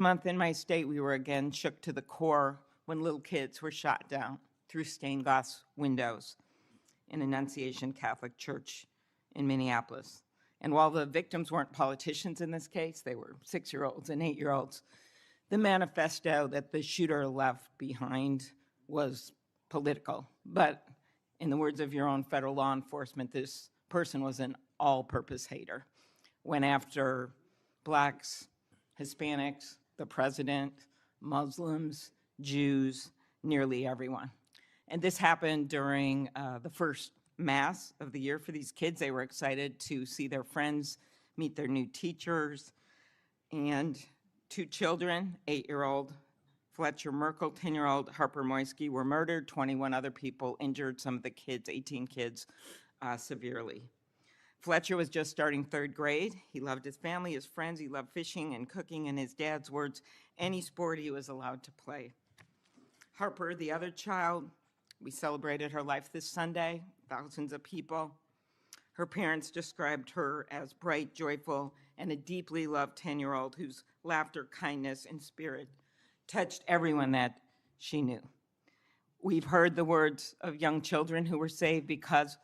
month in my state, we were again shook to the core when little kids were shot down through stained glass windows in Annunciation Catholic Church in Minneapolis. And while the victims weren't politicians in this case, they were 6-year-olds and 8-year-olds, the manifesto that the shooter left behind was political. But in the words of your own federal law enforcement, this person was an all-purpose hater. Went after Blacks, Hispanics, the president, Muslims, Jews, nearly everyone. And this happened during the first Mass of the year for these kids. They were excited to see their friends, meet their new teachers, and 2 children, 8-year-old Fletcher Merkel, 10-year-old Harper Moisky, were murdered. 21 other people injured, some of the kids, 18 kids, severely. Fletcher was just starting 3rd grade. He loved his family, his friends. He loved fishing and cooking. In his dad's words, any sport he was allowed to play. Harper, the other child, we celebrated her life this Sunday, thousands of people. Her parents described her as bright, joyful, and a deeply loved 10-year-old whose laughter, kindness, and spirit touched everyone that she knew. We've heard the words of young children who were saved because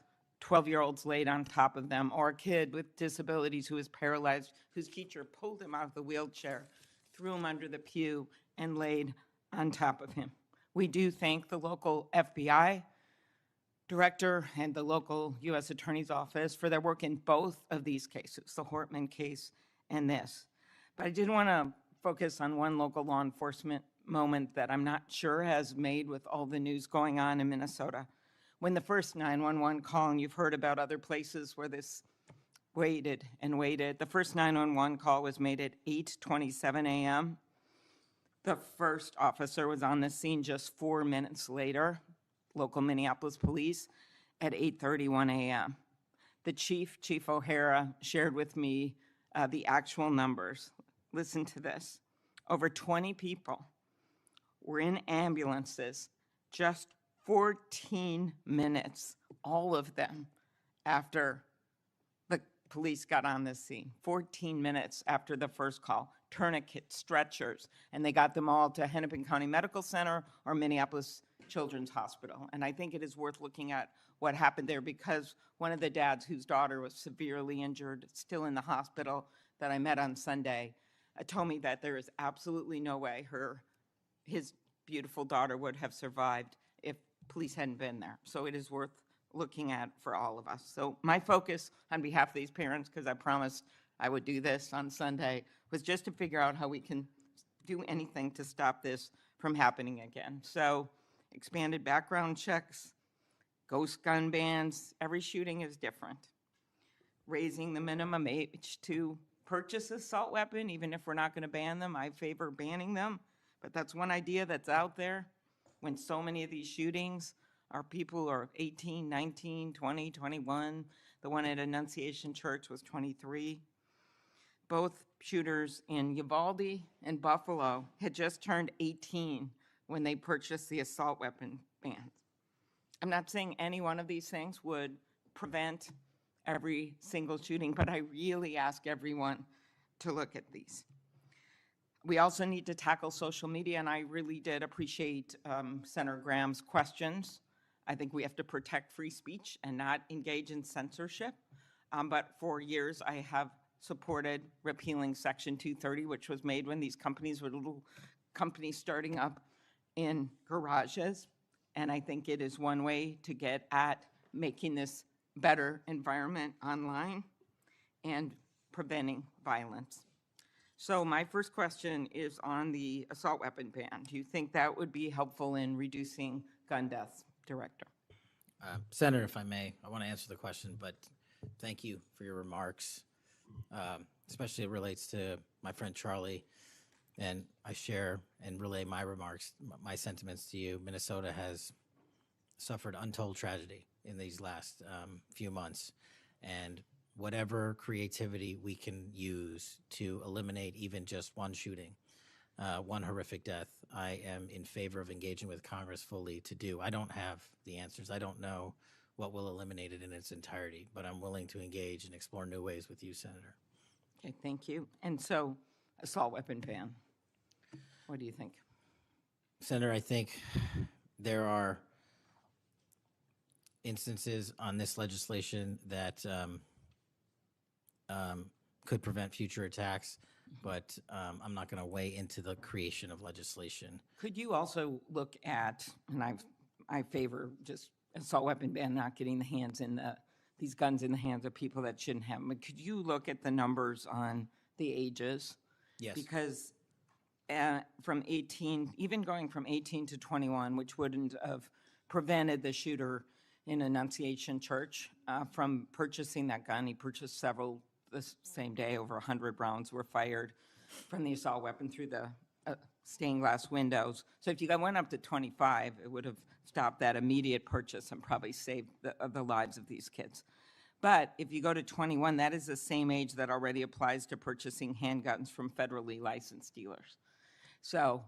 12-year-olds laid on top of them, or a kid with disabilities who was paralyzed, whose teacher pulled him out of the wheelchair, threw him under the pew, and laid on top of him. We do thank the local FBI director and the local U.S. Attorney's Office for their work in both of these cases, the Hortman case and this. But I did want to focus on one local law enforcement moment that I'm not sure has made with all the news going on in Minnesota. When the first 911 call, and you've heard about other places where this waited and waited, the first 911 call was made at 8:27 a.m. The first officer was on the scene just 4 minutes later, local Minneapolis police, at 8:31 a.m. The Chief O'Hara, shared with me the actual numbers. Listen to this. Over 20 people were in ambulances just 14 minutes, all of them, after the police got on the scene. 14 minutes after the first call. Tourniquets, stretchers, and they got them all to Hennepin County Medical Center or Minneapolis Children's Hospital. And I think it is worth looking at what happened there, because one of the dads whose daughter was severely injured, still in the hospital, that I met on Sunday, told me that there is absolutely no way his beautiful daughter would have survived if police hadn't been there. So it is worth looking at for all of us. So my focus on behalf of these parents, because I promised I would do this on Sunday, was just to figure out how we can do anything to stop this from happening again. So expanded background checks, ghost gun bans, every shooting is different. Raising the minimum age to purchase an assault weapon, even if we're not going to ban them. I favor banning them, but that's one idea that's out there when so many of these shootings are people who are 18, 19, 20, 21. The one at Annunciation Church was 23. Both shooters in Uvalde and Buffalo had just turned 18 when they purchased the assault weapon bans. I'm not saying any one of these things would prevent every single shooting, but I really ask everyone to look at these. We also need to tackle social media, and I really did appreciate Senator Graham's questions. I think we have to protect free speech and not engage in censorship. But for years, I have supported repealing Section 230, which was made when these companies were little companies starting up in garages. And I think it is one way to get at making this better environment online and preventing violence. So my first question is on the assault weapon ban. Do you think that would be helpful in reducing gun deaths, Director? Senator, if I may, I want to answer the question, but thank you for your remarks, especially it relates to my friend Charlie, and I share and relay my remarks, my sentiments to you. Minnesota has suffered untold tragedy in these last few months, and whatever creativity we can use to eliminate even just one shooting, one horrific death, I am in favor of engaging with Congress fully to do. I don't have the answers. I don't know what will eliminate it in its entirety, but I'm willing to engage and explore new ways with you, Senator. Okay, thank you. And so, assault weapon ban. What do you think? Senator, I think there are instances on this legislation that could prevent future attacks, but I'm not going to weigh into the creation of legislation. Could you also look at, and I favor just assault weapon ban, not getting these guns in the hands of people that shouldn't have them, but could you look at the numbers on the ages? Yes. Because from 18, even going from 18 to 21, which wouldn't have prevented the shooter in Annunciation Church from purchasing that gun. He purchased several the same day. Over 100 rounds were fired from the assault weapon through the stained glass windows. So if you went up to 25, it would have stopped that immediate purchase and probably saved the lives of these kids. But if you go to 21, that is the same age that already applies to purchasing handguns from federally licensed dealers. So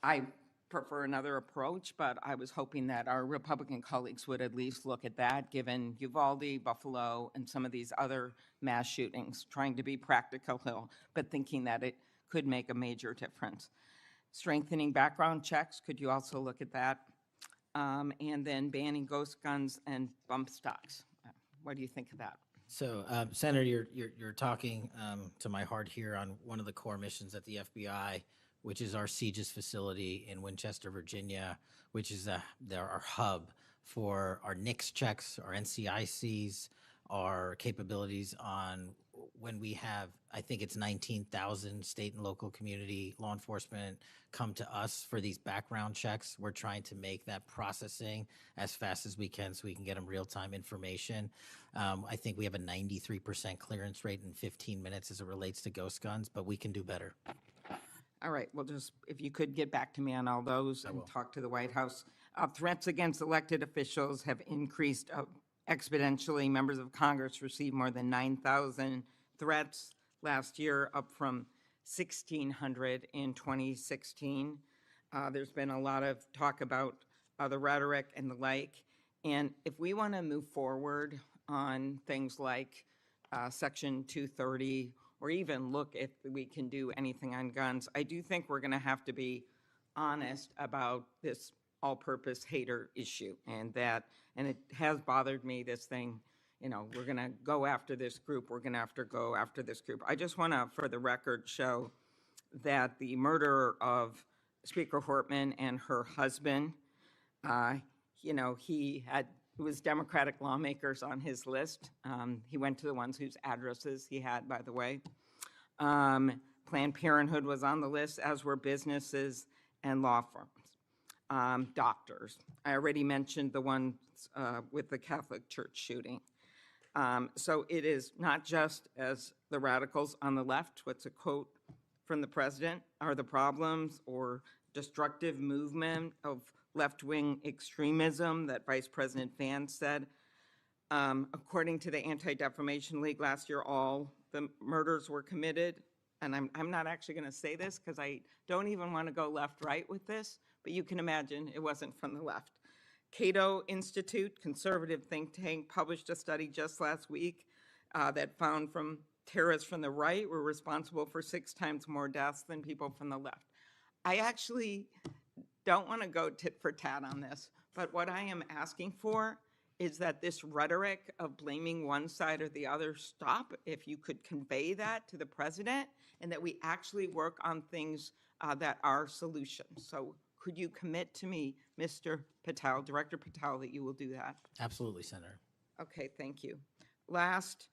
I prefer another approach, but I was hoping that our Republican colleagues would at least look at that, given Uvalde, Buffalo, and some of these other mass shootings, trying to be practical, but thinking that it could make a major difference. Strengthening background checks, could you also look at that? And then banning ghost guns and bump stocks. What do you think of that? So, Senator, you're talking to my heart here on one of the core missions at the FBI, which is our CJIS facility in Winchester, Virginia, which is our hub for our NICS checks, our NCICs, our capabilities on when we have, I think it's 19,000 state and local community law enforcement come to us for these background checks. We're trying to make that processing as fast as we can so we can get them real-time information. I think we have a 93% clearance rate in 15 minutes as it relates to ghost guns, but we can do better. All right, well, just if you could get back to me on all those and talk to the White House. Threats against elected officials have increased exponentially. Members of Congress received more than 9,000 threats last year, up from 1,600 in 2016. There's been a lot of talk about the rhetoric and the like. And if we want to move forward on things like Section 230, or even look if we can do anything on guns, I do think we're going to have to be honest about this all-purpose hater issue, and it has bothered me, this thing, we're going to go after this group, we're going to have to go after this group. I just want to, for the record, show that the murder of Speaker Hortman and her husband, it was Democratic lawmakers on his list. He went to the ones whose addresses he had, by the way. Planned Parenthood was on the list, as were businesses and law firms, doctors. I already mentioned the ones with the Catholic Church shooting. So it is not just as the radicals on the left, what's a quote from the president, are the problems or destructive movement of left-wing extremism that Vice President Vance said. According to the Anti-Defamation League last year, all the murders were committed. And I'm not actually going to say this because I don't even want to go left-right with this, but you can imagine it wasn't from the left. Cato Institute, conservative think tank, published a study just last week that found terrorists from the right were responsible for 6 times more deaths than people from the left. I actually don't want to go tit for tat on this, but what I am asking for is that this rhetoric of blaming one side or the other stop, if you could convey that to the president, and that we actually work on things that are solutions. So could you commit to me, Mr. Patel, Director Patel, that you will do that? Absolutely, Senator. Okay, thank you. Last,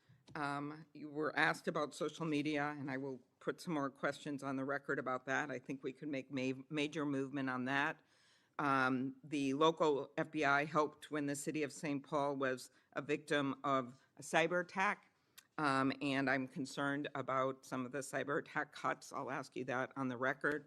you were asked about social media, and I will put some more questions on the record about that. I think we could make major movement on that. The local FBI helped when the city of St. Paul was a victim of a cyber attack, and I'm concerned about some of the cyber attack cuts. I'll ask you that on the record.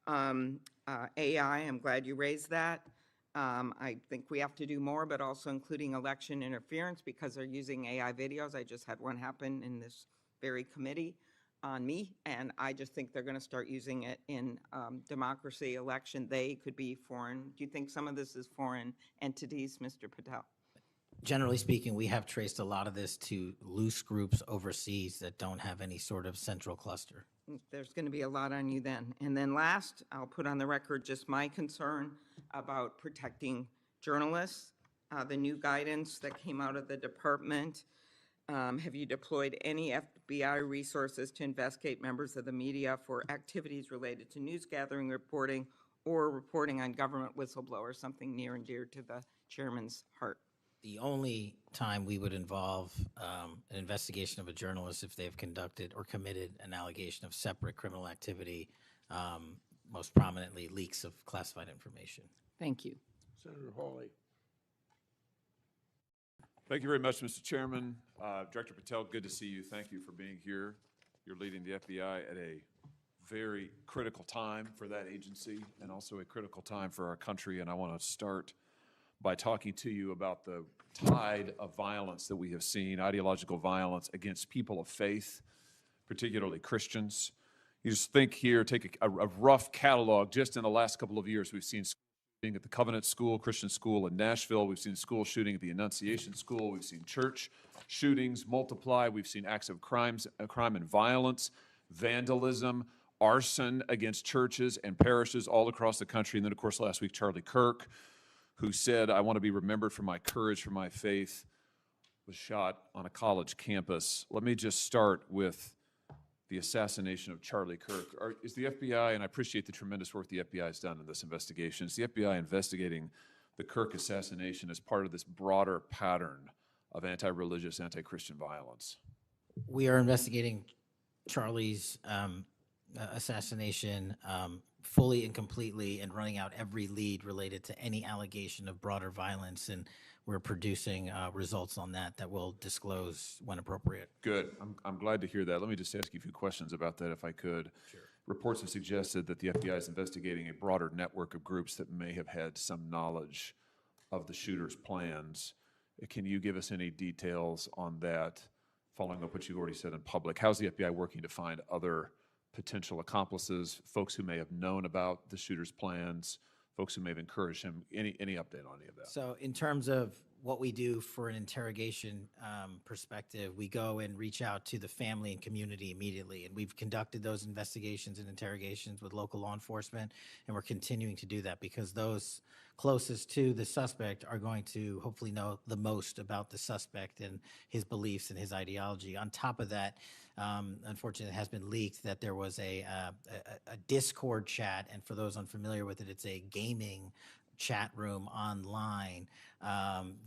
AI, I'm glad you raised that. I think we have to do more, but also including election interference because they're using AI videos. I just had one happen in this very committee on me, and I just think they're going to start using it in democracy, election. They could be foreign. Do you think some of this is foreign entities, Mr. Patel? Generally speaking, we have traced a lot of this to loose groups overseas that don't have any sort of central cluster. There's going to be a lot on you then. And then last, I'll put on the record just my concern about protecting journalists. The new guidance that came out of the department. Have you deployed any FBI resources to investigate members of the media for activities related to news gathering, reporting, or reporting on government whistleblowers, something near and dear to the chairman's heart? The only time we would involve an investigation of a journalist if they've conducted or committed an allegation of separate criminal activity, most prominently leaks of classified information. Thank you. Senator Hawley. Thank you very much, Mr. Chairman. Director Patel, good to see you. Thank you for being here. You're leading the FBI at a very critical time for that agency and also a critical time for our country. And I want to start by talking to you about the tide of violence that we have seen, ideological violence against people of faith, particularly Christians. You just think here, take a rough catalog. Just in the last couple of years, we've seen shooting at the Covenant School, Christian school in Nashville. We've seen school shooting at the Annunciation School. We've seen church shootings multiply. We've seen acts of crime and violence, vandalism, arson against churches and parishes all across the country. And then, of course, last week, Charlie Kirk, who said, "I want to be remembered for my courage, for my faith," was shot on a college campus. Let me just start with the assassination of Charlie Kirk. Is the FBI, and I appreciate the tremendous work the FBI has done in this investigation, is the FBI investigating the Kirk assassination as part of this broader pattern of anti-religious, anti-Christian violence? We are investigating Charlie's assassination fully and completely and running out every lead related to any allegation of broader violence, and we're producing results on that we'll disclose when appropriate. Good. I'm glad to hear that. Let me just ask you a few questions about that if I could. Sure. Reports have suggested that the FBI is investigating a broader network of groups that may have had some knowledge of the shooter's plans. Can you give us any details on that, following up what you already said in public? How's the FBI working to find other potential accomplices, folks who may have known about the shooter's plans, folks who may have encouraged him? Any update on any of that? So in terms of what we do for an interrogation perspective, we go and reach out to the family and community immediately. And we've conducted those investigations and interrogations with local law enforcement, and we're continuing to do that because those closest to the suspect are going to hopefully know the most about the suspect and his beliefs and his ideology. On top of that, unfortunately, it has been leaked that there was a Discord chat, and for those unfamiliar with it, it's a gaming chat room online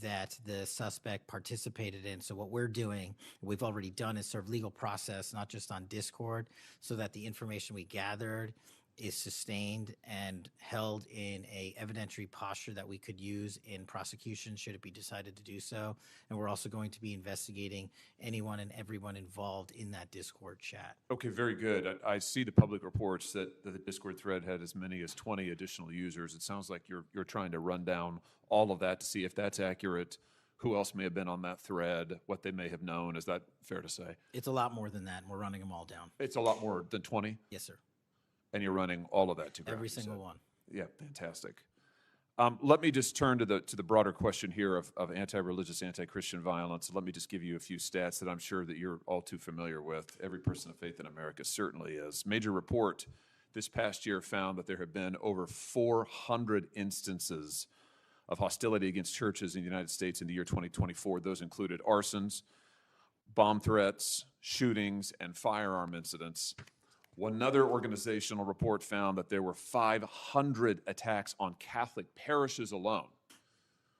that the suspect participated in. So what we're doing, we've already done, is serve legal process, not just on Discord, so that the information we gathered is sustained and held in a evidentiary posture that we could use in prosecution should it be decided to do so. And we're also going to be investigating anyone and everyone involved in that Discord chat. Okay, very good. I see the public reports that the Discord thread had as many as 20 additional users. It sounds like you're trying to run down all of that to see if that's accurate, who else may have been on that thread, what they may have known. Is that fair to say? It's a lot more than that, and we're running them all down. It's a lot more than 20? Yes, sir. And you're running all of that to ground? Every single one. Yeah, fantastic. Let me just turn to the broader question here of anti-religious, anti-Christian violence. Let me just give you a few stats that I'm sure that you're all too familiar with. Every person of faith in America certainly is. Major report this past year found that there have been over 400 instances of hostility against churches in the United States in the year 2024. Those included arsons, bomb threats, shootings, and firearm incidents. Another organizational report found that there were 500 attacks on Catholic parishes alone.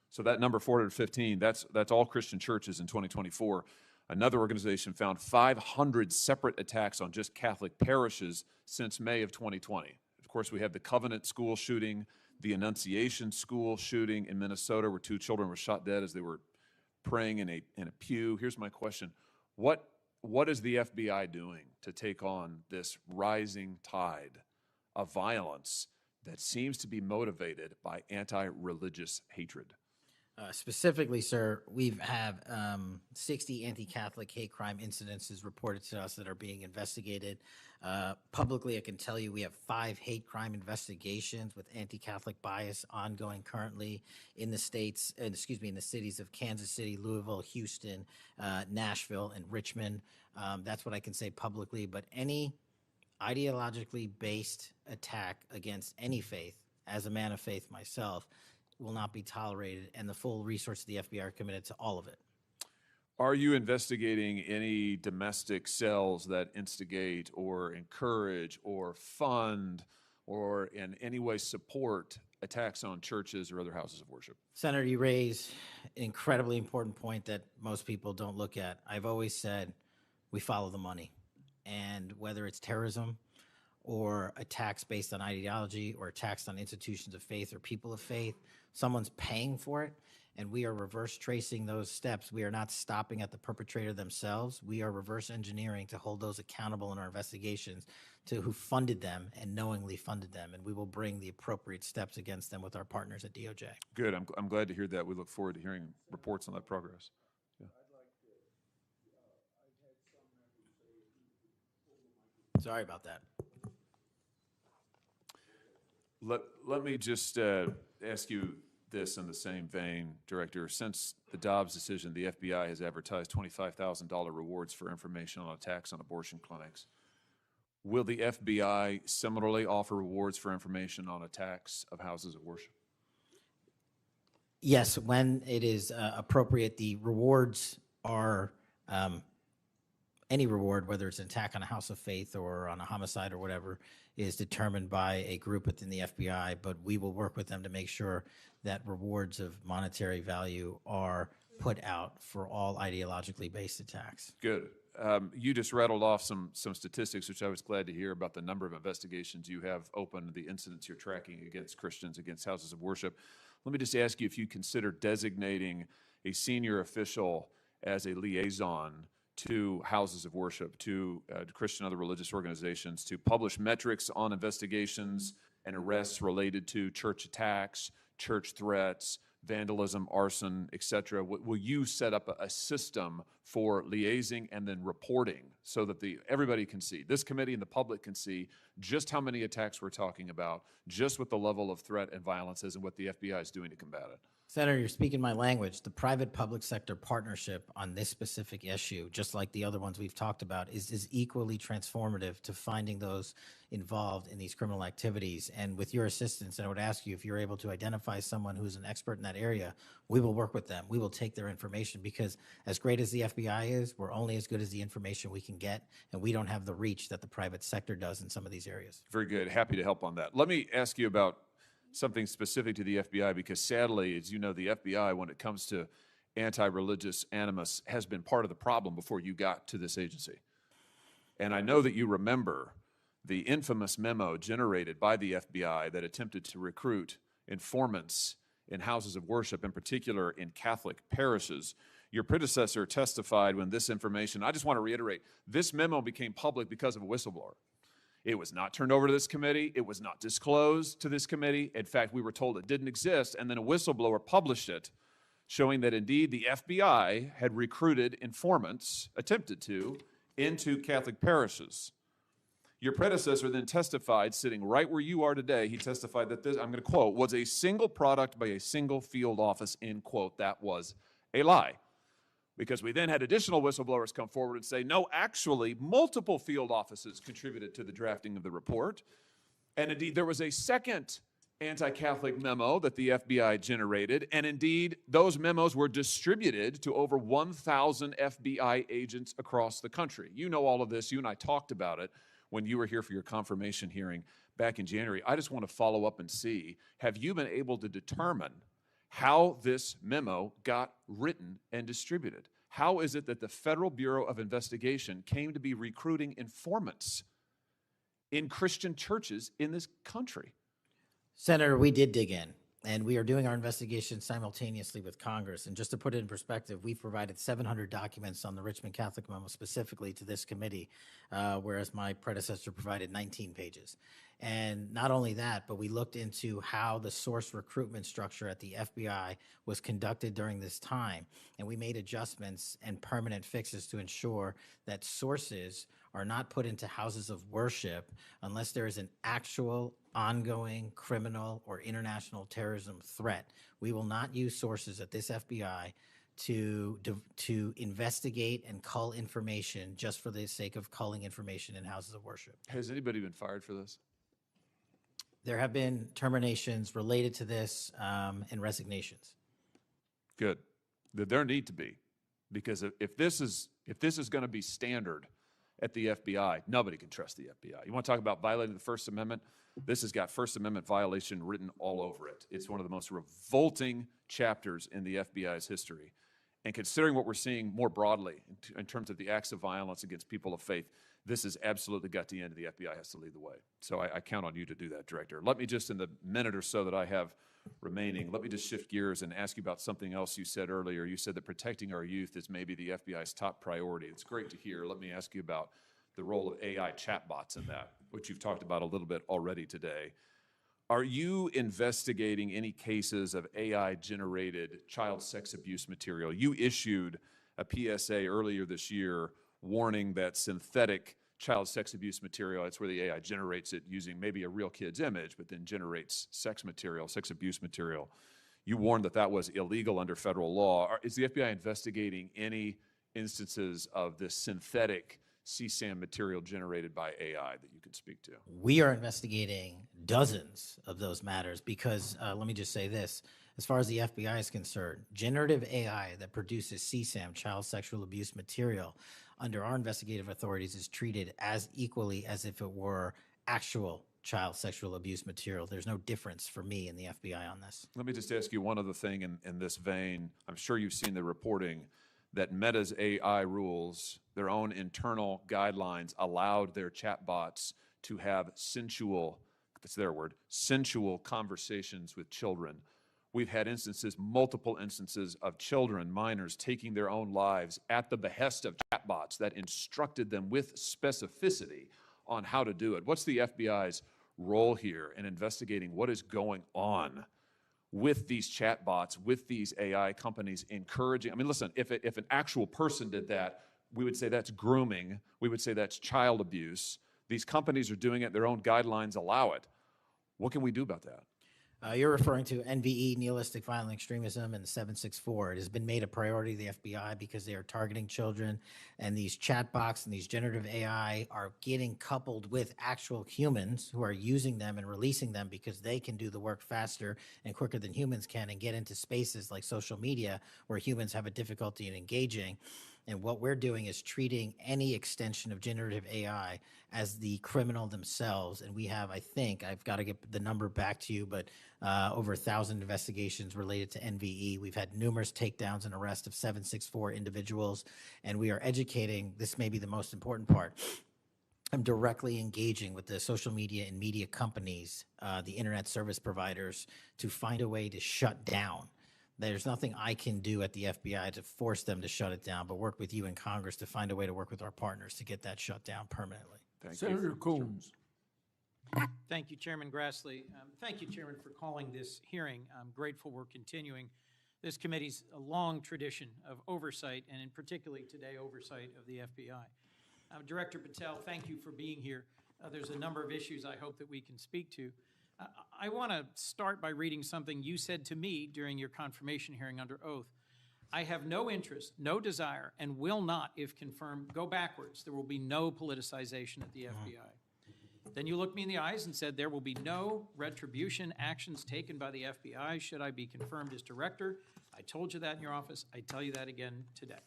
So that number, 415, that's all Christian churches in 2024. Another organization found 500 separate attacks on just Catholic parishes since May of 2020. Of course, we have the Covenant School shooting, the Annunciation School shooting in Minnesota, where 2 children were shot dead as they were praying in a pew. Here's my question. What is the FBI doing to take on this rising tide of violence that seems to be motivated by anti-religious hatred? Specifically, sir, we have 60 anti-Catholic hate crime incidences reported to us that are being investigated. Publicly, I can tell you we have 5 hate crime investigations with anti-Catholic bias ongoing currently in the states, in the cities of Kansas City, Louisville, Houston, Nashville, and Richmond. That's what I can say publicly, but any ideologically based attack against any faith, as a man of faith myself, will not be tolerated, and the full resources of the FBI are committed to all of it. Are you investigating any domestic cells that instigate or encourage or fund or in any way support attacks on churches or other houses of worship? Senator, you raise an incredibly important point that most people don't look at. I've always said we follow the money, and whether it's terrorism or attacks based on ideology or attacks on institutions of faith or people of faith, someone's paying for it, and we are reverse tracing those steps. We are not stopping at the perpetrator themselves. We are reverse engineering to hold those accountable in our investigations to who funded them and knowingly funded them, and we will bring the appropriate steps against them with our partners at DOJ. Good. I'm glad to hear that. We look forward to hearing reports on that progress. Yeah. Sorry about that. Let me just ask you this in the same vein, Director. Since the Dobbs decision, the FBI has advertised $25,000 rewards for information on attacks on abortion clinics. Will the FBI similarly offer rewards for information on attacks of houses of worship? Yes, when it is appropriate. The rewards are any reward, whether it's an attack on a house of faith or on a homicide or whatever, is determined by a group within the FBI, but we will work with them to make sure that rewards of monetary value are put out for all ideologically based attacks. Good. You just rattled off some statistics, which I was glad to hear, about the number of investigations you have open, the incidents you're tracking against Christians, against houses of worship. Let me just ask you if you consider designating a senior official as a liaison to houses of worship, to Christian and other religious organizations, to publish metrics on investigations and arrests related to church attacks, church threats, vandalism, arson, etc. Will you set up a system for liaising and then reporting so that everybody can see, this committee and the public can see just how many attacks we're talking about, just what the level of threat and violence is and what the FBI is doing to combat it? Senator, you're speaking my language. The private-public sector partnership on this specific issue, just like the other ones we've talked about, is equally transformative to finding those involved in these criminal activities. And with your assistance, and I would ask you if you're able to identify someone who's an expert in that area, we will work with them. We will take their information, because as great as the FBI is, we're only as good as the information we can get, and we don't have the reach that the private sector does in some of these areas. Very good. Happy to help on that. Let me ask you about something specific to the FBI, because sadly, as you know, the FBI, when it comes to anti-religious animus, has been part of the problem before you got to this agency. And I know that you remember the infamous memo generated by the FBI that attempted to recruit informants in houses of worship, in particular in Catholic parishes. Your predecessor testified when this information, I just want to reiterate, this memo became public because of a whistleblower. It was not turned over to this committee. It was not disclosed to this committee. In fact, we were told it didn't exist, and then a whistleblower published it, showing that indeed the FBI had recruited informants, attempted to, into Catholic parishes. Your predecessor then testified, sitting right where you are today, he testified that this, I'm going to quote, was a single product by a single field office, end quote. That was a lie. Because we then had additional whistleblowers come forward and say, no, actually, multiple field offices contributed to the drafting of the report. And indeed, there was a second anti-Catholic memo that the FBI generated. And indeed, those memos were distributed to over 1,000 FBI agents across the country. You know all of this. You and I talked about it when you were here for your confirmation hearing back in January. I just want to follow up and see, have you been able to determine how this memo got written and distributed? How is it that the Federal Bureau of Investigation came to be recruiting informants in Christian churches in this country? Senator, we did dig in, And we are doing our investigation simultaneously with Congress. And just to put it in perspective, we've provided 700 documents on the Richmond Catholic Memo specifically to this committee, whereas my predecessor provided 19 pages. And not only that, but we looked into how the source recruitment structure at the FBI was conducted during this time. And we made adjustments and permanent fixes to ensure that sources are not put into houses of worship unless there is an actual ongoing criminal or international terrorism threat. We will not use sources at this FBI to investigate and cull information just for the sake of culling information in houses of worship. Has anybody been fired for this? There have been terminations related to this and resignations. Good. There need to be, because if this is going to be standard at the FBI, nobody can trust the FBI. You want to talk about violating the First Amendment? This has got First Amendment violation written all over it. It's one of the most revolting chapters in the FBI's history. And considering what we're seeing more broadly in terms of the acts of violence against people of faith, this has absolutely got to end. The FBI has to lead the way. So I count on you to do that, Director. Let me just, in the minute or so that I have remaining, let me just shift gears and ask you about something else you said earlier. You said that protecting our youth is maybe the FBI's top priority. It's great to hear. Let me ask you about the role of AI chatbots in that, which you've talked about a little bit already today. Are you investigating any cases of AI-generated child sex abuse material? You issued a PSA earlier this year warning that synthetic child sex abuse material, that's where the AI generates it using maybe a real kid's image, but then generates sex material, sex abuse material. You warned that that was illegal under federal law. Is the FBI investigating any instances of this synthetic CSAM material generated by AI that you could speak to? We are investigating dozens of those matters because, let me just say this, as far as the FBI is concerned, generative AI that produces CSAM, child sexual abuse material, under our investigative authorities is treated as equally as if it were actual child sexual abuse material. There's no difference for me and the FBI on this. Let me just ask you one other thing in this vein. I'm sure you've seen the reporting that Meta's AI rules, their own internal guidelines, allowed their chatbots to have sensual, that's their word, sensual conversations with children. We've had instances, multiple instances of children, minors, taking their own lives at the behest of chatbots that instructed them with specificity on how to do it. What's the FBI's role here in investigating what is going on with these chatbots, with these AI companies encouraging? I mean, listen, if an actual person did that, we would say that's grooming. We would say that's child abuse. These companies are doing it. Their own guidelines allow it. What can we do about that? You're referring to NVE, nihilistic violent extremism, and the 764. It has been made a priority of the FBI because they are targeting children, and these chatbots and these generative AI are getting coupled with actual humans who are using them and releasing them because they can do the work faster and quicker than humans can and get into spaces like social media where humans have a difficulty in engaging. And what we're doing is treating any extension of generative AI as the criminal themselves. And we have, I think, I've got to get the number back to you, but over 1,000 investigations related to NVE. We've had numerous takedowns and arrests of 764 individuals, and we are educating. This may be the most important part. I'm directly engaging with the social media and media companies, the internet service providers, to find a way to shut down. There's nothing I can do at the FBI to force them to shut it down, but work with you in Congress to find a way to work with our partners to get that shut down permanently. Thank Senator you. Combs. Thank you, Chairman Grassley. Thank you, Chairman, for calling this hearing. I'm grateful we're continuing this committee's long tradition of oversight, and in particularly today, oversight of the FBI. Director Patel, thank you for being here. There's a number of issues I hope that we can speak to. I want to start by reading something you said to me during your confirmation hearing under oath. I have no interest, no desire, and will not, if confirmed, go backwards. There will be no politicization at the FBI. Then you looked me in the eyes and said there will be no retribution actions taken by the FBI should I be confirmed as director. I told you that in your office. I tell you that again today.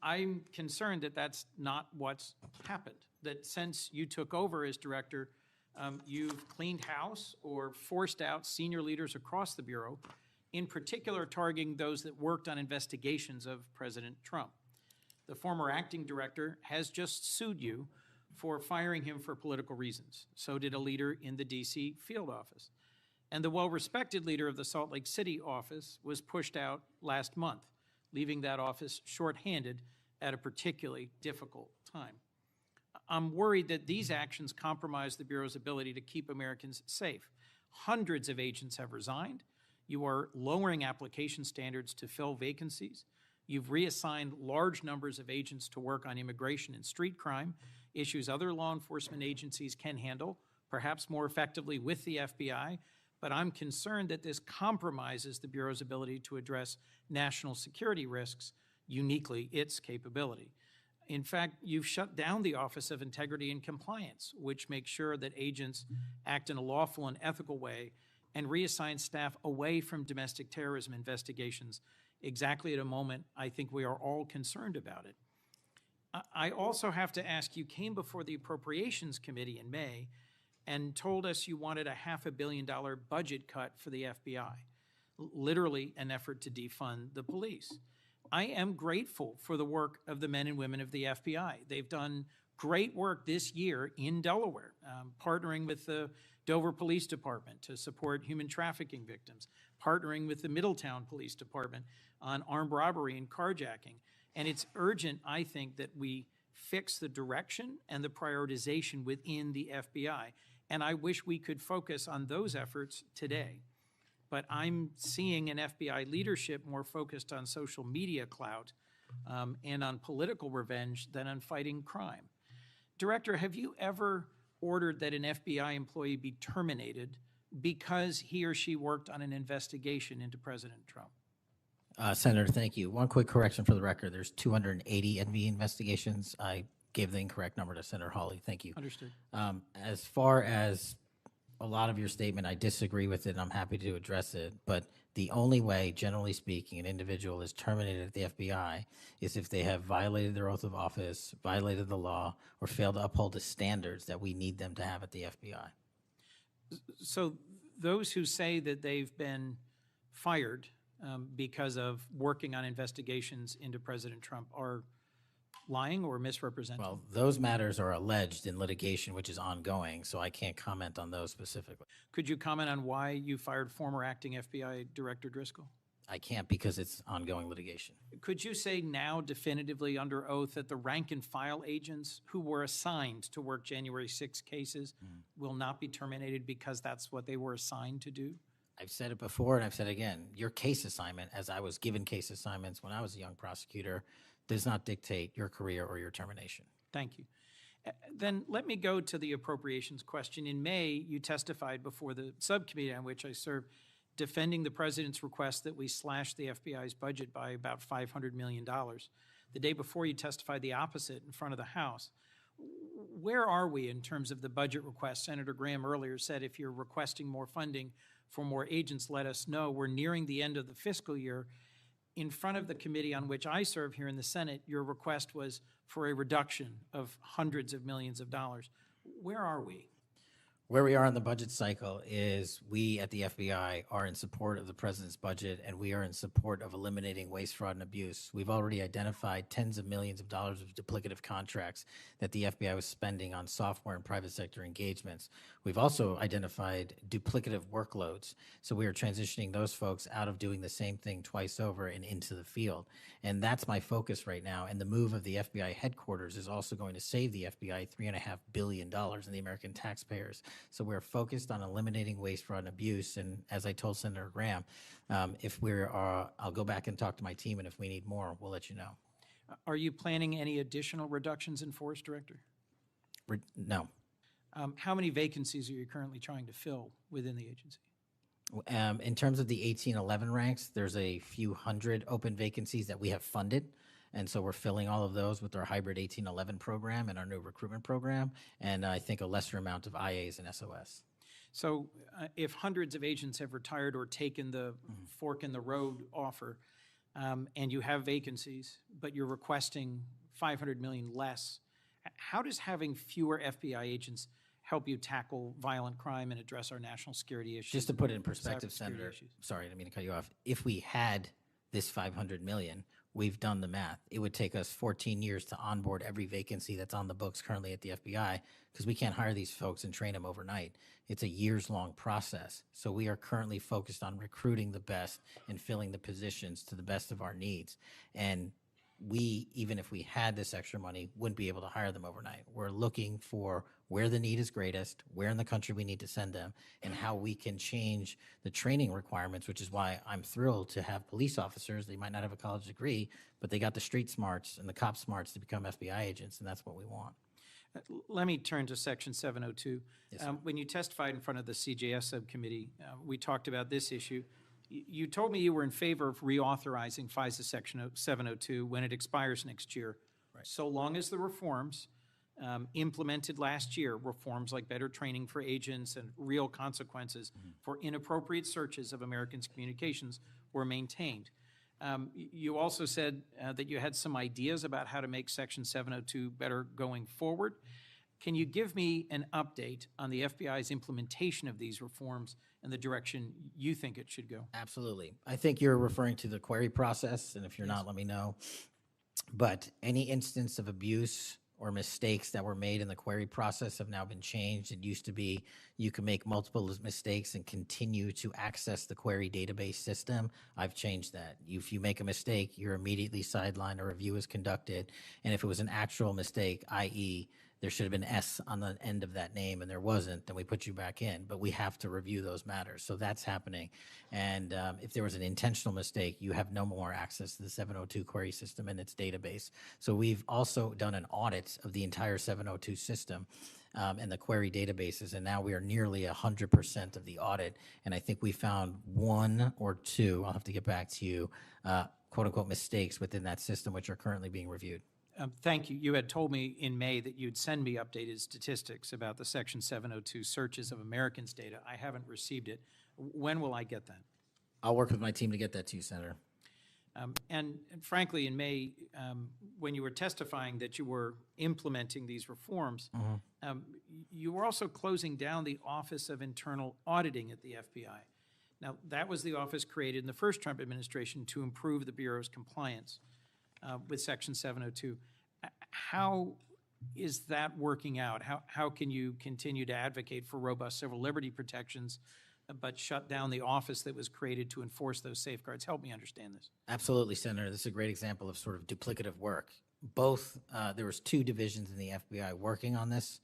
I'm concerned that that's not what's happened, that since you took over as director, you've cleaned house or forced out senior leaders across the Bureau, in particular targeting those that worked on investigations of President Trump. The former acting director has just sued you for firing him for political reasons. So did a leader in the D.C. field office. And the well-respected leader of the Salt Lake City office was pushed out last month, leaving that office shorthanded at a particularly difficult time. I'm worried that these actions compromise the Bureau's ability to keep Americans safe. Hundreds of agents have resigned. You are lowering application standards to fill vacancies. You've reassigned large numbers of agents to work on immigration and street crime, issues other law enforcement agencies can handle, perhaps more effectively with the FBI, but I'm concerned that this compromises the Bureau's ability to address national security risks, uniquely its capability. In fact, you've shut down the Office of Integrity and Compliance, which makes sure that agents act in a lawful and ethical way, and reassign staff away from domestic terrorism investigations exactly at a moment I think we are all concerned about it. I also have to ask, you came before the Appropriations Committee in May and told us you wanted a $500 million budget cut for the FBI, literally an effort to defund the police. I am grateful for the work of the men and women of the FBI. They've done great work this year in Delaware, partnering with the Dover Police Department to support human trafficking victims, partnering with the Middletown Police Department on armed robbery and carjacking. And it's urgent, I think, that we fix the direction and the prioritization within the FBI. And I wish we could focus on those efforts today. But I'm seeing an FBI leadership more focused on social media clout and on political revenge than on fighting crime. Director, have you ever ordered that an FBI employee be terminated because he or she worked on an investigation into President Trump? Senator, thank you. One quick correction for the record. There's 280 NV investigations. I gave the incorrect number to Senator Hawley. Thank you. Understood. As far as a lot of your statement, I disagree with it, and I'm happy to address it. But the only way, generally speaking, an individual is terminated at the FBI is if they have violated their oath of office, violated the law, or failed to uphold the standards that we need them to have at the FBI. So those who say that they've been fired because of working on investigations into President Trump are lying or misrepresenting? Well, those matters are alleged in litigation, which is ongoing, so I can't comment on those specifically. Could you comment on why you fired former acting FBI Director Driscoll? I can't because it's ongoing litigation. Could you say now definitively under oath that the rank and file agents who were assigned to work January 6 cases will not be terminated because that's what they were assigned to do? I've said it before and I've said it again. Your case assignment, as I was given case assignments when I was a young prosecutor, does not dictate your career or your termination. Thank you. Then let me go to the appropriations question. In May, you testified before the subcommittee on which I serve, defending the president's request that we slash the FBI's budget by about $500 million. The day before, you testified the opposite in front of the House. Where are we in terms of the budget request? Senator Graham earlier said if you're requesting more funding for more agents, let us know. We're nearing the end of the fiscal year. In front of the committee on which I serve here in the Senate, your request was for a reduction of hundreds of millions of dollars. Where are we? Where we are in the budget cycle is we at the FBI are in support of the president's budget, and we are in support of eliminating waste, fraud, and abuse. We've already identified tens of millions of dollars of duplicative contracts that the FBI was spending on software and private sector engagements. We've also identified duplicative workloads. So we are transitioning those folks out of doing the same thing twice over and into the field. And that's my focus right now. And the move of the FBI headquarters is also going to save the FBI $3.5 billion in the American taxpayers. So we're focused on eliminating waste, fraud, and abuse. And as I told Senator Graham, I'll go back and talk to my team, and if we need more, we'll let you know. Are you planning any additional reductions in force, Director? No. How many vacancies are you currently trying to fill within the agency? In terms of the 1811 ranks, there's a few hundred open vacancies that we have funded. And so we're filling all of those with our hybrid 1811 program and our new recruitment program, and I think a lesser amount of IAs and SOS. So if hundreds of agents have retired or taken the fork in the road offer, and you have vacancies, but you're requesting $500 million less, how does having fewer FBI agents help you tackle violent crime and address our national security issues? Just to put it in perspective, cybersecurity Senator, issues? sorry, I didn't mean to cut you off. If we had this $500 million, we've done the math. It would take us 14 years to onboard every vacancy that's on the books currently at the FBI because we can't hire these folks and train them overnight. It's a years-long process. So we are currently focused on recruiting the best and filling the positions to the best of our needs. And we, even if we had this extra money, wouldn't be able to hire them overnight. We're looking for where the need is greatest, where in the country we need to send them, and how we can change the training requirements, which is why I'm thrilled to have police officers. They might not have a college degree, but they got the street smarts and the cop smarts to become FBI agents, and that's what we want. Let me turn to Section 702. Yes, sir. When you testified in front of the CJS subcommittee, we talked about this issue. You told me you were in favor of reauthorizing FISA Section 702 when it expires next year, Right. so long as the reforms implemented last year, reforms like better training for agents and real consequences for inappropriate searches of Americans' communications were maintained. You also said that you had some ideas about how to make Section 702 better going forward. Can you give me an update on the FBI's implementation of these reforms and the direction you think it should go? Absolutely. I think you're referring to the query process, and if you're not, let me know. But any instance of abuse or mistakes that were made in the query process have now been changed. It used to be you can make multiple mistakes and continue to access the query database system. I've changed that. If you make a mistake, you're immediately sidelined, a review is conducted, and if it was an actual mistake, i.e., there should have been S on the end of that name and there wasn't, then we put you back in. But we have to review those matters. So that's happening. And if there was an intentional mistake, you have no more access to the 702 query system and its database. So we've also done an audit of the entire 702 system and the query databases. And now we are nearly 100% of the audit. And I think we found one or two, I'll have to get back to you, quote unquote mistakes within that system, which are currently being reviewed. Thank you. You had told me in May that you'd send me updated statistics about the Section 702 searches of Americans' data. I haven't received it. When will I get that? I'll work with my team to get that to you, Senator. And frankly, in May, when you were testifying that you were implementing these reforms, you were also closing down the Office of Internal Auditing at the FBI. Now, that was the office created in the first Trump administration to improve the Bureau's compliance with Section 702. How is that working out? How can you continue to advocate for robust civil liberty protections, but shut down the office that was created to enforce those safeguards? Help me understand this. Absolutely, Senator. This is a great example of sort of duplicative work. Both, there was two divisions in the FBI working on this,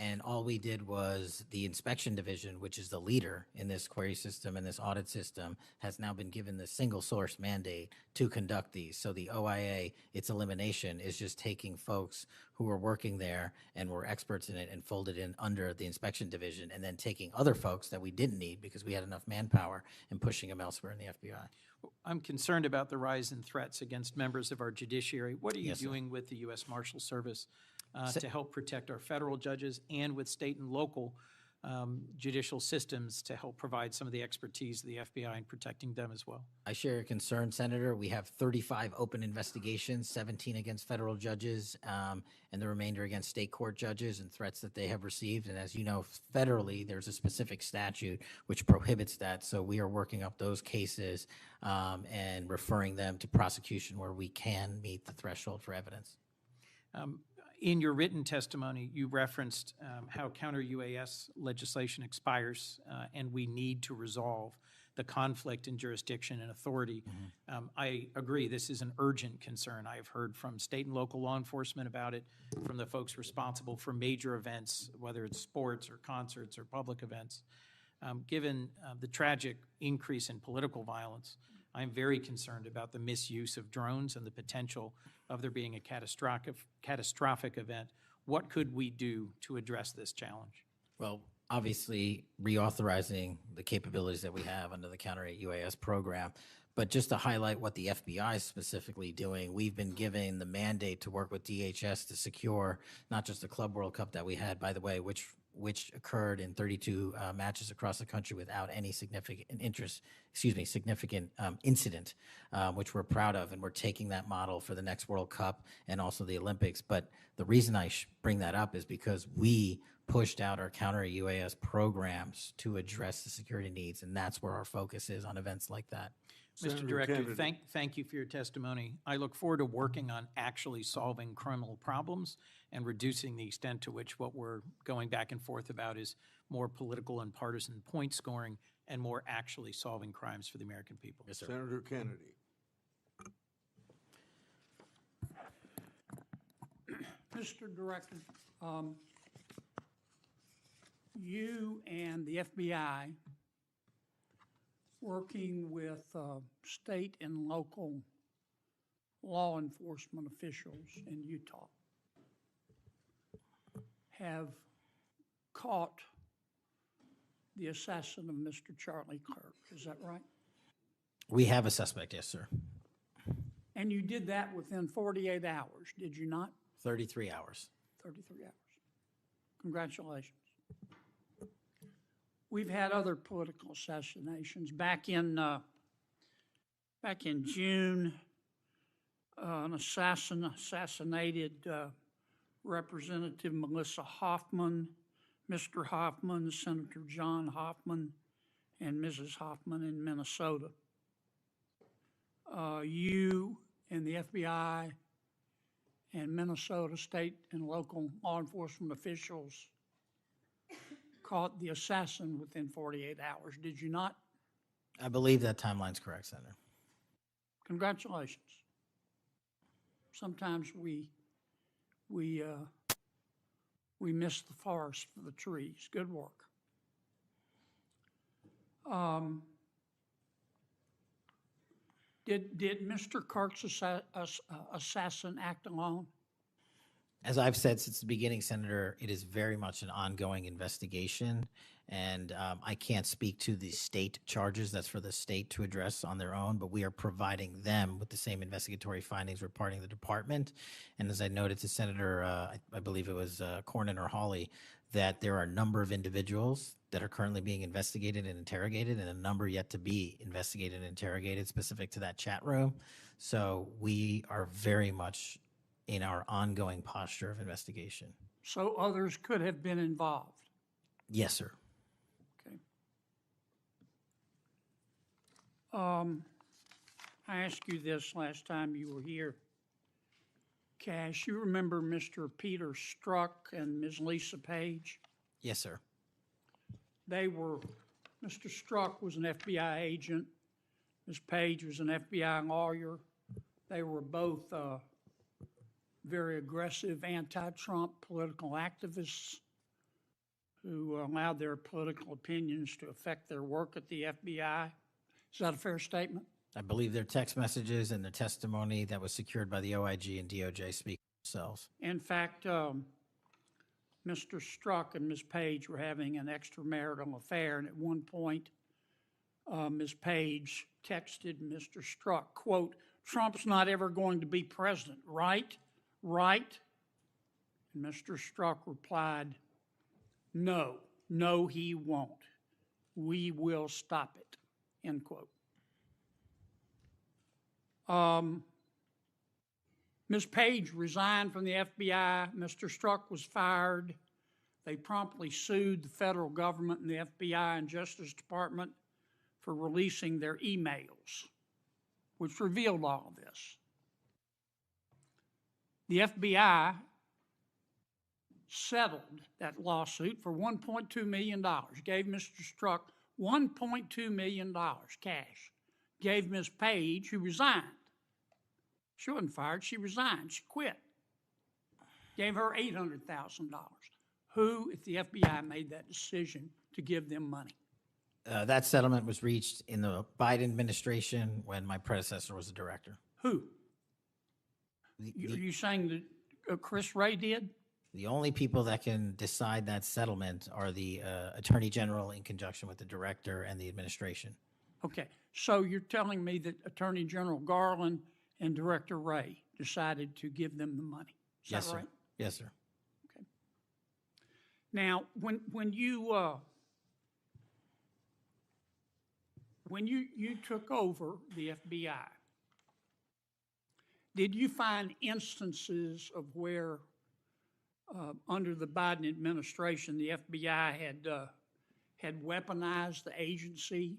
and all we did was the inspection division, which is the leader in this query system and this audit system, has now been given the single source mandate to conduct these. So the OIA, its elimination, is just taking folks who were working there and were experts in it and folded in under the inspection division, and then taking other folks that we didn't need because we had enough manpower and pushing them elsewhere in the FBI. I'm concerned about the rise in threats against members of our judiciary. What are you Yes, sir. doing with the U.S. Marshal Service to help protect our federal judges and with state and local judicial systems to help provide some of the expertise of the FBI in protecting them as well? I share your concern, Senator. We have 35 open investigations, 17 against federal judges, and the remainder against state court judges and threats that they have received. And as you know, federally, there's a specific statute which prohibits that. So we are working up those cases and referring them to prosecution where we can meet the threshold for evidence. In your written testimony, you referenced how counter-UAS legislation expires and we need to resolve the conflict in jurisdiction and authority. I agree, this is an urgent concern. I have heard from state and local law enforcement about it, from the folks responsible for major events, whether it's sports or concerts or public events. Given the tragic increase in political violence, I'm very concerned about the misuse of drones and the potential of there being a catastrophic event. What could we do to address this challenge? Well, obviously, reauthorizing the capabilities that we have under the counter-UAS program. But just to highlight what the FBI is specifically doing, we've been given the mandate to work with DHS to secure not just the Club World Cup that we had, by the way, which occurred in 32 matches across the country without any significant incident, which we're proud of, and we're taking that model for the next World Cup and also the Olympics. But the reason I bring that up is because we pushed out our counter UAS programs to address the security needs, and that's where our focus is on events like that. Mr. Senator Director, Kennedy. thank you for your testimony. I look forward to working on actually solving criminal problems and reducing the extent to which what we're going back and forth about is more political and partisan point scoring and more actually solving crimes for the American people. Yes, sir. Senator Kennedy. Mr. Director, you and the FBI, working with state and local law enforcement officials in Utah, have caught the assassin of Mr. Charlie Kirk. Is that right? We have a suspect, yes, sir. And you did that within 48 hours, did you not? 33 hours. 33 hours. Congratulations. We've had other political assassinations. Back in June, an assassinated Representative Melissa Hoffman, Mr. Hoffman, Senator John Hoffman, and Mrs. Hoffman in Minnesota. You and the FBI and Minnesota state and local law enforcement officials caught the assassin within 48 hours, did you not? I believe that timeline's correct, Senator. Congratulations. Sometimes we miss the forest for the trees. Good work. Did Mr. Kirk's assassin act alone? As I've said since the beginning, Senator, it is very much an ongoing investigation, and I can't speak to the state charges. That's for the state to address on their own, but we are providing them with the same investigatory findings reporting the department. And as I noted to Senator, I believe it was Cornyn or Hawley, that there are a number of individuals that are currently being investigated and interrogated, and a number yet to be investigated and interrogated specific to that chat room. So we are very much in our ongoing posture of investigation. So others could have been involved. Yes, sir. Okay. I asked you this last time you were here. Cash, you remember Mr. Peter Struck and Ms. Lisa Page? Yes, sir. Mr. Struck was an FBI agent. Ms. Page was an FBI lawyer. They were both very aggressive anti-Trump political activists who allowed their political opinions to affect their work at the FBI. Is that a fair statement? I believe their text messages and their testimony that was secured by the OIG and DOJ speak for themselves. In fact, Mr. Struck and Ms. Page were having an extramarital affair, and at one point, Ms. Page texted Mr. Struck, quote, "Trump's not ever going to be president, right? Right?" And Mr. Struck replied, "No, he won't. We will stop it," end quote. Ms. Page resigned from the FBI. Mr. Struck was fired. They promptly sued the federal government and the FBI and Justice Department for releasing their emails, which revealed all of this. The FBI settled that lawsuit for $1.2 million, gave Mr. Struck $1.2 million cash, gave Ms. Page, who resigned. She wasn't fired, she resigned, she quit. Gave her $800,000. Who, if the FBI made that decision to give them money? That settlement was reached in the Biden administration when my predecessor was the director. Who? Are you saying that Chris Wray did? The only people that can decide that settlement are the Attorney General in conjunction with the director and the administration. Okay, so you're telling me that Attorney General Garland and Director Wray decided to give them the money? Is Yes, that sir. right? Yes, sir. Okay. Now, when you took over the FBI, did you find instances of where under the Biden administration, the FBI had weaponized the agency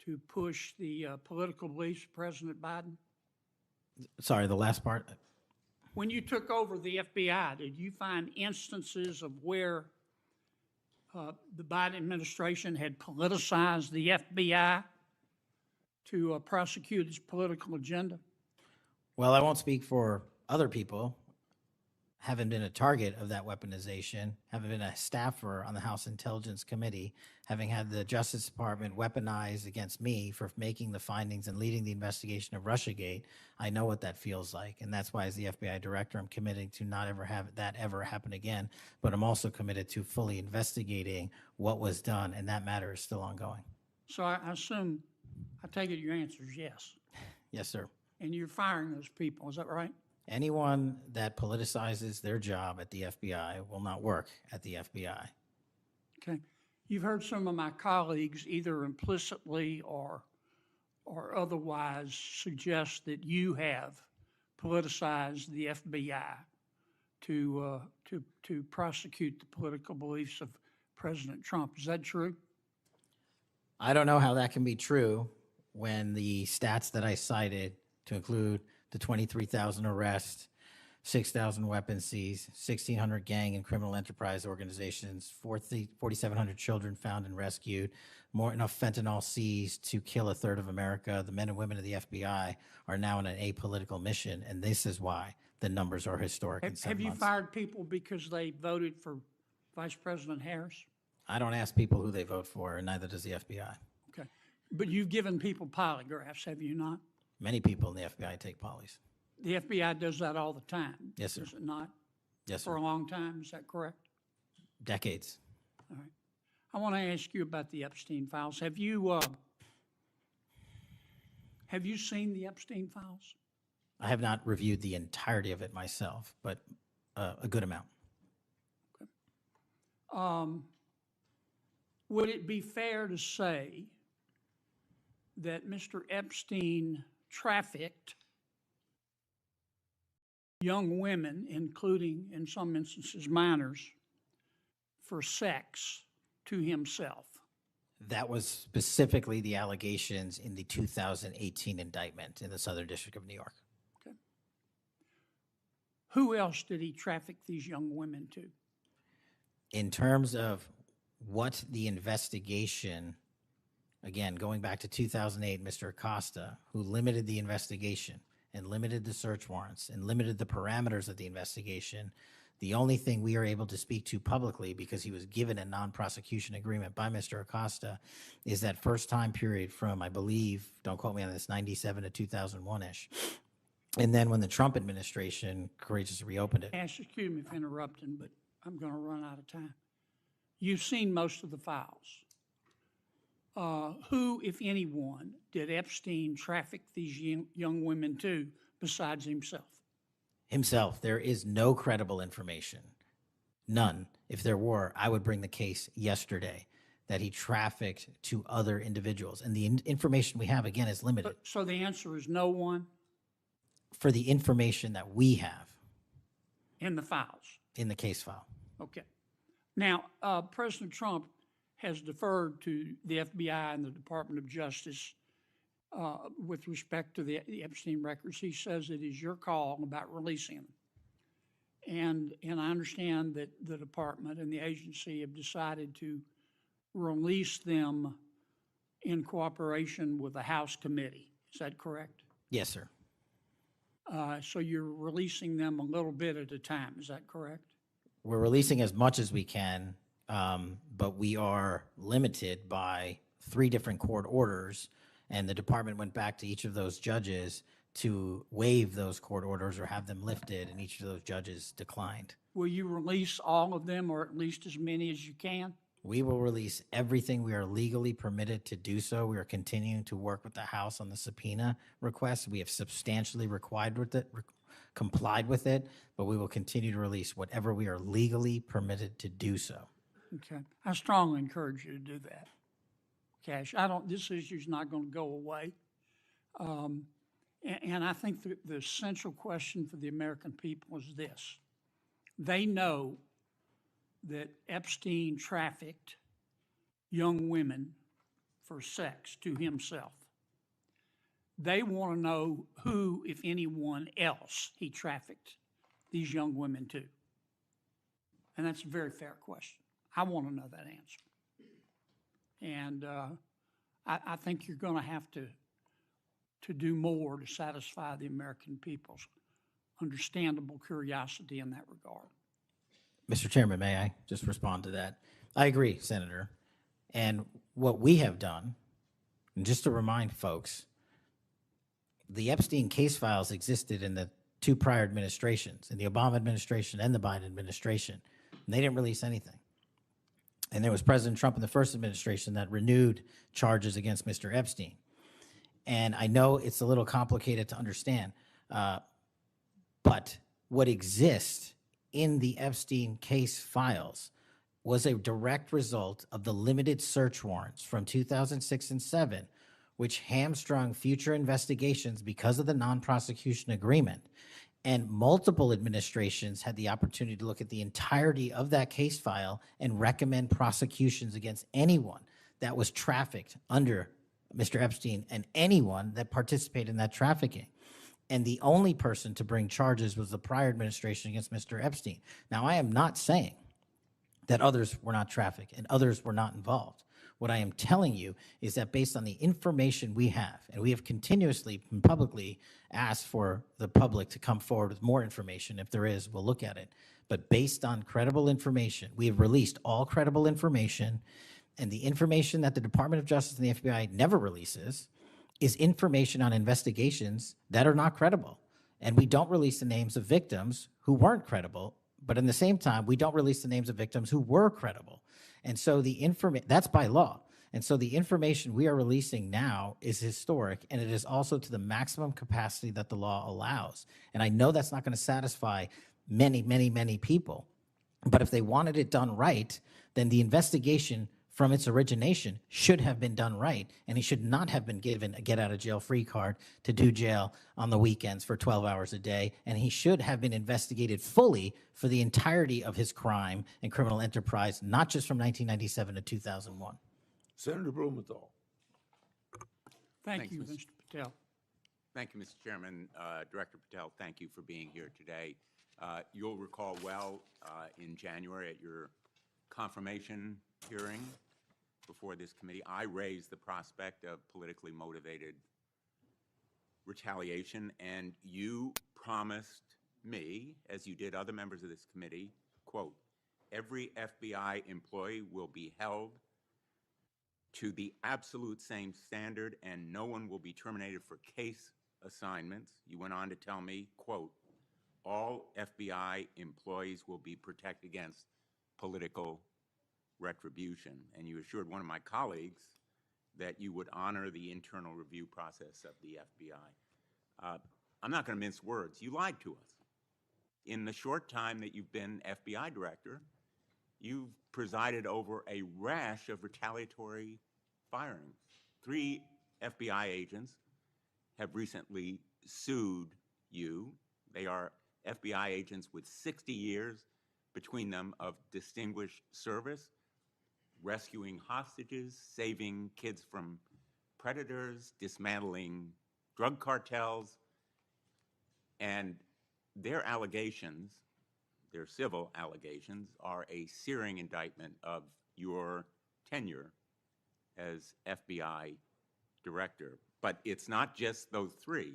to push the political beliefs of President Biden? Sorry, the last part. When you took over the FBI, did you find instances of where the Biden administration had politicized the FBI to prosecute its political agenda? Well, I won't speak for other people. Haven't been a target of that weaponization, haven't been a staffer on the House Intelligence Committee, having had the Justice Department weaponized against me for making the findings and leading the investigation of Russiagate. I know what that feels like, and that's why as the FBI director, I'm committed to not ever have that ever happen again, but I'm also committed to fully investigating what was done, and that matter is still ongoing. So I assume, I take it your answer is yes. Yes, sir. And you're firing those people, is that right? Anyone that politicizes their job at the FBI will not work at the FBI. Okay. You've heard some of my colleagues either implicitly or otherwise suggest that you have politicized the FBI to prosecute the political beliefs of President Trump. Is that true? I don't know how that can be true when the stats that I cited, to include the 23,000 arrests, 6,000 weapons seized, 1,600 gang and criminal enterprise organizations, 4,700 children found and rescued, more enough fentanyl seized to kill a third of America. The men and women of the FBI are now on an apolitical mission, and this is why the numbers are historic in 7 Have you months. fired people because they voted for Vice President Harris? I don't ask people who they vote for, and neither does the FBI. Okay. But you've given people polygraphs, have you not? Many people in the FBI take polys. The FBI does that all the time. Yes, sir. Does it not? Yes, For sir. a long time, is that correct? Decades. All right. I want to ask you about the Epstein files. Have you seen the Epstein files? I have not reviewed the entirety of it myself, but a good amount. Would it be fair to say that Mr. Epstein trafficked young women, including, in some instances, minors, for sex to himself? That was specifically the allegations in the 2018 indictment in the Southern District of New York. Okay. Who else did he traffic these young women to? In terms of what the investigation, again, going back to 2008, Mr. Acosta, who limited the investigation and limited the search warrants and limited the parameters of the investigation, the only thing we are able to speak to publicly, because he was given a non-prosecution agreement by Mr. Acosta, is that first time period from, I believe, don't quote me on this, 97 to 2001-ish. And then when the Trump administration courageously reopened it. Excuse me for interrupting, but I'm going to run out of time. You've seen most of the files. Who, if anyone, did Epstein traffic these young women to besides himself? Himself. There is no credible information. None. If there were, I would bring the case yesterday that he trafficked to other individuals. And the information we have, again, is limited. So the answer is no one For the information that we have in the files? in the case file. Okay. Now, President Trump has deferred to the FBI and the Department of Justice with respect to the Epstein records. He says it is your call about releasing them. And I understand that the department and the agency have decided to release them in cooperation with the House committee. Is that correct? Yes, sir. So you're releasing them a little bit at a time. Is that correct? We're releasing as much as we can, but we are limited by 3 different court orders, and the department went back to each of those judges to waive those court orders or have them lifted, and each of those judges declined. Will you release all of them, or at least as many as you can? We will release everything we are legally permitted to do so. We are continuing to work with the House on the subpoena request. We have substantially complied with it, but we will continue to release whatever we are legally permitted to do so. Okay. I strongly encourage you to do that. Cash, this issue's not going to go away. And I think the central question for the American people is this. They know that Epstein trafficked young women for sex to himself. They want to know who, if anyone else, he trafficked these young women to. And that's a very fair question. I want to know that answer. And I think you're going to have to do more to satisfy the American people's understandable curiosity in that regard. Mr. Chairman, may I just respond to that? I agree, Senator. And what we have done, and just to remind folks, the Epstein case files existed in the two prior administrations, in the Obama administration and the Biden administration, and they didn't release anything. And there was President Trump in the first administration that renewed charges against Mr. Epstein. And I know it's a little complicated to understand, but what exists in the Epstein case files was a direct result of the limited search warrants from 2006 and 7, which hamstrung future investigations because of the non-prosecution agreement. And multiple administrations had the opportunity to look at the entirety of that case file and recommend prosecutions against anyone that was trafficked under Mr. Epstein and anyone that participated in that trafficking. And the only person to bring charges was the prior administration against Mr. Epstein. Now, I am not saying that others were not trafficked and others were not involved. What I am telling you is that based on the information we have, and we have continuously and publicly asked for the public to come forward with more information. If there is, we'll look at it. But based on credible information, we have released all credible information, and the information that the Department of Justice and the FBI never releases is information on investigations that are not credible. And we don't release the names of victims who weren't credible, but in the same time, we don't release the names of victims who were credible. And so the information, that's by law. And so the information we are releasing now is historic, and it is also to the maximum capacity that the law allows. And I know that's not going to satisfy many, many, many people. But if they wanted it done right, then the investigation from its origination should have been done right, and he should not have been given a get-out-of-jail-free card to do jail on the weekends for 12 hours a day, and he should have been investigated fully for the entirety of his crime and criminal enterprise, not just from 1997 to 2001. Senator Blumenthal. Thank Thanks, you, Mr. Mr. Patel. Thank you, Mr. Chairman. Director Patel, thank you for being here today. You'll recall well in January at your confirmation hearing before this committee, I raised the prospect of politically motivated retaliation, and you promised me, as you did other members of this committee, quote, every FBI employee will be held to the absolute same standard and no one will be terminated for case assignments. You went on to tell me, quote, all FBI employees will be protected against political retribution. And you assured one of my colleagues that you would honor the internal review process of the FBI. I'm not going to mince words. You lied to us. In the short time that you've been FBI director, you've presided over a rash of retaliatory firings. 3 FBI agents have recently sued you. They are FBI agents with 60 years between them of distinguished service, rescuing hostages, saving kids from predators, dismantling drug cartels, and their allegations, their civil allegations, are a searing indictment of your tenure as FBI director. But it's not just those 3.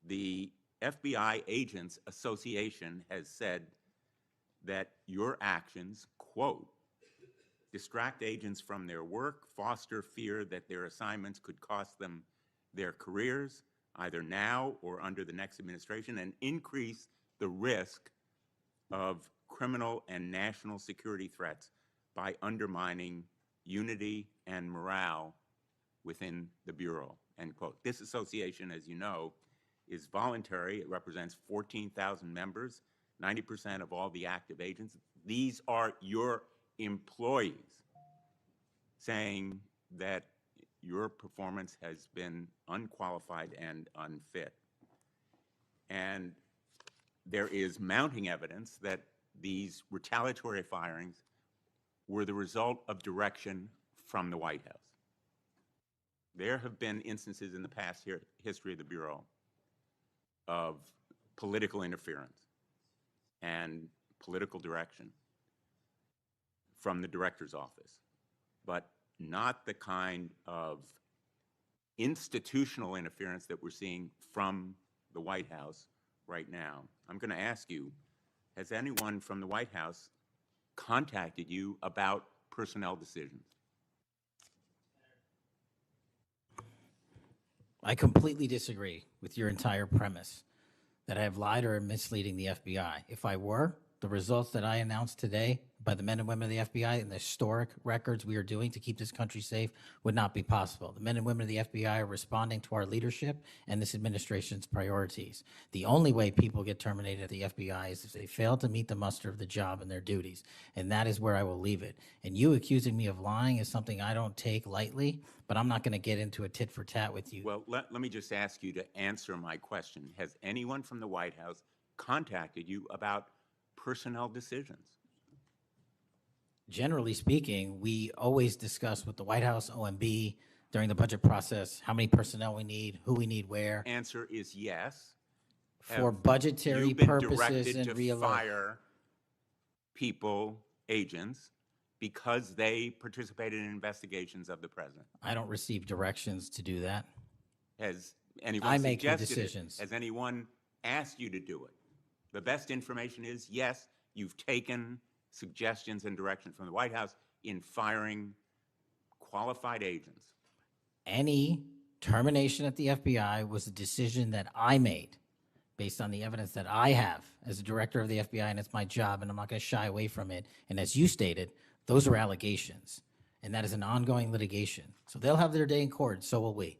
The FBI Agents Association has said that your actions, quote, distract agents from their work, foster fear that their assignments could cost them their careers, either now or under the next administration, and increase the risk of criminal and national security threats by undermining unity and morale within the Bureau, end quote. This association, as you know, is voluntary. It represents 14,000 members, 90% of all the active agents. These are your employees saying that your performance has been unqualified and unfit. And there is mounting evidence that these retaliatory firings were the result of direction from the White House. There have been instances in the past history of the Bureau of political interference and political direction from the director's office, but not the kind of institutional interference that we're seeing from the White House right now. I'm going to ask you, has anyone from the White House contacted you about personnel decisions? I completely disagree with your entire premise that I have lied or am misleading the FBI. If I were, the results that I announced today by the men and women of the FBI and the historic records we are doing to keep this country safe would not be possible. The men and women of the FBI are responding to our leadership and this administration's priorities. The only way people get terminated at the FBI is if they fail to meet the muster of the job and their duties, and that is where I will leave it. And you accusing me of lying is something I don't take lightly, but I'm not going to get into a tit for tat with you. Well, let me just ask you to answer my question. Has anyone from the White House contacted you about personnel decisions? Generally speaking, we always discuss with the White House, OMB, during the budget process, how many personnel we need, who we need where. Answer is yes. For Have budgetary you been purposes directed and to real fire people, agents, because they participated in investigations of the president? I don't receive directions to do that. Has anyone I make the suggested it? decisions. Has anyone asked you to do it? The best information is, yes, you've taken suggestions and direction from the White House in firing qualified agents. Any termination at the FBI was a decision that I made based on the evidence that I have as a director of the FBI, and it's my job, and I'm not going to shy away from it. And as you stated, those are allegations, and that is an ongoing litigation. So they'll have their day in court, so will we.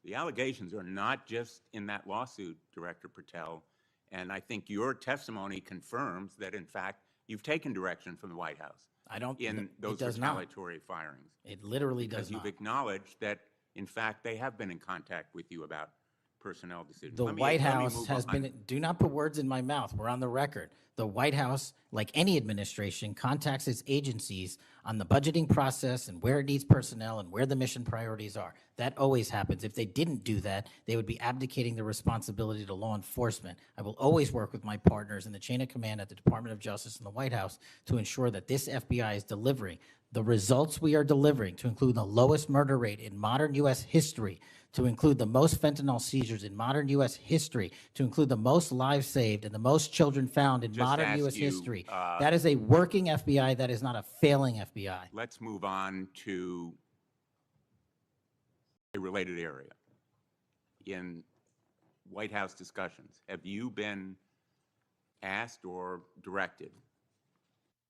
The allegations are not just in that lawsuit, Director Patel, and I think your testimony confirms that, in fact, you've taken direction from the White House I don't. in it those does not. retaliatory firings. It literally does Because you've not. acknowledged that, in fact, they have been in contact with you about personnel decisions. The Let me- White let me House move has on. been, do not put words in my mouth, we're on the record. The White House, like any administration, contacts its agencies on the budgeting process and where it needs personnel and where the mission priorities are. That always happens. If they didn't do that, they would be abdicating the responsibility to law enforcement. I will always work with my partners in the chain of command at the Department of Justice and the White House to ensure that this FBI is delivering the results we are delivering, to include the lowest murder rate in modern U.S. history, to include the most fentanyl seizures in modern U.S. history, to include the most lives saved and the most children found in Just modern ask U.S. you, history. That is a working FBI. That is not a failing FBI. Let's move on to a related area. In White House discussions, have you been asked or directed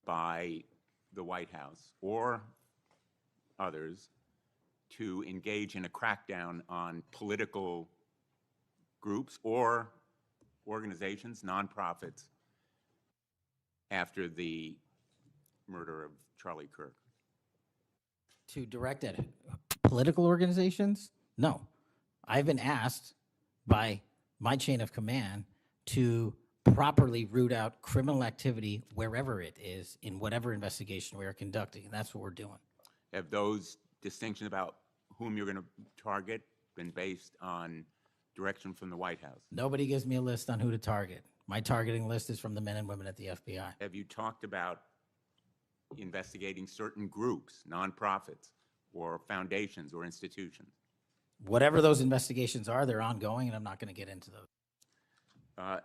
by the White House or others to engage in a crackdown on political groups or organizations, nonprofits, after the murder of Charlie Kirk? To direct at political organizations? No. I've been asked by my chain of command to properly root out criminal activity wherever it is in whatever investigation we are conducting, and that's what we're doing. Have those distinctions about whom you're going to target been based on direction from the White House? Nobody gives me a list on who to target. My targeting list is from the men and women at the FBI. Have you talked about investigating certain groups, nonprofits, or foundations or institutions? Whatever those investigations are, they're ongoing, and I'm not going to get into those.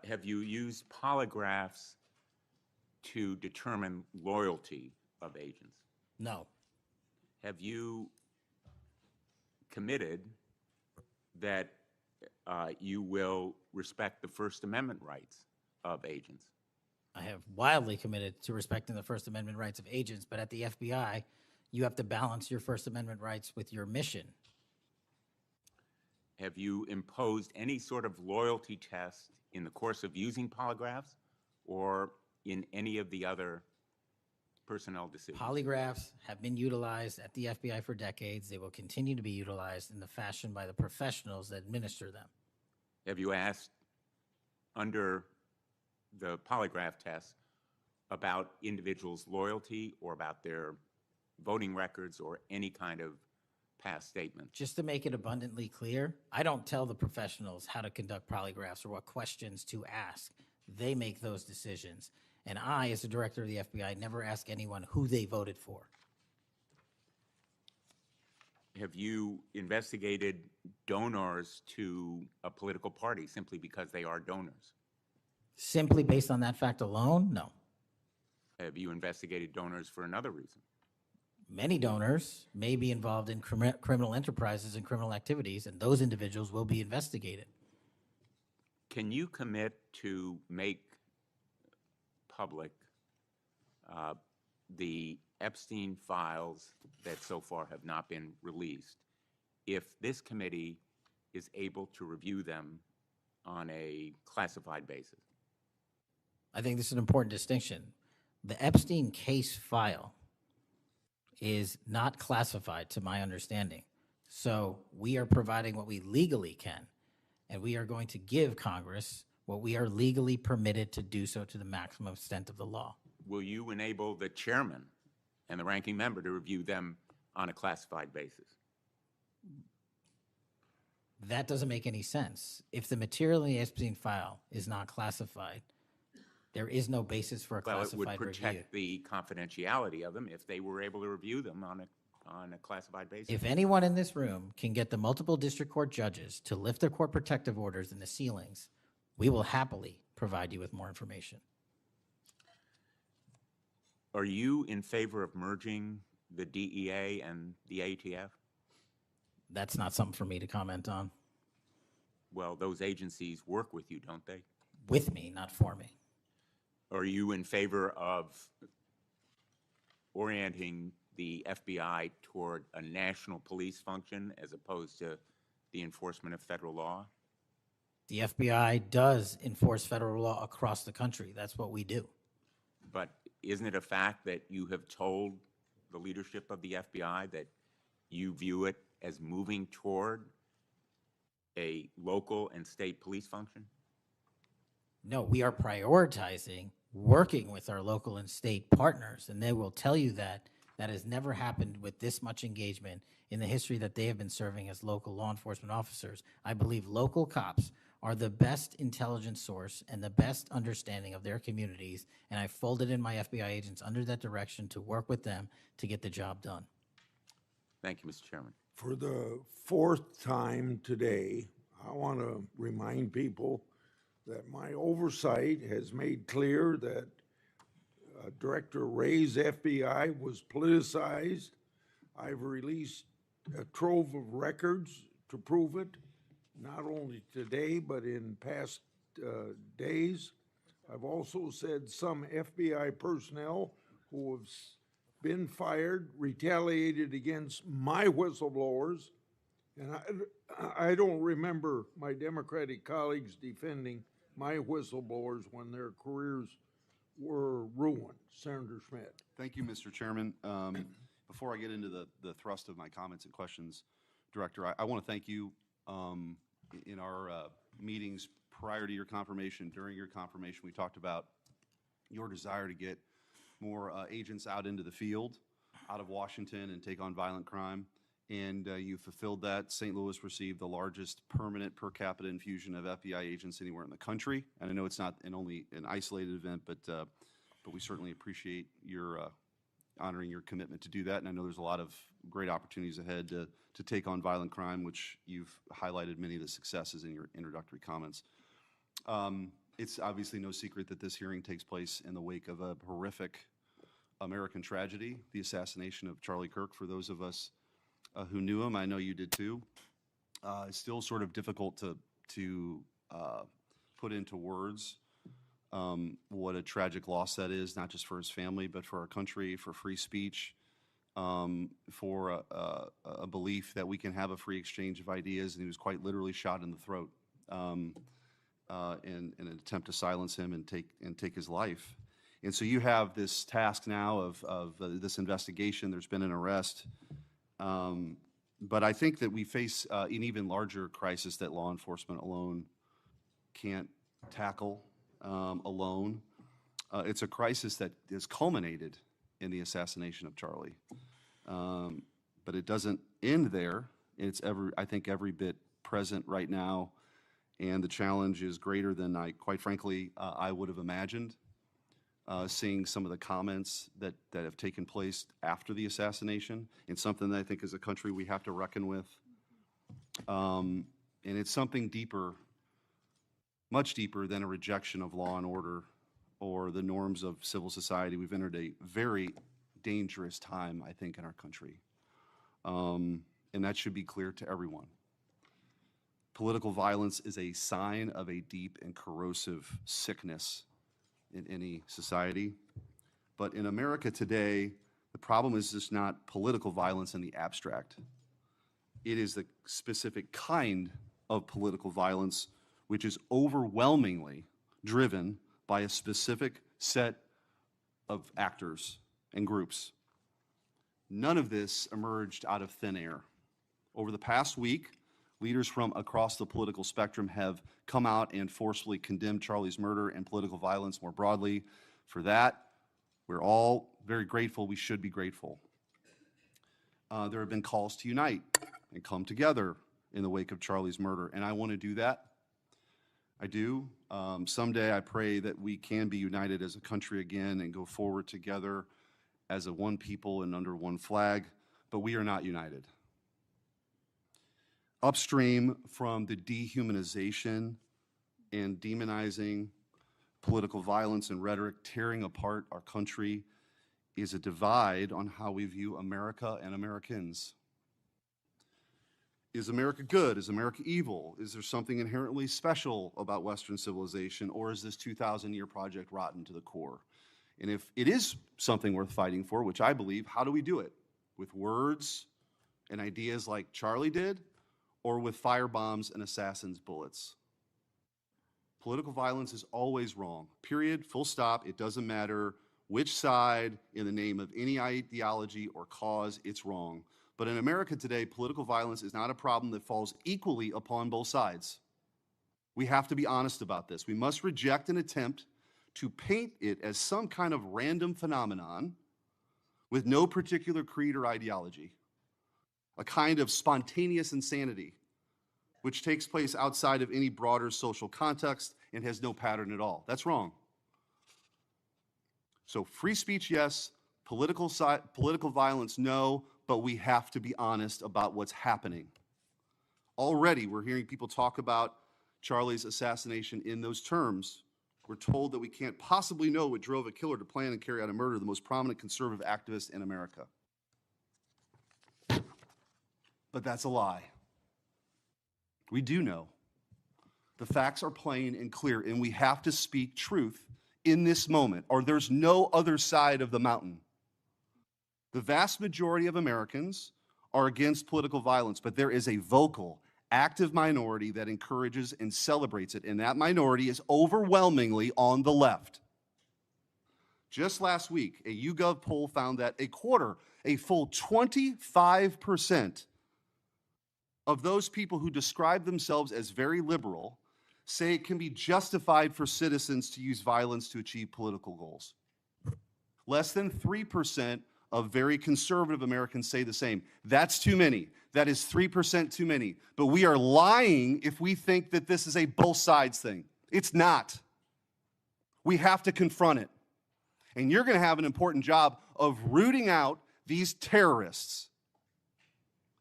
Have you used polygraphs to determine loyalty of agents? No. Have you committed that you will respect the First Amendment rights of agents? I have wildly committed to respecting the First Amendment rights of agents, but at the FBI, you have to balance your First Amendment rights with your mission. Have you imposed any sort of loyalty test in the course of using polygraphs or in any of the other personnel decisions? Polygraphs have been utilized at the FBI for decades. They will continue to be utilized in the fashion by the professionals that administer them. Have you asked, under the polygraph test, about individuals' loyalty or about their voting records or any kind of past statement. Just to make it abundantly clear, I don't tell the professionals how to conduct polygraphs or what questions to ask. They make those decisions. And I, as the director of the FBI, never ask anyone who they voted for. Have you investigated donors to a political party simply because they are donors? Simply based on that fact alone, no. Have you investigated donors for another reason? Many donors may be involved in criminal enterprises and criminal activities, and those individuals will be investigated. Can you commit to make public the Epstein files that so far have not been released if this committee is able to review them on a classified basis? I think this is an important distinction. The Epstein case file is not classified, to my understanding. So we are providing what we legally can, and we are going to give Congress what we are legally permitted to do so to the maximum extent of the law. Will you enable the chairman and the ranking member to review them on a classified basis? That doesn't make any sense. If the material in the Epstein file is not classified, there is no basis for a Well, it would classified review. protect the confidentiality of them if they were able to review them on a classified basis. If anyone in this room can get the multiple district court judges to lift their court protective orders in the ceilings, we will happily provide you with more information. Are you in favor of merging the DEA and the ATF? That's not something for me to comment on. Well, those agencies work with you, don't they? With me, not for me. Are you in favor of orienting the FBI toward a national police function as opposed to the enforcement of federal law? The FBI does enforce federal law across the country. That's what we do. But isn't it a fact that you have told the leadership of the FBI that you view it as moving toward a local and state police function? No, we are prioritizing working with our local and state partners, and they will tell you that that has never happened with this much engagement in the history that they have been serving as local law enforcement officers. I believe local cops are the best intelligence source and the best understanding of their communities, and I folded in my FBI agents under that direction to work with them to get the job done. Thank you, Mr. Chairman. For the fourth time today, I want to remind people that my oversight has made clear that Director Ray's FBI was politicized. I've released a trove of records to prove it, not only today, but in past days. I've also said some FBI personnel who have been fired, retaliated against my whistleblowers, and I don't remember my Democratic colleagues defending my whistleblowers when their careers were ruined. Senator Schmidt. Thank you, Mr. Chairman. Before I get into the thrust of my comments and questions, Director, I want to thank you. In our meetings prior to your confirmation, during your confirmation, we talked about your desire to get more agents out into the field, out of Washington, and take on violent crime. And you fulfilled that. St. Louis received the largest permanent per capita infusion of FBI agents anywhere in the country. And I know it's not only an isolated event, but we certainly appreciate your honoring your commitment to do that. And I know there's a lot of great opportunities ahead to take on violent crime, which you've highlighted many of the successes in your introductory comments. It's obviously no secret that this hearing takes place in the wake of a horrific American tragedy, the assassination of Charlie Kirk. For those of us who knew him, I know you did too. It's still sort of difficult to put into words what a tragic loss that is, not just for his family, but for our country, for free speech, for a belief that we can have a free exchange of ideas. And he was quite literally shot in the throat in an attempt to silence him and take his life. And so you have this task now of this investigation. There's been an arrest. But I think that we face an even larger crisis that law enforcement alone can't tackle alone. It's a crisis that is culminated in the assassination of Charlie. But it doesn't end there. It's I think every bit present right now, and the challenge is greater than quite frankly, I would have imagined. Seeing some of the comments that have taken place after the assassination, and something that I think as a country we have to reckon with. And it's something deeper, much deeper than a rejection of law and order or the norms of civil society. We've entered a very dangerous time, I think, in our country. And that should be clear to everyone. Political violence is a sign of a deep and corrosive sickness in any society. But in America today, the problem is just not political violence in the abstract. It is the specific kind of political violence which is overwhelmingly driven by a specific set of actors and groups. None of this emerged out of thin air. Over the past week, leaders from across the political spectrum have come out and forcefully condemned Charlie's murder and political violence more broadly. For that, we're all very grateful. We should be grateful. There have been calls to unite and come together in the wake of Charlie's murder, and I want to do that. I do. Someday I pray that we can be united as a country again and go forward together as a one people and under one flag, but we are not united. Upstream from the dehumanization and demonizing political violence and rhetoric tearing apart our country is a divide on how we view America and Americans. Is America good? Is America evil? Is there something inherently special about Western civilization, or is this 2,000-year project rotten to the core? And if it is something worth fighting for, which I believe, how do we do it? With words and ideas like Charlie did, or with firebombs and assassins' bullets? Political violence is always wrong, period, full stop. It doesn't matter which side, in the name of any ideology or cause, it's wrong. But in America today, political violence is not a problem that falls equally upon both sides. We have to be honest about this. We must reject an attempt to paint it as some kind of random phenomenon with no particular creed or ideology, a kind of spontaneous insanity which takes place outside of any broader social context and has no pattern at all. That's wrong. So free speech, yes. Political violence, no. But we have to be honest about what's happening. Already, we're hearing people talk about Charlie's assassination in those terms. We're told that we can't possibly know what drove a killer to plan and carry out a murder of the most prominent conservative activist in America. But that's a lie. We do know. The facts are plain and clear, and we have to speak truth in this moment, or there's no other side of the mountain. The vast majority of Americans are against political violence, but there is a vocal, active minority that encourages and celebrates it, and that minority is overwhelmingly on the left. Just last week, a YouGov poll found that a full 25% of those people who describe themselves as very liberal say it can be justified for citizens to use violence to achieve political goals. Less than 3% of very conservative Americans say the same. That's too many. That is 3% too many. But we are lying if we think that this is a both sides thing. It's not. We have to confront it. And you're going to have an important job of rooting out these terrorists.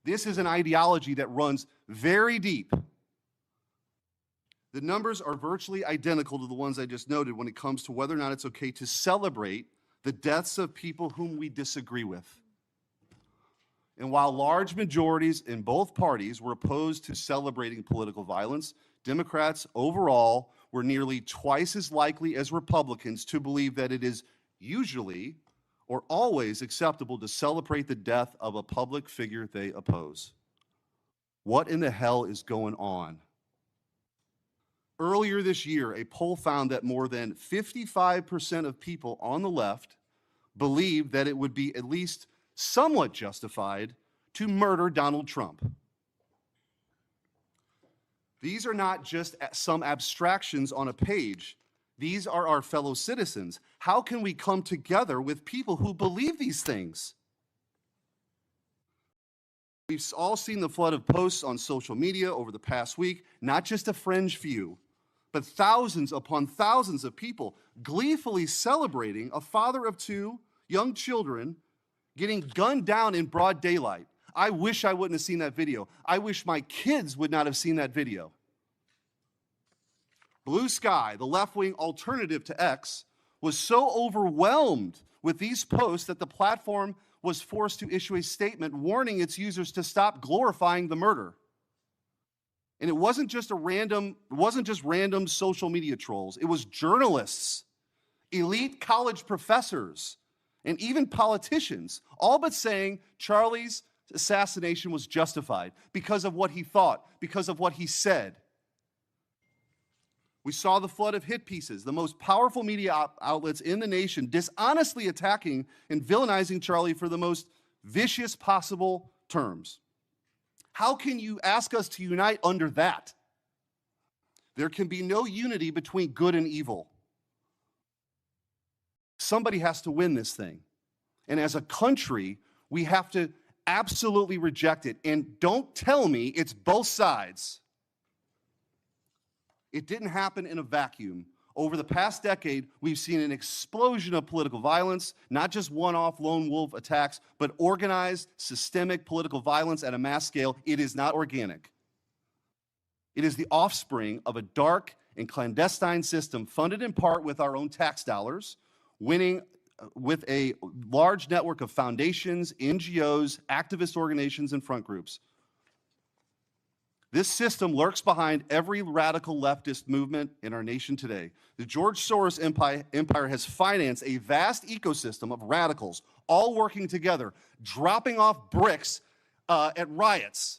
This is an ideology that runs very deep. The numbers are virtually identical to the ones I just noted when it comes to whether or not it's okay to celebrate the deaths of people whom we disagree with. And while large majorities in both parties were opposed to celebrating political violence, Democrats overall were nearly twice as likely as Republicans to believe that it is usually or always acceptable to celebrate the death of a public figure they oppose. What in the hell is going on? Earlier this year, a poll found that more than 55% of people on the left believed that it would be at least somewhat justified to murder Donald Trump. These are not just some abstractions on a page. These are our fellow citizens. How can we come together with people who believe these things? We've all seen the flood of posts on social media over the past week, not just a fringe few, but thousands upon thousands of people gleefully celebrating a father of two young children getting gunned down in broad daylight. I wish I wouldn't have seen that video. I wish my kids would not have seen that video. Blue Sky, the left-wing alternative to X, was so overwhelmed with these posts that the platform was forced to issue a statement warning its users to stop glorifying the murder. And it wasn't just random social media trolls. It was journalists, elite college professors, and even politicians, all but saying Charlie's assassination was justified because of what he thought, because of what he said. We saw the flood of hit pieces, the most powerful media outlets in the nation dishonestly attacking and villainizing Charlie for the most vicious possible terms. How can you ask us to unite under that? There can be no unity between good and evil. Somebody has to win this thing. And as a country, we have to absolutely reject it. And don't tell me it's both sides. It didn't happen in a vacuum. Over the past decade, we've seen an explosion of political violence, not just one-off lone wolf attacks, but organized, systemic political violence at a mass scale. It is not organic. It is the offspring of a dark and clandestine system funded in part with our own tax dollars, winning with a large network of foundations, NGOs, activist organizations, and front groups. This system lurks behind every radical leftist movement in our nation today. The George Soros empire has financed a vast ecosystem of radicals, all working together, dropping off bricks at riots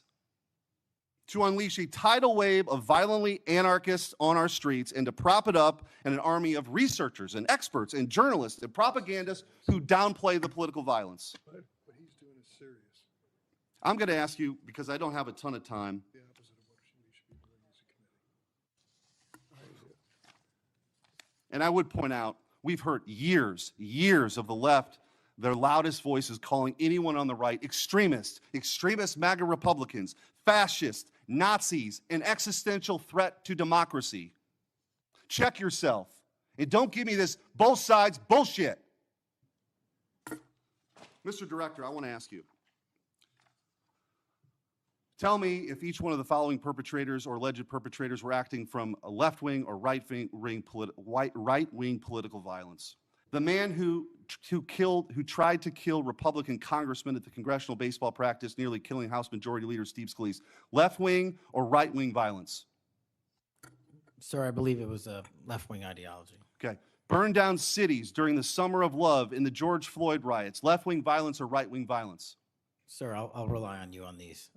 to unleash a tidal wave of violently anarchists on our streets and to prop it up in an army of researchers and experts and journalists and propagandists who downplay the political violence. What he's doing is serious. I'm going to ask you, because I don't have a ton of time, The opposite of what we should be doing as a committee. and I would point out, we've heard years of the left, their loudest voices calling anyone on the right extremist MAGA Republicans, fascists, Nazis, an existential threat to democracy. Check yourself. And don't give me this both sides bullshit. Mr. Director, I want to ask you. Tell me if each one of the following perpetrators or alleged perpetrators were acting from a left-wing or right-wing political violence. The man who tried to kill Republican congressman at the congressional baseball practice, nearly killing House Majority Leader Steve Scalise, left-wing or right-wing violence? Sir, I believe it was a left-wing ideology. Okay. Burned down cities during the Summer of Love in the George Floyd riots, left-wing violence or right-wing violence? Sir, I'll rely on you on these.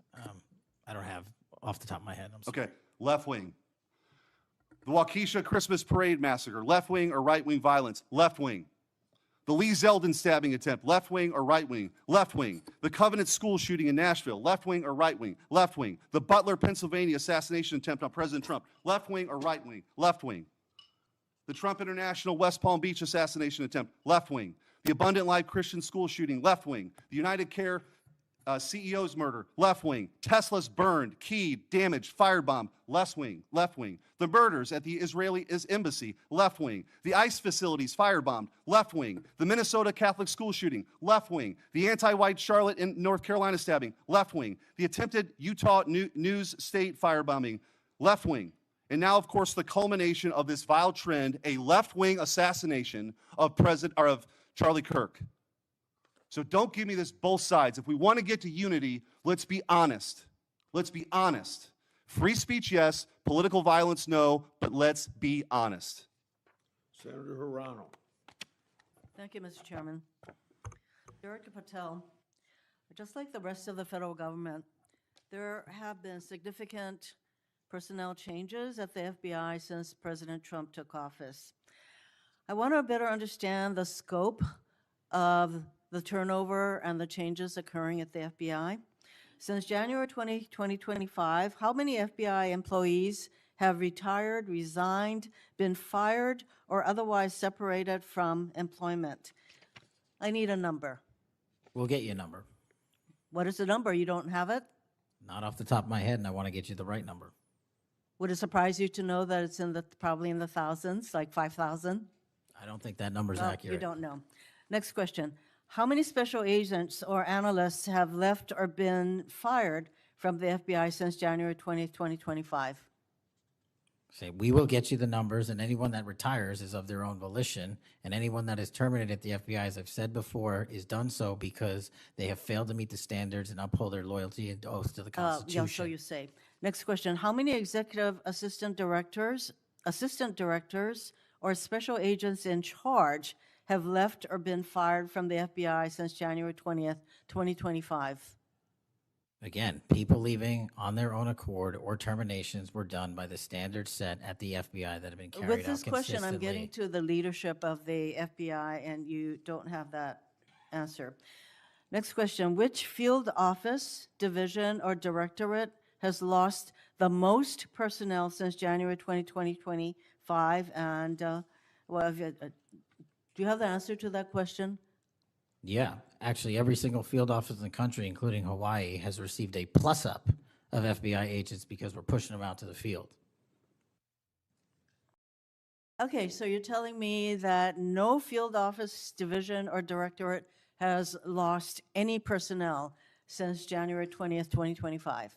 I don't have off the top of my head. I'm sorry. Okay, left-wing. The Waukesha Christmas Parade massacre, left-wing or right-wing violence? Left-wing. The Lee Zeldin stabbing attempt, left-wing or right-wing? Left-wing. The Covenant school shooting in Nashville, left-wing or right-wing? Left-wing. The Butler, Pennsylvania assassination attempt on President Trump, left-wing or right-wing? Left-wing. The Trump International West Palm Beach assassination attempt, left-wing. The Abundant Life Christian school shooting, left-wing. The United Care CEO's murder, left-wing. Tesla's burned, keyed, damaged, firebombed, left-wing, left-wing. The murders at the Israeli embassy, left-wing. The ICE facilities firebombed, left-wing. The Minnesota Catholic school shooting, left-wing. The anti-white Charlotte and North Carolina stabbing, left-wing. The attempted Utah News State firebombing, left-wing. And now, of course, the culmination of this vile trend, a left-wing assassination of Charlie Kirk. So don't give me this both sides. If we want to get to unity, let's be honest. Let's be honest. Free speech, yes. Political violence, no. But let's be honest. Senator Hirano. Thank you, Mr. Chairman. Director Patel, just like the rest of the federal government, there have been significant personnel changes at the FBI since President Trump took office. I want to better understand the scope of the turnover and the changes occurring at the FBI. Since January 2025, how many FBI employees have retired, resigned, been fired, or otherwise separated from employment? I need a number. We'll get you a number. What is the number? You don't have it? Not off the top of my head, and I want to get you the right number. Would it surprise you to know that it's probably in the thousands, like 5,000? I don't think that number's Well, accurate. you don't know. Next question. How many special agents or analysts have left or been fired from the FBI since January 20th, 2025? Say, we will get you the numbers, and anyone that retires is of their own volition, and anyone that is terminated at the FBI, as I've said before, is done so because they have failed to meet the standards and uphold their loyalty and oath to the Yeah, Constitution. so you say. Next question. How many executive assistant directors, or special agents in charge have left or been fired from the FBI since January 20th, 2025? Again, people leaving on their own accord or terminations were done by the standards set at the FBI that have been carried out With this question, I'm getting consistently. to the leadership of the FBI, and you don't have that answer. Next question. Which field office, division, or directorate has lost the most personnel since January 2025? And do you have the answer to that question? Yeah, actually, every single field office in the country, including Hawaii, has received a plus-up of FBI agents because we're pushing them out to the field. Okay, so you're telling me that no field office, division, or directorate has lost any personnel since January 20th, 2025?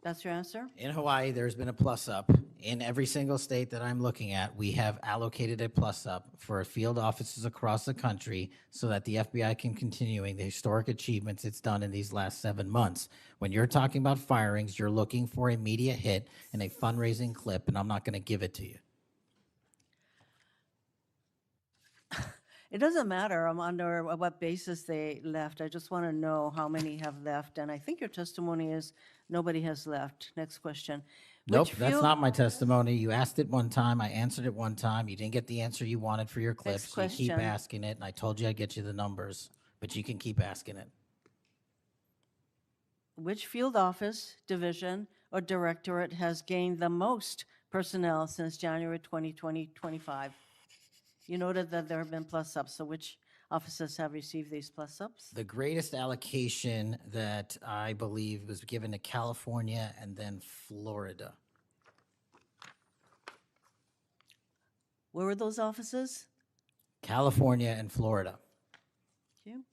That's your answer? In Hawaii, there's been a plus-up. In every single state that I'm looking at, we have allocated a plus-up for field offices across the country so that the FBI can continuing the historic achievements it's done in these last 7 months. When you're talking about firings, you're looking for a media hit and a fundraising clip, and I'm not going to give it to you. It doesn't matter under what basis they left. I just want to know how many have left. And I think your testimony is nobody has left. Next question. Nope, Which that's field- not my testimony. You asked it one time, I answered it one time. You didn't get the answer you wanted for your clips. Next You keep question. asking it, and I told you I'd get you the numbers, but you can keep asking it. Which field office, division, or directorate has gained the most personnel since January 2025? You noted that there have been plus-ups, so which offices have received these plus-ups? The greatest allocation that I believe was given to California and then Florida. Where were those offices? California and Florida. Thank you.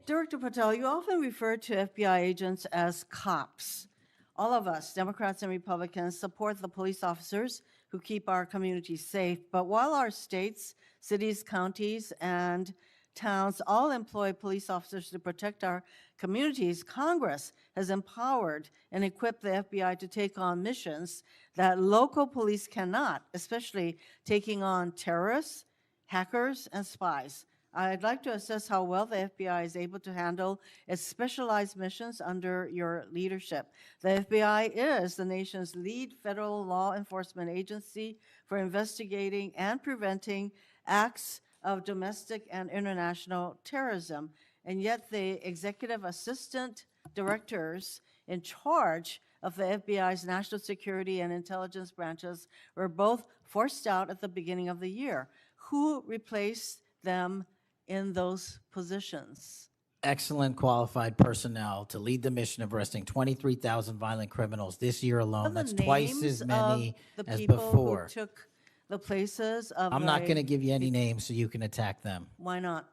Director Patel, you often refer to FBI agents as cops. All of us, Democrats and Republicans, support the police officers who keep our communities safe. But while our states, cities, counties, and towns all employ police officers to protect our communities, Congress has empowered and equipped the FBI to take on missions that local police cannot, especially taking on terrorists, hackers, and spies. I'd like to assess how well the FBI is able to handle its specialized missions under your leadership. The FBI is the nation's lead federal law enforcement agency for investigating and preventing acts of domestic and international terrorism. And yet the executive assistant directors in charge of the FBI's national security and intelligence branches were both forced out at the beginning of the year. Who replaced them in those positions? Excellent qualified personnel to lead the mission of arresting 23,000 violent criminals this year alone. That's twice as many as before. Who took the places of I'm not going to give you any names so you can attack them. Why not?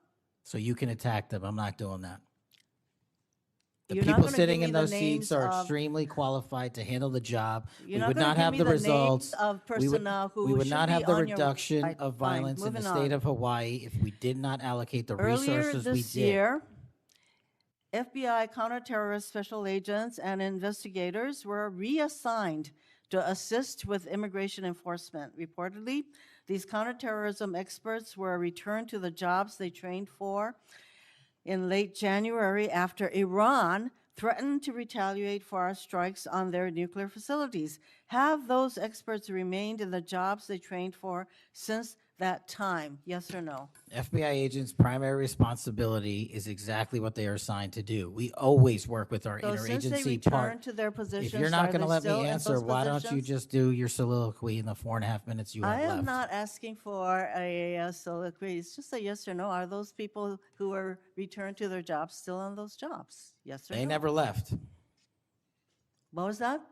So you can attack them. I'm not doing that. The You're not people gonna sitting give in me the those seats names are of- extremely qualified to handle the job. You're We not would gonna not give have me the the names results. of We would- personnel who We would should not be have the on your reduction website. of Fine, violence in the moving state on. of Hawaii if we did not allocate the Earlier resources we this did. year, FBI counterterrorist special agents and investigators were reassigned to assist with immigration enforcement. Reportedly, these counterterrorism experts were returned to the jobs they trained for in late January after Iran threatened to retaliate for our strikes on their nuclear facilities. Have those experts remained in the jobs they trained for since that time? Yes or no? FBI agents' primary responsibility is exactly what they are assigned to do. We always work with our So since they interagency return part. to their positions, If you're not are going to they let still me in answer, those why don't you positions? just do your soliloquy in the 4.5 minutes you have I left? am not asking for a soliloquy. It's just a yes or no. Are those people who are returned to their jobs still on those jobs? Yes or no? They never left. What was that?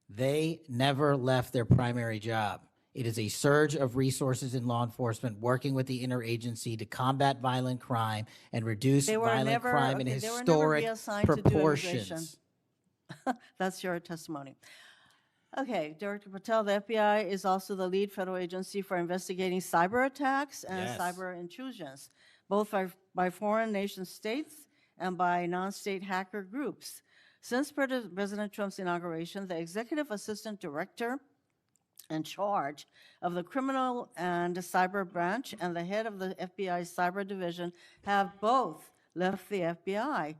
They never left their primary job. It is a surge of resources in law enforcement working with the interagency to combat violent crime and reduce They were violent never, crime in okay, they were never historic reassigned to do immigration. proportions. That's your testimony. Okay, Director Patel, the FBI is also the lead federal agency for investigating cyber attacks and Yes. cyber intrusions, both by foreign nation states and by non-state hacker groups. Since President Trump's inauguration, the executive assistant director in charge of the criminal and cyber branch and the head of the FBI's cyber division have both left the FBI.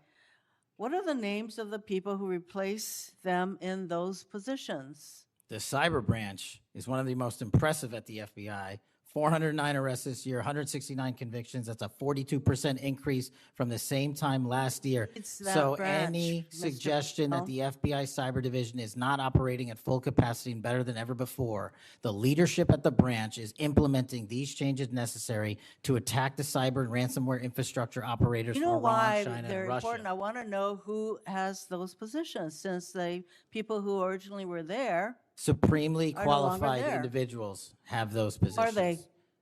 What are the names of the people who replace them in those positions? The cyber branch is one of the most impressive at the FBI. 409 arrests this year, 169 convictions. That's a 42% increase from the same time last year. It's that So branch, any Mr. suggestion that Patel. the FBI cyber division is not operating at full capacity and better than ever before, the leadership at the branch is implementing these changes necessary to attack the cyber and ransomware infrastructure operators You for know Iran, why China, they're and important? Russia. I want to know who has those positions, since the people who originally were there, Supremely are no longer qualified there. individuals have those are positions. they?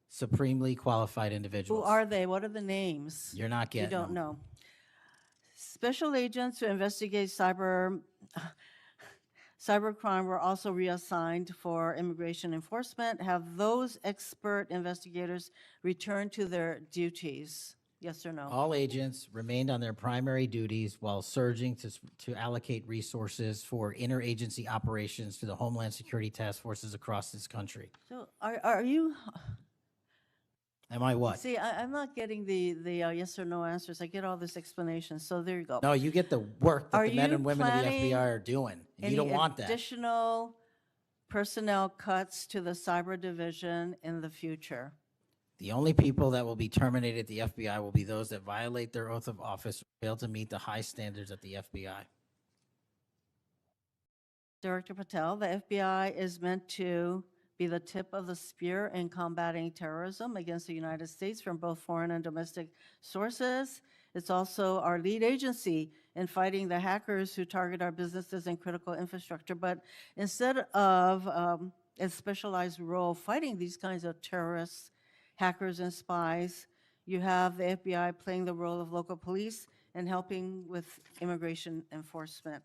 Supremely qualified Who individuals. are they? What are the names? You're not You getting don't them. know. Special agents who investigate cybercrime were also reassigned for immigration enforcement. Have those expert investigators returned to their duties? Yes or no? All agents remained on their primary duties while surging to allocate resources for interagency operations to the Homeland Security task forces across this country. So are you, Am I what? see, I'm not getting the yes or no answers. I get all this explanation, so there you go. No, you get the work that Are the men you and women of the planning FBI are doing. And you Any don't want that. additional personnel cuts to the cyber division in the future? The only people that will be terminated at the FBI will be those that violate their oath of office or fail to meet the high standards at the FBI. Director Patel, the FBI is meant to be the tip of the spear in combating terrorism against the United States from both foreign and domestic sources. It's also our lead agency in fighting the hackers who target our businesses and critical infrastructure. But instead of a specialized role fighting these kinds of terrorists, hackers, and spies, you have the FBI playing the role of local police and helping with immigration enforcement.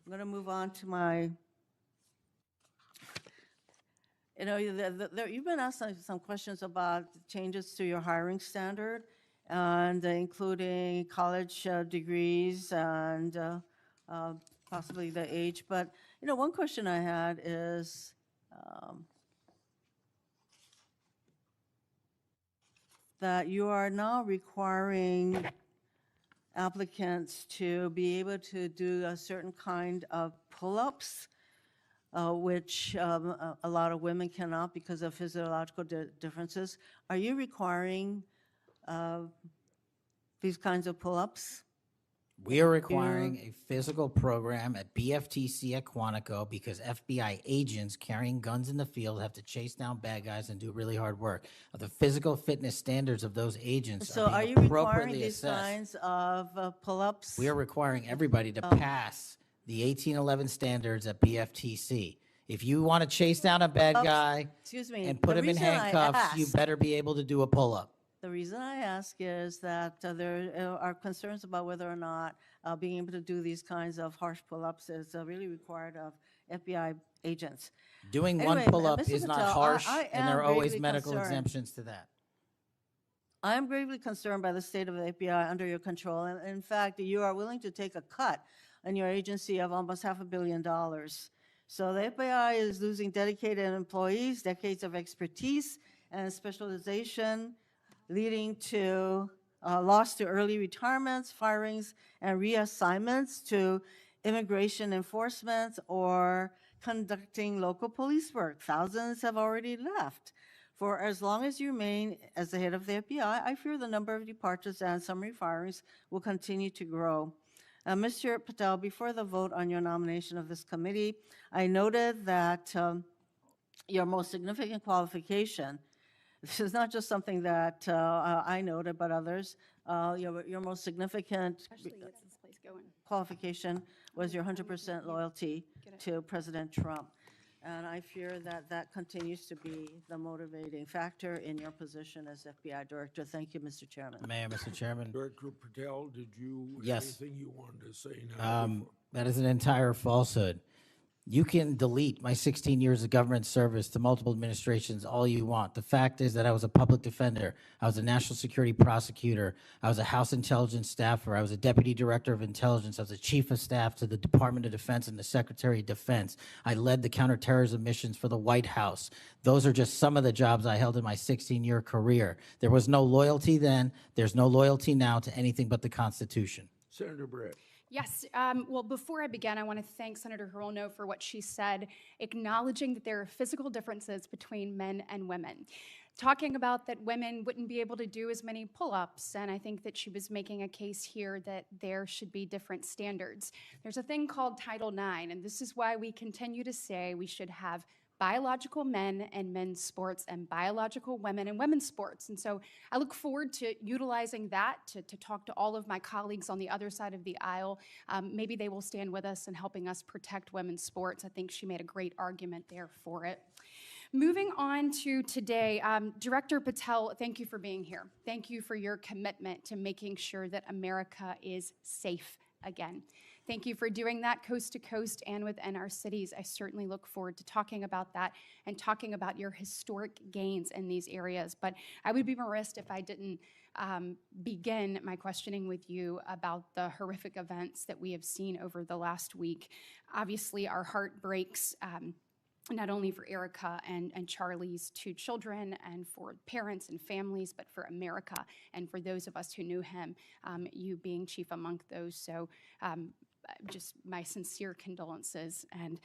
I'm going to move on to my, you've been asked some questions about changes to your hiring standard, and including college degrees and possibly the age. But, one question I had is, that you are now requiring applicants to be able to do a certain kind of pull-ups, which a lot of women cannot because of physiological differences. Are you requiring these kinds of pull-ups? We are requiring a physical program at BFTC at Quantico because FBI agents carrying guns in the field have to chase down bad guys and do really hard work. The physical fitness standards of those agents So are are being you requiring appropriately these assessed. kinds of pull-ups? We are requiring everybody to pass the 1811 standards at BFTC. If you want to chase down a bad guy Excuse me. and put the him in reason I handcuffs, you asked- better be able to do a pull-up. The reason I ask is that there are concerns about whether or not being able to do these kinds of harsh pull-ups is really required of FBI agents. Doing Anyway, one pull-up Mr. is not Patel, harsh, I and there are am always gravely medical concerned. exemptions to that. I am gravely concerned by the state of the FBI under your control. And in fact, you are willing to take a cut on your agency of almost $500 million. So the FBI is losing dedicated employees, decades of expertise and specialization, leading to loss to early retirements, firings, and reassignments to immigration enforcement or conducting local police work. Thousands have already left. For as long as you remain as the head of the FBI, I fear the number of departures and summary firings will continue to grow. Mr. Patel, before the vote on your nomination of this committee, I noted that your most significant qualification, this is not just something that I noted, but others, your most significant Especially gets this place going. qualification was your 100% loyalty to President Trump. And I fear that that continues to be the motivating factor in your position as FBI Director. Thank you, Mr. Chairman. Mayor, Mr. Chairman. Director Patel, did you have Yes. anything you wanted to say now? before- That is an entire falsehood. You can delete my 16 years of government service to multiple administrations all you want. The fact is that I was a public defender. I was a national security prosecutor. I was a House intelligence staffer. I was a deputy director of intelligence. I was a chief of staff to the Department of Defense and the Secretary of Defense. I led the counterterrorism missions for the White House. Those are just some of the jobs I held in my 16-year career. There was no loyalty then. There's no loyalty now to anything but the Constitution. Senator Brett. Yes. Well, before I begin, I want to thank Senator Hirono for what she said, acknowledging that there are physical differences between men and women. Talking about that women wouldn't be able to do as many pull-ups, and I think that she was making a case here that there should be different standards. There's a thing called Title IX, and this is why we continue to say we should have biological men and men's sports and biological women and women's sports. And so I look forward to utilizing that to talk to all of my colleagues on the other side of the aisle. Maybe they will stand with us in helping us protect women's sports. I think she made a great argument there for it. Moving on to today, Director Patel, thank you for being here. Thank you for your commitment to making sure that America is safe again. Thank you for doing that coast to coast and within our cities. I certainly look forward to talking about that and talking about your historic gains in these areas. But I would be remiss if I didn't begin my questioning with you about the horrific events that we have seen over the last week. Obviously, our heart breaks. Not only for Erica and Charlie's two children and for parents and families, but for America and for those of us who knew him, you being chief among those. So just my sincere condolences and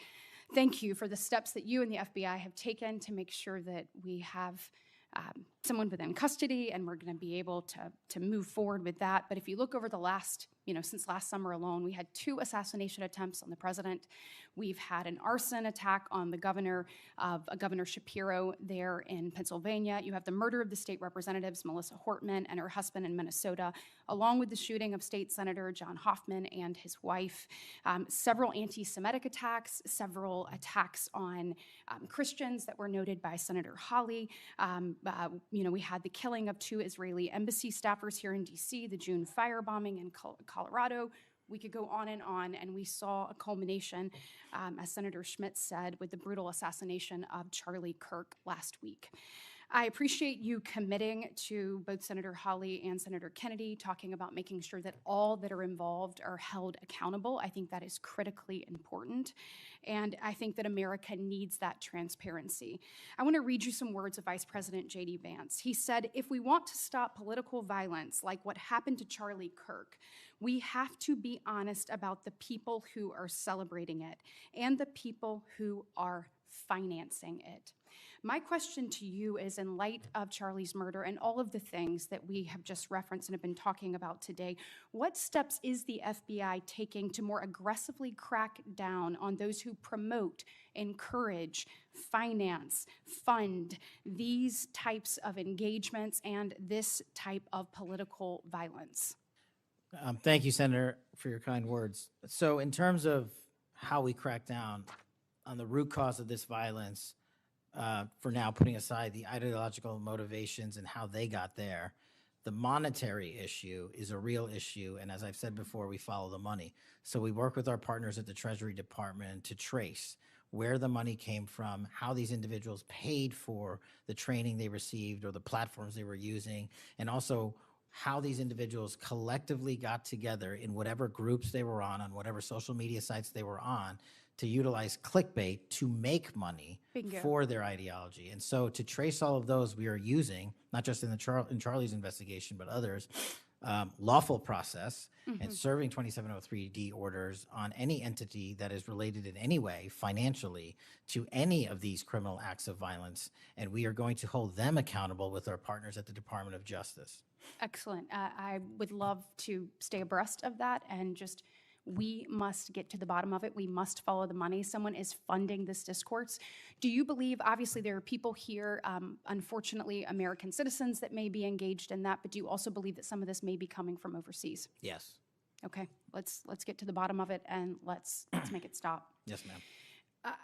thank you for the steps that you and the FBI have taken to make sure that we have someone within custody, and we're going to be able to move forward with that. But if you look over the last, since last summer alone, we had 2 assassination attempts on the president. We've had an arson attack on the governor Shapiro there in Pennsylvania. You have the murder of the state representatives, Melissa Hortman and her husband in Minnesota, along with the shooting of State Senator John Hoffman and his wife. Several anti-Semitic attacks, several attacks on Christians that were noted by Senator Hawley. We had the killing of 2 Israeli embassy staffers here in D.C., the June firebombing in Colorado. We could go on, and we saw a culmination, as Senator Schmidt said, with the brutal assassination of Charlie Kirk last week. I appreciate you committing to both Senator Hawley and Senator Kennedy, talking about making sure that all that are involved are held accountable. I think that is critically important, and I think that America needs that transparency. I want to read you some words of Vice President J.D. Vance. He said, "If we want to stop political violence like what happened to Charlie Kirk, we have to be honest about the people who are celebrating it and the people who are financing it." My question to you is, in light of Charlie's murder and all of the things that we have just referenced and have been talking about today, what steps is the FBI taking to more aggressively crack down on those who promote, encourage, finance, fund these types of engagements and this type of political violence? Thank you, Senator, for your kind words. So in terms of how we crack down on the root cause of this violence, for now putting aside the ideological motivations and how they got there, the monetary issue is a real issue. And as I've said before, we follow the money. So we work with our partners at the Treasury Department to trace where the money came from, how these individuals paid for the training they received or the platforms they were using, and also how these individuals collectively got together in whatever groups they were on whatever social media sites they were on, to utilize clickbait to make money Bingo. For their ideology. And so to trace all of those, we are using, not just in Charlie's investigation, but others, lawful process and serving 2703D orders on any entity that is related in any way financially to any of these criminal acts of violence. And we are going to hold them accountable with our partners at the Department of Justice. Excellent. I would love to stay abreast of that, and just, we must get to the bottom of it. We must follow the money. Someone is funding this discourse. Do you believe, obviously there are people here, unfortunately American citizens, that may be engaged in that, but do you also believe that some of this may be coming from overseas? Yes. Okay, let's get to the bottom of it, and let's make it stop. Yes, ma'am.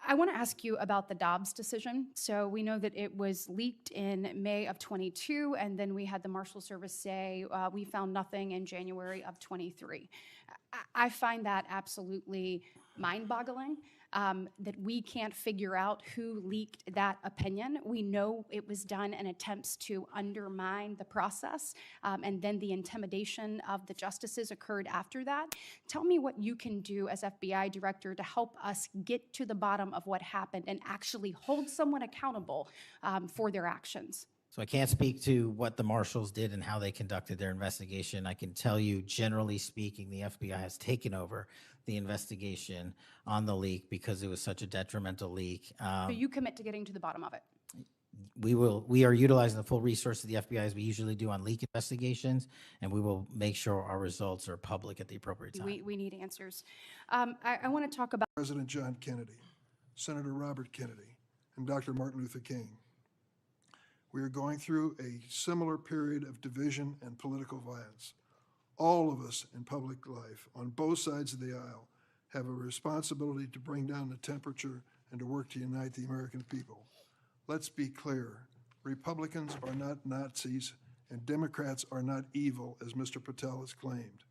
I want to ask you about the Dobbs decision. So we know that it was leaked in May of 22, and then we had the Marshal Service say we found nothing in January of 23. I find that absolutely mind-boggling, that we can't figure out who leaked that opinion. We know it was done in attempts to undermine the process, and then the intimidation of the justices occurred after that. Tell me what you can do as FBI director to help us get to the bottom of what happened and actually hold someone accountable for their actions. So I can't speak to what the marshals did and how they conducted their investigation. I can tell you, generally speaking, the FBI has taken over the investigation on the leak because it was such a detrimental leak. So you commit to getting to the bottom of it. We are utilizing the full resources of the FBI as we usually do on leak investigations, and we will make sure our results are public at the appropriate time. We need answers. I want to talk about President John Kennedy, Senator Robert Kennedy, and Dr. Martin Luther King. We are going through a similar period of division and political violence. All of us in public life, on both sides of the aisle, have a responsibility to bring down the temperature and to work to unite the American people. Let's be clear, Republicans are not Nazis and Democrats are not evil, as Mr. Patel has claimed.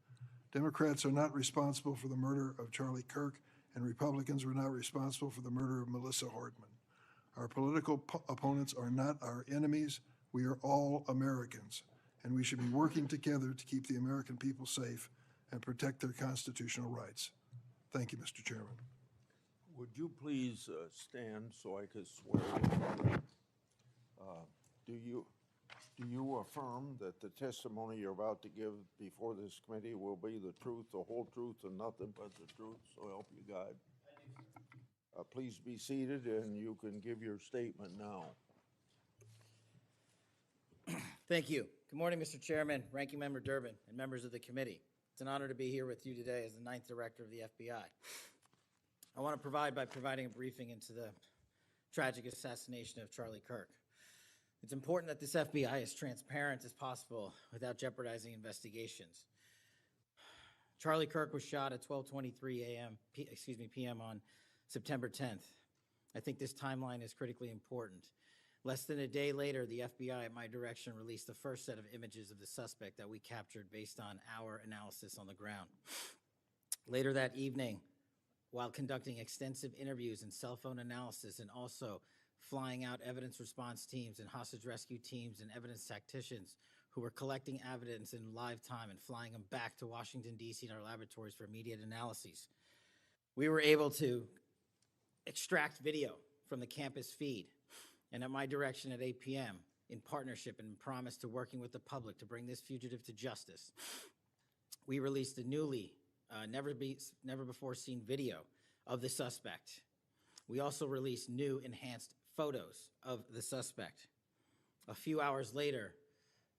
Democrats are not responsible for the murder of Charlie Kirk, and Republicans were not responsible for the murder of Melissa Hardman. Our political opponents are not our enemies. We are all Americans, and we should be working together to keep the American people safe and protect their constitutional rights. Thank you, Mr. Chairman. Would you please stand so I could swear? Do you affirm that the testimony you're about to give before this committee will be the truth, the whole truth, and nothing but the truth? So help you God. Please be seated, and you can give your statement now. Thank you. Good morning, Mr. Chairman, Ranking Member Durbin, and members of the committee. It's an honor to be here with you today as the 9th Director of the FBI. I want to providing a briefing into the tragic assassination of Charlie Kirk. It's important that this FBI is transparent as possible without jeopardizing investigations. Charlie Kirk was shot at 12:23 p.m. on September 10th. I think this timeline is critically important. Less than a day later, the FBI, at my direction, released the first set of images of the suspect that we captured based on our analysis on the ground. Later that evening, while conducting extensive interviews and cell phone analysis, and also flying out evidence response teams and hostage rescue teams and evidence tacticians who were collecting evidence in live time and flying them back to Washington, D.C. in our laboratories for immediate analyses, we were able to extract video from the campus feed, and at my direction at 8 p.m., in partnership and promise to working with the public to bring this fugitive to justice, we released a newly, never before seen video of the suspect. We also released new enhanced photos of the suspect. A few hours later,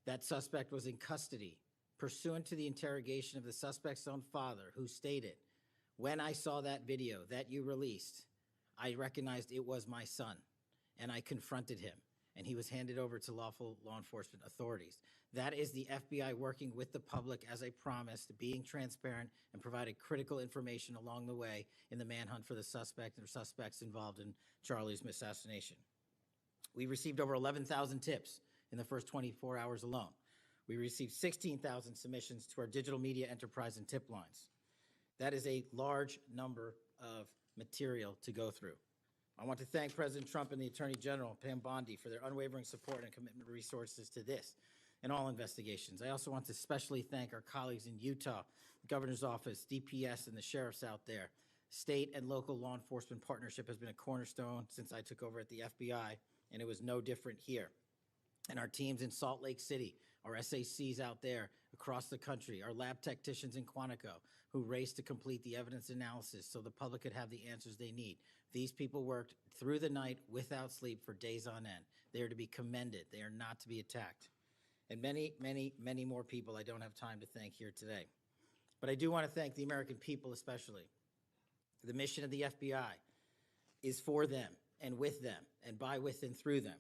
that suspect was in custody, pursuant to the interrogation of the suspect's own father, who stated, "When I saw that video that you released, I recognized it was my son, and I confronted him, and he was handed over to lawful law enforcement authorities." That is the FBI working with the public as I promised, being transparent and providing critical information along the way in the manhunt for the suspect or suspects involved in Charlie's assassination. We received over 11,000 tips in the first 24 hours alone. We received 16,000 submissions to our digital media enterprise and tip lines. That is a large number of material to go through. I want to thank President Trump and the Attorney General, Pam Bondi, for their unwavering support and commitment of resources to this and all investigations. I also want to especially thank our colleagues in Utah, the Governor's Office, DPS, and the sheriffs out there. State and local law enforcement partnership has been a cornerstone since I took over at the FBI, and it was no different here. And our teams in Salt Lake City, our SACs out there, across the country, our lab technicians in Quantico who raced to complete the evidence analysis so the public could have the answers they need. These people worked through the night without sleep for days on end. They are to be commended. They are not to be attacked. And many, many, many more people I don't have time to thank here today. But I do want to thank the American people especially. The mission of the FBI is for them and with them and by, with, and through them.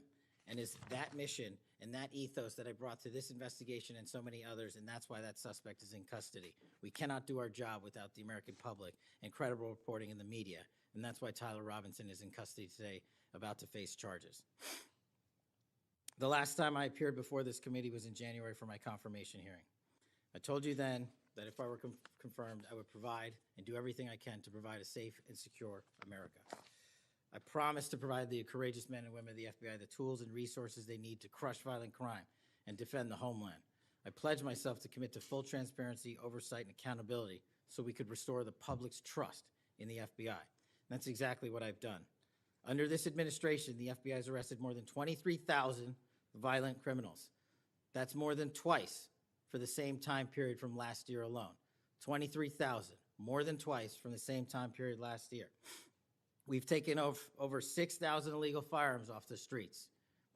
And it's that mission and that ethos that I brought to this investigation and so many others, and that's why that suspect is in custody. We cannot do our job without the American public and credible reporting in the media, and that's why Tyler Robinson is in custody today, about to face charges. The last time I appeared before this committee was in January for my confirmation hearing. I told you then that if I were confirmed, I would provide and do everything I can to provide a safe and secure America. I promise to provide the courageous men and women of the FBI the tools and resources they need to crush violent crime and defend the homeland. I pledge myself to commit to full transparency, oversight, and accountability so we could restore the public's trust in the FBI. And that's exactly what I've done. Under this administration, the FBI has arrested more than 23,000 violent criminals. That's more than twice for the same time period from last year alone. 23,000, more than twice from the same time period last year. We've taken over 6,000 illegal firearms off the streets.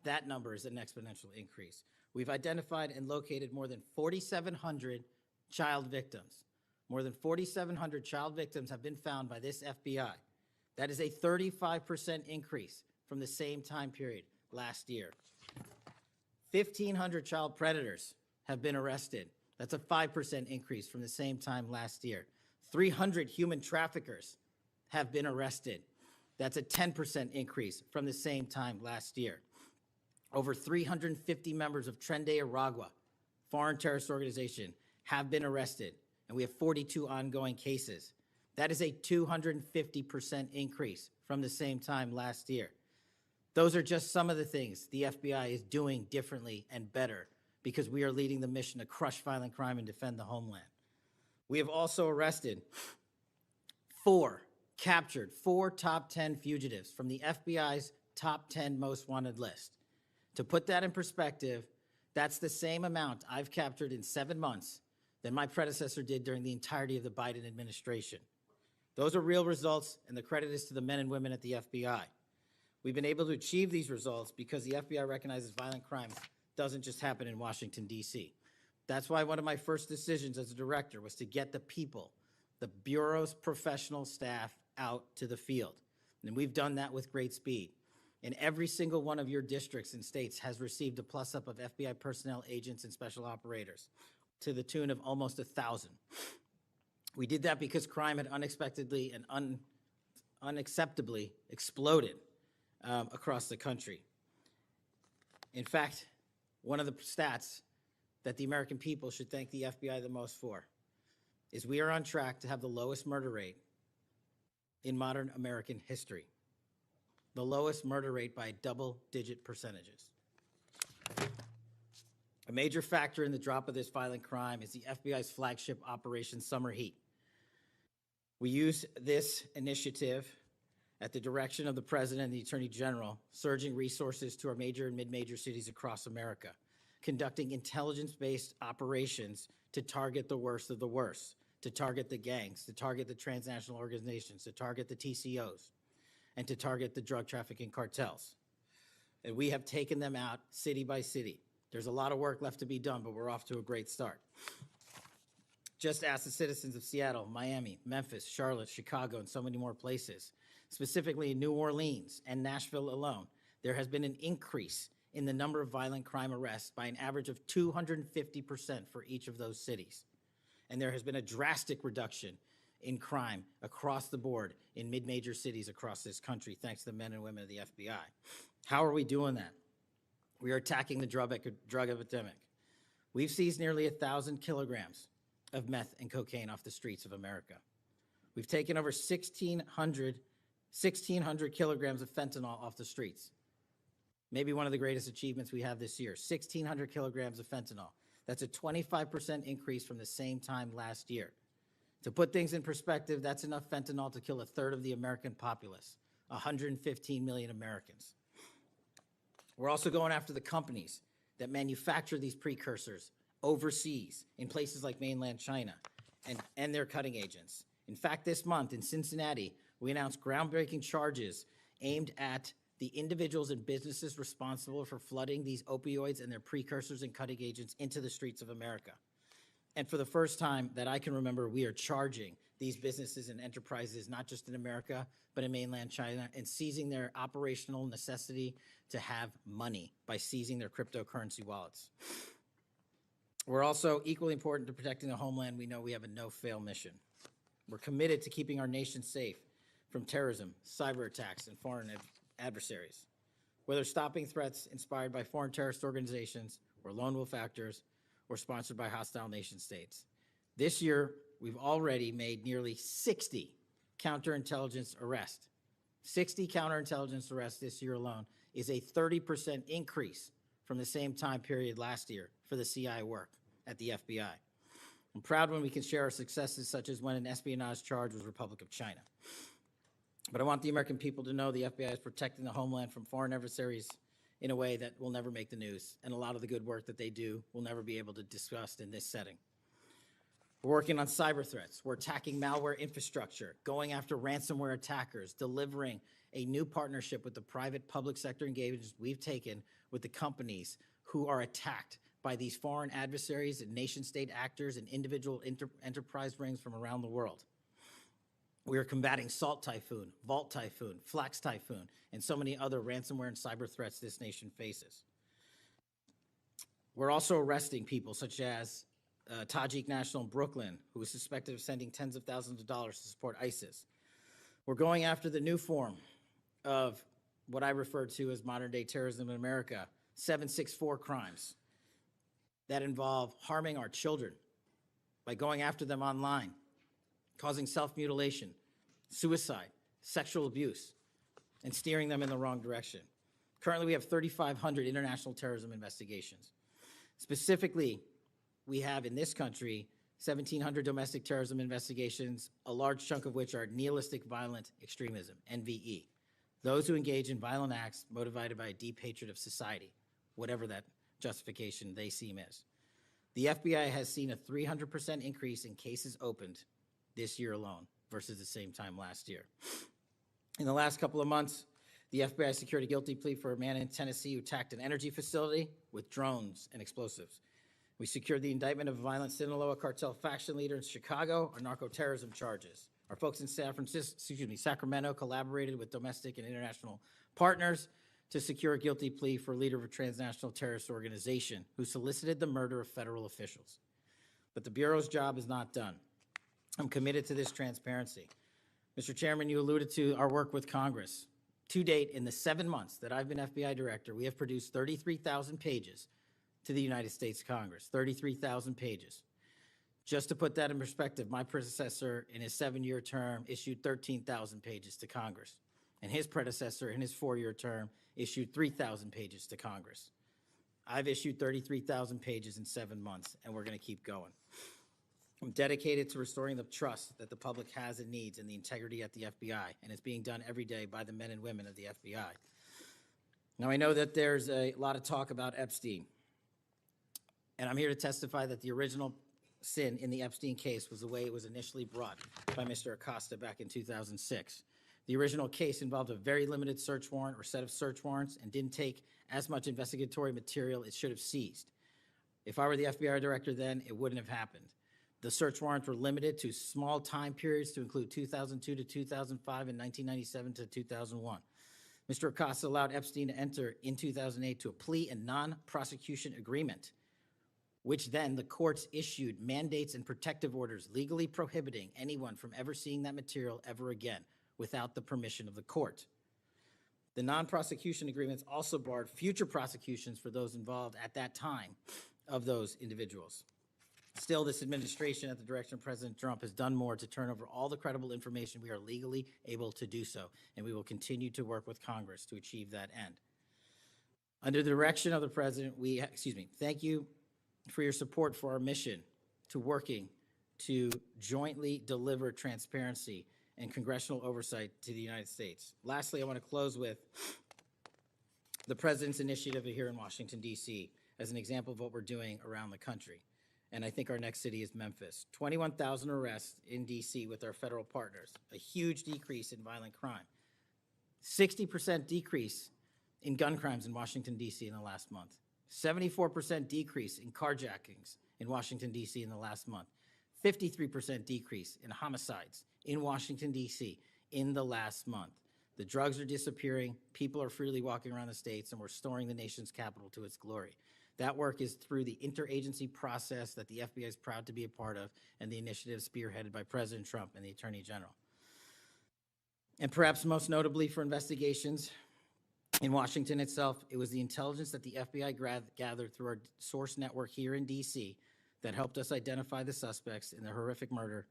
That number is an exponential increase. We've identified and located more than 4,700 child victims. More than 4,700 child victims have been found by this FBI. That is a 35% increase from the same time period last year. 1,500 child predators have been arrested. That's a 5% increase from the same time last year. 300 human traffickers have been arrested. That's a 10% increase from the same time last year. Over 350 members of Tren de Aragua, foreign terrorist organization, have been arrested, and we have 42 ongoing cases. That is a 250% increase from the same time last year. Those are just some of the things the FBI is doing differently and better because we are leading the mission to crush violent crime and defend the homeland. We have also arrested captured four top 10 fugitives from the FBI's top 10 most wanted list. To put that in perspective, that's the same amount I've captured in 7 months than my predecessor did during the entirety of the Biden administration. Those are real results, and the credit is to the men and women at the FBI. We've been able to achieve these results because the FBI recognizes violent crime doesn't just happen in Washington, D.C. That's why one of my first decisions as a director was to get the people, the Bureau's professional staff, out to the field. And we've done that with great speed. And every single one of your districts and states has received a plus-up of FBI personnel, agents, and special operators to the tune of almost 1,000. We did that because crime had unexpectedly and unacceptably exploded across the country. In fact, one of the stats that the American people should thank the FBI the most for is we are on track to have the lowest murder rate in modern American history. The lowest murder rate by double-digit percentages. A major factor in the drop of this violent crime is the FBI's flagship Operation Summer Heat. We use this initiative at the direction of the President and the Attorney General, surging resources to our major and mid-major cities across America, conducting intelligence-based operations to target the worst of the worst, to target the gangs, to target the transnational organizations, to target the TCOs, and to target the drug trafficking cartels. And we have taken them out city by city. There's a lot of work left to be done, but we're off to a great start. Just ask the citizens of Seattle, Miami, Memphis, Charlotte, Chicago, and so many more places. Specifically in New Orleans and Nashville alone, there has been an increase in the number of violent crime arrests by an average of 250% for each of those cities. And there has been a drastic reduction in crime across the board in mid-major cities across this country, thanks to the men and women of the FBI. How are we doing that? We are attacking the drug epidemic. We've seized nearly 1,000 kilograms of meth and cocaine off the streets of America. We've taken over 1,600 kilograms of fentanyl off the streets. Maybe one of the greatest achievements we have this year, 1,600 kilograms of fentanyl. That's a 25% increase from the same time last year. To put things in perspective, that's enough fentanyl to kill a third of the American populace, 115 million Americans. We're also going after the companies that manufacture these precursors overseas in places like mainland China and their cutting agents. In fact, this month in Cincinnati, we announced groundbreaking charges aimed at the individuals and businesses responsible for flooding these opioids and their precursors and cutting agents into the streets of America. And for the first time that I can remember, we are charging these businesses and enterprises, not just in America, but in mainland China, and seizing their operational necessity to have money by seizing their cryptocurrency wallets. We're also equally important to protecting the homeland. We know we have a no-fail mission. We're committed to keeping our nation safe from terrorism, cyber attacks, and foreign adversaries. Whether stopping threats inspired by foreign terrorist organizations or lone wolf actors or sponsored by hostile nation states. This year, we've already made nearly 60 counterintelligence arrests. 60 counterintelligence arrests this year alone is a 30% increase from the same time period last year for the CI work at the FBI. I'm proud when we can share our successes, such as when an espionage charge was Republic of China. But I want the American people to know the FBI is protecting the homeland from foreign adversaries in a way that will never make the news, and a lot of the good work that they do will never be able to discuss in this setting. We're working on cyber threats. We're attacking malware infrastructure, going after ransomware attackers, delivering a new partnership with the private public sector engagements we've taken with the companies who are attacked by these foreign adversaries and nation-state actors and individual enterprise rings from around the world. We are combating Salt Typhoon, Vault Typhoon, Flax Typhoon, and so many other ransomware and cyber threats this nation faces. We're also arresting people such as Tajik National in Brooklyn, who is suspected of sending tens of thousands of dollars to support ISIS. We're going after the new form of what I refer to as modern-day terrorism in America, 764 crimes that involve harming our children by going after them online, causing self-mutilation, suicide, sexual abuse, and steering them in the wrong direction. Currently, we have 3,500 international terrorism investigations. Specifically, we have in this country 1,700 domestic terrorism investigations, a large chunk of which are nihilistic violent extremism, NVE. Those who engage in violent acts motivated by a deep hatred of society, whatever that justification they seem is. The FBI has seen a 300% increase in cases opened this year alone versus the same time last year. In the last couple of months, the FBI secured a guilty plea for a man in Tennessee who attacked an energy facility with drones and explosives. We secured the indictment of a violent Sinaloa cartel faction leader in Chicago on narco-terrorism charges. Our folks in Sacramento collaborated with domestic and international partners to secure a guilty plea for a leader of a transnational terrorist organization who solicited the murder of federal officials. But the Bureau's job is not done. I'm committed to this transparency. Mr. Chairman, you alluded to our work with Congress. To date, in the 7 months that I've been FBI director, we have produced 33,000 pages to the United States Congress, 33,000 pages. Just to put that in perspective, my predecessor in his 7-year term issued 13,000 pages to Congress, and his predecessor in his 4-year term issued 3,000 pages to Congress. I've issued 33,000 pages in 7 months, and we're going to keep going. I'm dedicated to restoring the trust that the public has and needs in the integrity at the FBI, and it's being done every day by the men and women of the FBI. Now, I know that there's a lot of talk about Epstein, and I'm here to testify that the original sin in the Epstein case was the way it was initially brought by Mr. Acosta back in 2006. The original case involved a very limited search warrant or set of search warrants and didn't take as much investigatory material it should have seized. If I were the FBI director then, it wouldn't have happened. The search warrants were limited to small time periods to include 2002 to 2005 and 1997 to 2001. Mr. Acosta allowed Epstein to enter in 2008 to a plea and non-prosecution agreement, which then the courts issued mandates and protective orders legally prohibiting anyone from ever seeing that material ever again without the permission of the court. The non-prosecution agreements also barred future prosecutions for those involved at that time of those individuals. Still, this administration, at the direction of President Trump, has done more to turn over all the credible information we are legally able to do so, and we will continue to work with Congress to achieve that end. Under the direction of the President, thank you for your support for our mission to working to jointly deliver transparency and congressional oversight to the United States. Lastly, I want to close with the President's initiative here in Washington, D.C. as an example of what we're doing around the country. And I think our next city is Memphis. 21,000 arrests in DC with our federal partners, a huge decrease in violent crime. 60% decrease in gun crimes in Washington, D.C. in the last month. 74% decrease in carjackings in Washington, D.C. in the last month. 53% decrease in homicides in Washington, D.C. in the last month. The drugs are disappearing, people are freely walking around the states, and we're restoring the nation's capital to its glory. That work is through the interagency process that the FBI is proud to be a part of, and the initiative spearheaded by President Trump and the Attorney General. And perhaps most notably for investigations in Washington itself, it was the intelligence that the FBI gathered through our source network here in D.C. that helped us identify the suspects in the horrific murder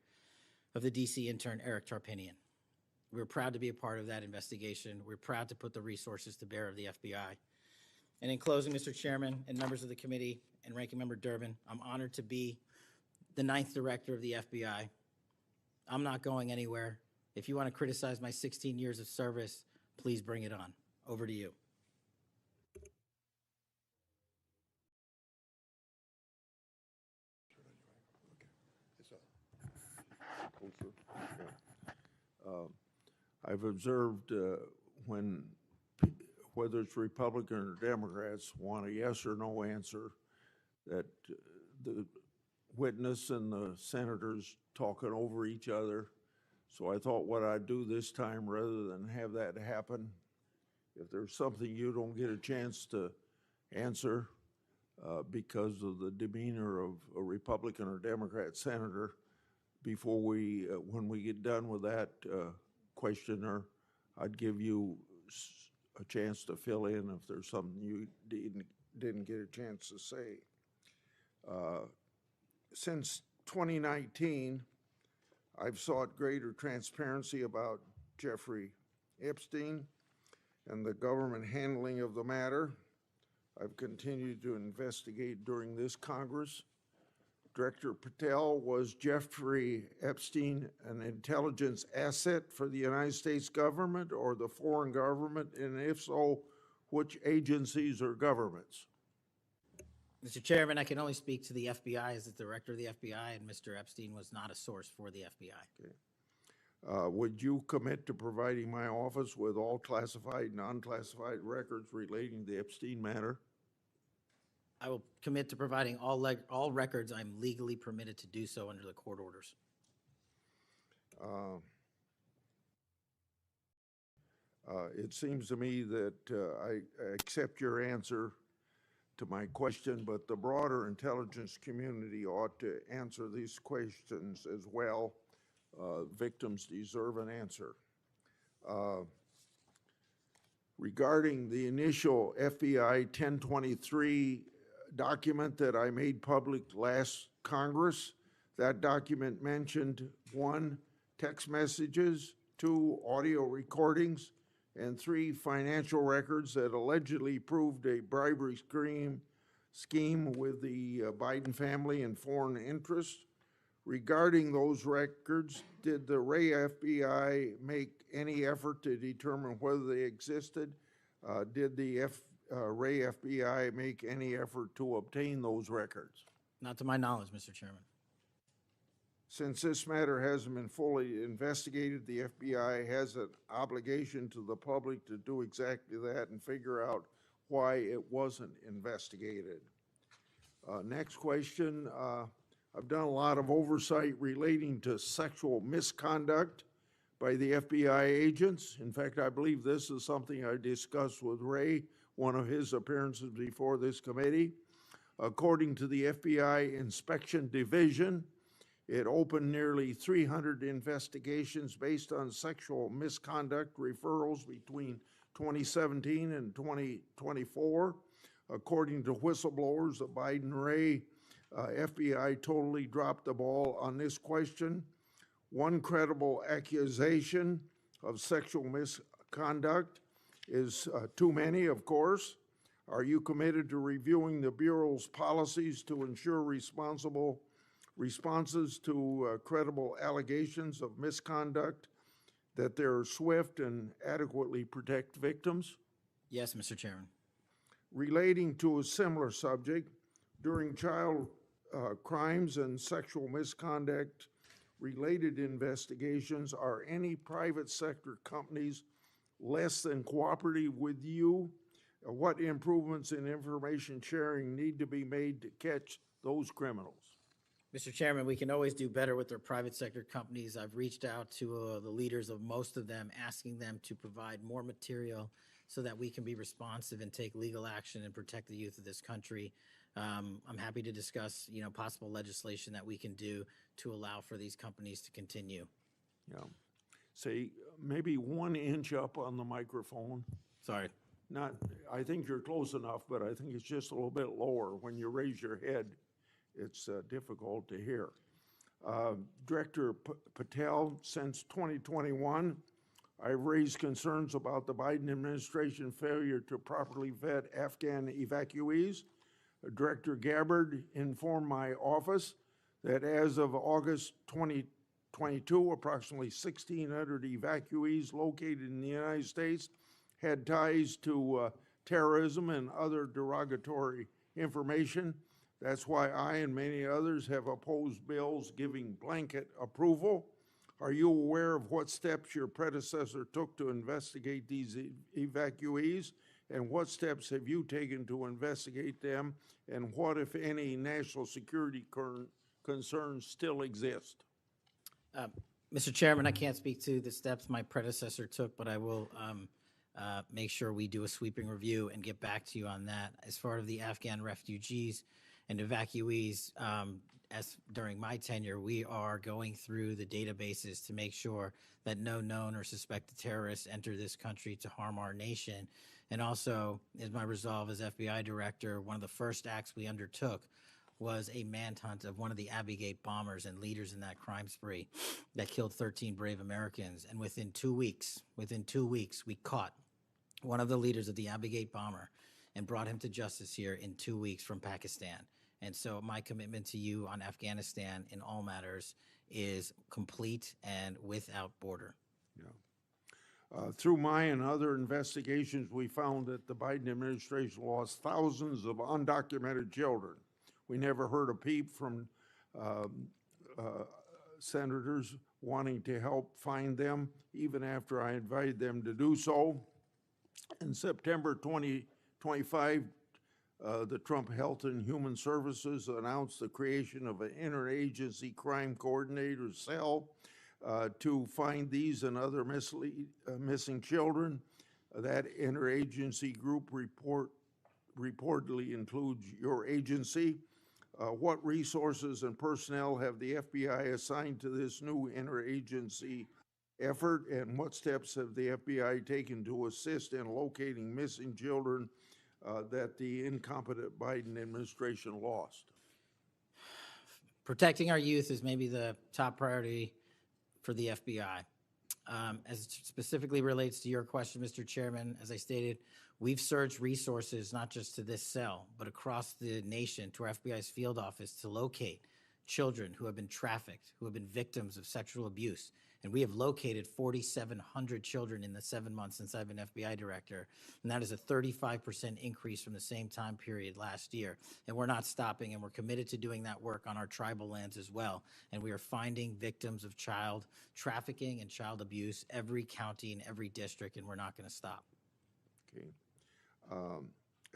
of the D.C. intern Eric Tarpinian. We're proud to be a part of that investigation. We're proud to put the resources to bear of the FBI. And in closing, Mr. Chairman and members of the committee and Ranking Member Durbin, I'm honored to be the 9th director of the FBI. I'm not going anywhere. If you want to criticize my 16 years of service, please bring it on. Over to you. I've observed when, whether it's Republican or Democrats, want a yes or no answer, that the witness and the senators talking over each other. So I thought what I'd do this time, rather than have that happen, if there's something you don't get a chance to answer because of the demeanor of a Republican or Democrat senator, before we, when we get done with that questioner, I'd give you a chance to fill in if there's something you didn't get a chance to say. Since 2019, I've sought greater transparency about Jeffrey Epstein and the government handling of the matter. I've continued to investigate during this Congress. Director Patel, was Jeffrey Epstein an intelligence asset for the United States government or the foreign government? And if so, which agencies or governments? Mr. Chairman, I can only speak to the FBI as the director of the FBI, and Mr. Epstein was not a source for the FBI. Okay. Would you commit to providing my office with all classified and unclassified records relating to the Epstein matter? I will commit to providing all records I'm legally permitted to do so under the court orders. It seems to me that I accept your answer to my question, but the broader intelligence community ought to answer these questions as well. Victims deserve an answer. Regarding the initial FBI 1023 document that I made public last Congress, that document mentioned 1, text messages, 2, audio recordings, and 3, financial records that allegedly proved a bribery scheme with the Biden family and foreign interests. Regarding those records, did the Ray FBI make any effort to determine whether they existed? Did the Ray FBI make any effort to obtain those records? Not to my knowledge, Mr. Chairman. Since this matter hasn't been fully investigated, the FBI has an obligation to the public to do exactly that and figure out why it wasn't investigated. Next question. I've done a lot of oversight relating to sexual misconduct by the FBI agents. In fact, I believe this is something I discussed with Ray, one of his appearances before this committee. According to the FBI Inspection Division, it opened nearly 300 investigations based on sexual misconduct referrals between 2017 and 2024. According to whistleblowers, the Biden-Ray FBI totally dropped the ball on this question. One credible accusation of sexual misconduct is too many, of course. Are you committed to reviewing the Bureau's policies to ensure responsible responses to credible allegations of misconduct, that they're swift and adequately protect victims? Yes, Mr. Chairman. Relating to a similar subject, during child crimes and sexual misconduct related investigations, are any private sector companies less than cooperative with you? What improvements in information sharing need to be made to catch those criminals? Mr. Chairman, we can always do better with our private sector companies. I've reached out to the leaders of most of them, asking them to provide more material so that we can be responsive and take legal action and protect the youth of this country. I'm happy to discuss, possible legislation that we can do to allow for these companies to continue. Yeah. Say, maybe 1 inch up on the microphone. Sorry. Not, I think you're close enough, but I think it's just a little bit lower. When you raise your head, it's difficult to hear. Director Patel, since 2021, I've raised concerns about the Biden administration failure to properly vet Afghan evacuees. Director Gabbard informed my office that as of August 2022, approximately 1,600 evacuees located in the United States had ties to terrorism and other derogatory information. That's why I and many others have opposed bills giving blanket approval. Are you aware of what steps your predecessor took to investigate these evacuees? And what steps have you taken to investigate them? And what, if any, national security concerns still exist? Mr. Chairman, I can't speak to the steps my predecessor took, but I will make sure we do a sweeping review and get back to you on that. As far as the Afghan refugees and evacuees, as during my tenure, we are going through the databases to make sure that no known or suspected terrorists enter this country to harm our nation. And also, as my resolve as FBI director, one of the first acts we undertook was a manhunt of one of the Abbey Gate bombers and leaders in that crime spree that killed 13 brave Americans. And within 2 weeks, we caught one of the leaders of the Abbey Gate bomber and brought him to justice here in 2 weeks from Pakistan. And so my commitment to you on Afghanistan in all matters is complete and without border. Yeah. Through my and other investigations, we found that the Biden administration lost thousands of undocumented children. We never heard a peep from senators wanting to help find them, even after I invited them to do so. In September 2025, the Trump Health and Human Services announced the creation of an interagency crime coordinator cell to find these and other missing children. That interagency group reportedly includes your agency. What resources and personnel have the FBI assigned to this new interagency effort, and what steps have the FBI taken to assist in locating missing children that the incompetent Biden administration lost? Protecting our youth is maybe the top priority for the FBI. As it specifically relates to your question, Mr. Chairman, as I stated, we've surged resources not just to this cell, but across the nation to our FBI's field office to locate children who have been trafficked, who have been victims of sexual abuse. And we have located 4,700 children in the 7 months since I've been FBI director. And that is a 35% increase from the same time period last year. And we're not stopping, and we're committed to doing that work on our tribal lands as well. And we are finding victims of child trafficking and child abuse every county and every district, and we're not going to stop. Okay.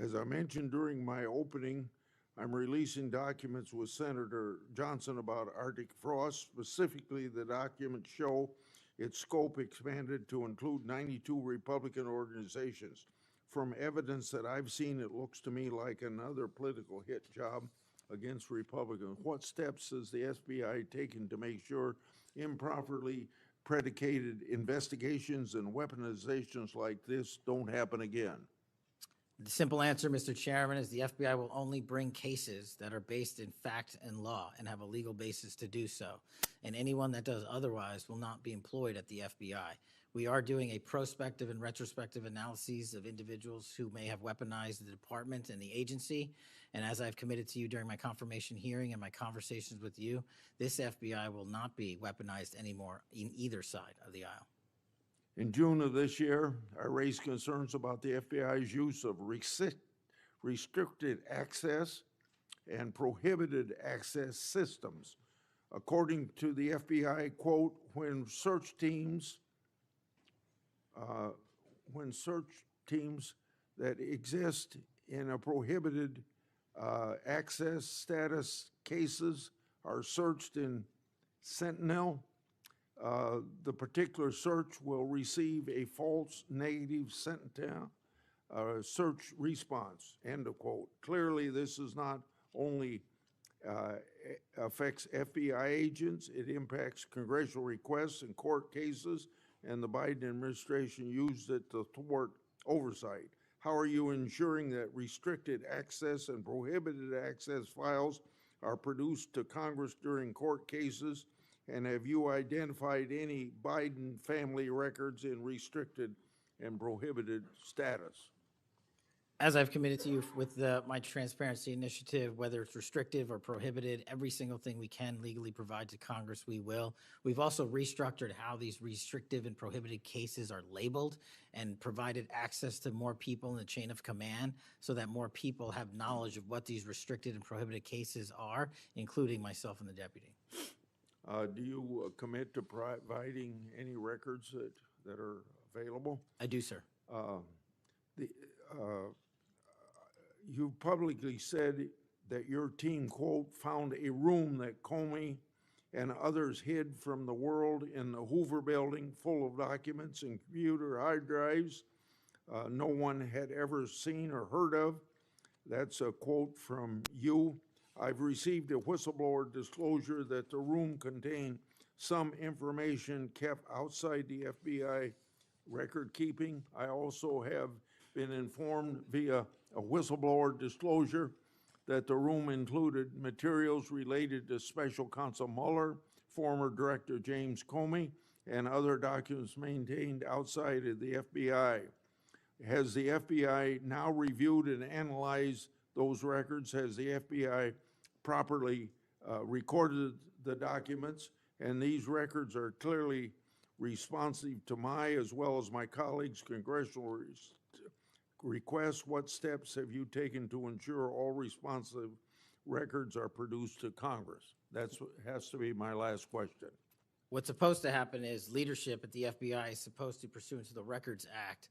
As I mentioned during my opening, I'm releasing documents with Senator Johnson about Arctic frost. Specifically, the documents show its scope expanded to include 92 Republican organizations. From evidence that I've seen, it looks to me like another political hit job against Republicans. What steps has the FBI taken to make sure improperly predicated investigations and weaponizations like this don't happen again? The simple answer, Mr. Chairman, is the FBI will only bring cases that are based in fact and law and have a legal basis to do so. And anyone that does otherwise will not be employed at the FBI. We are doing a prospective and retrospective analyses of individuals who may have weaponized the department and the agency. And as I've committed to you during my confirmation hearing and my conversations with you, this FBI will not be weaponized anymore in either side of the aisle. In June of this year, I raised concerns about the FBI's use of restricted access and prohibited access systems. According to the FBI, quote, when search teams that exist in a prohibited access status cases are searched in Sentinel, the particular search will receive a false negative Sentinel search response, end of quote. Clearly, this is not only affects FBI agents, it impacts congressional requests and court cases, and the Biden administration used it to thwart oversight. How are you ensuring that restricted access and prohibited access files are produced to Congress during court cases? And have you identified any Biden family records in restricted and prohibited status? As I've committed to you with my transparency initiative, whether it's restrictive or prohibited, every single thing we can legally provide to Congress, we will. We've also restructured how these restrictive and prohibited cases are labeled and provided access to more people in the chain of command so that more people have knowledge of what these restricted and prohibited cases are, including myself and the deputy. Do you commit to providing any records that are available? I do, sir. You publicly said that your team, quote, found a room that Comey and others hid from the world in the Hoover building full of documents and computer hard drives no one had ever seen or heard of. That's a quote from you. I've received a whistleblower disclosure that the room contained some information kept outside the FBI record keeping. I also have been informed via a whistleblower disclosure that the room included materials related to Special Counsel Mueller, former Director James Comey, and other documents maintained outside of the FBI. Has the FBI now reviewed and analyzed those records? Has the FBI properly recorded the documents? And these records are clearly responsive to my, as well as my colleagues' congressional requests. What steps have you taken to ensure all responsive records are produced to Congress? That's what has to be my last question. What's supposed to happen is leadership at the FBI is supposed to, pursuant to the Records Act,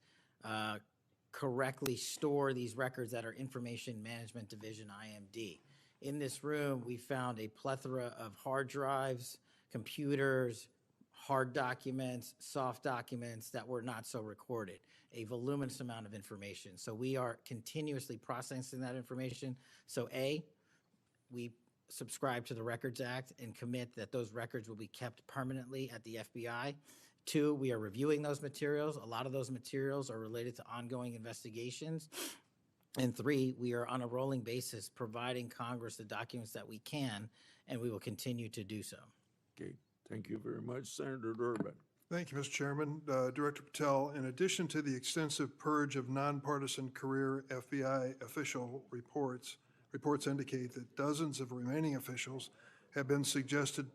correctly store these records at our Information Management Division, IMD. In this room, we found a plethora of hard drives, computers, hard documents, soft documents that were not so recorded, a voluminous amount of information. So we are continuously processing that information. So A, we subscribe to the Records Act and commit that those records will be kept permanently at the FBI. 2, we are reviewing those materials. A lot of those materials are related to ongoing investigations. And 3, we are on a rolling basis providing Congress the documents that we can, and we will continue to do so. Okay, thank you very much, Senator Durbin. Thank you, Mr. Chairman. Director Patel, in addition to the extensive purge of nonpartisan career FBI official reports indicate that dozens of remaining officials have been subjected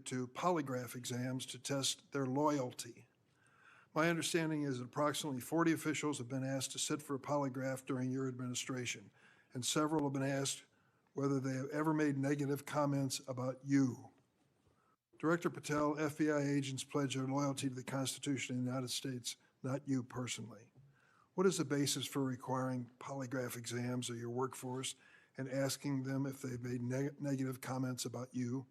to polygraph exams to test their loyalty. My understanding is that approximately 40 officials have been asked to sit for a polygraph during your administration, and several have been asked whether they have ever made negative comments about you. Director Patel, FBI agents pledge their loyalty to the Constitution of the United States, not you personally. What is the basis for requiring polygraph exams of your workforce and asking them if they've made negative comments about you?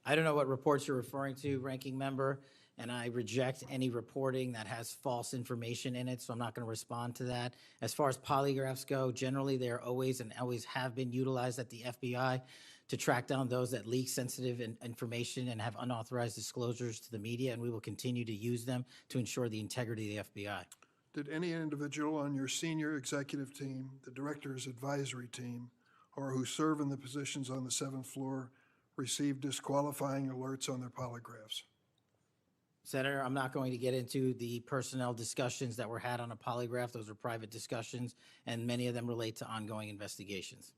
I don't know what reports you're referring to, Ranking Member, and I reject any reporting that has false information in it, so I'm not going to respond to that. As far as polygraphs go, generally they are always and always have been utilized at the FBI to track down those that leak sensitive information and have unauthorized disclosures to the media, and we will continue to use them to ensure the integrity of the FBI. Did any individual on your senior executive team, the director's advisory team, or who serve in the positions on the 7th floor receive disqualifying alerts on their polygraphs? Senator, I'm not going to get into the personnel discussions that were had on a polygraph. Those are private discussions, and many of them relate to ongoing investigations.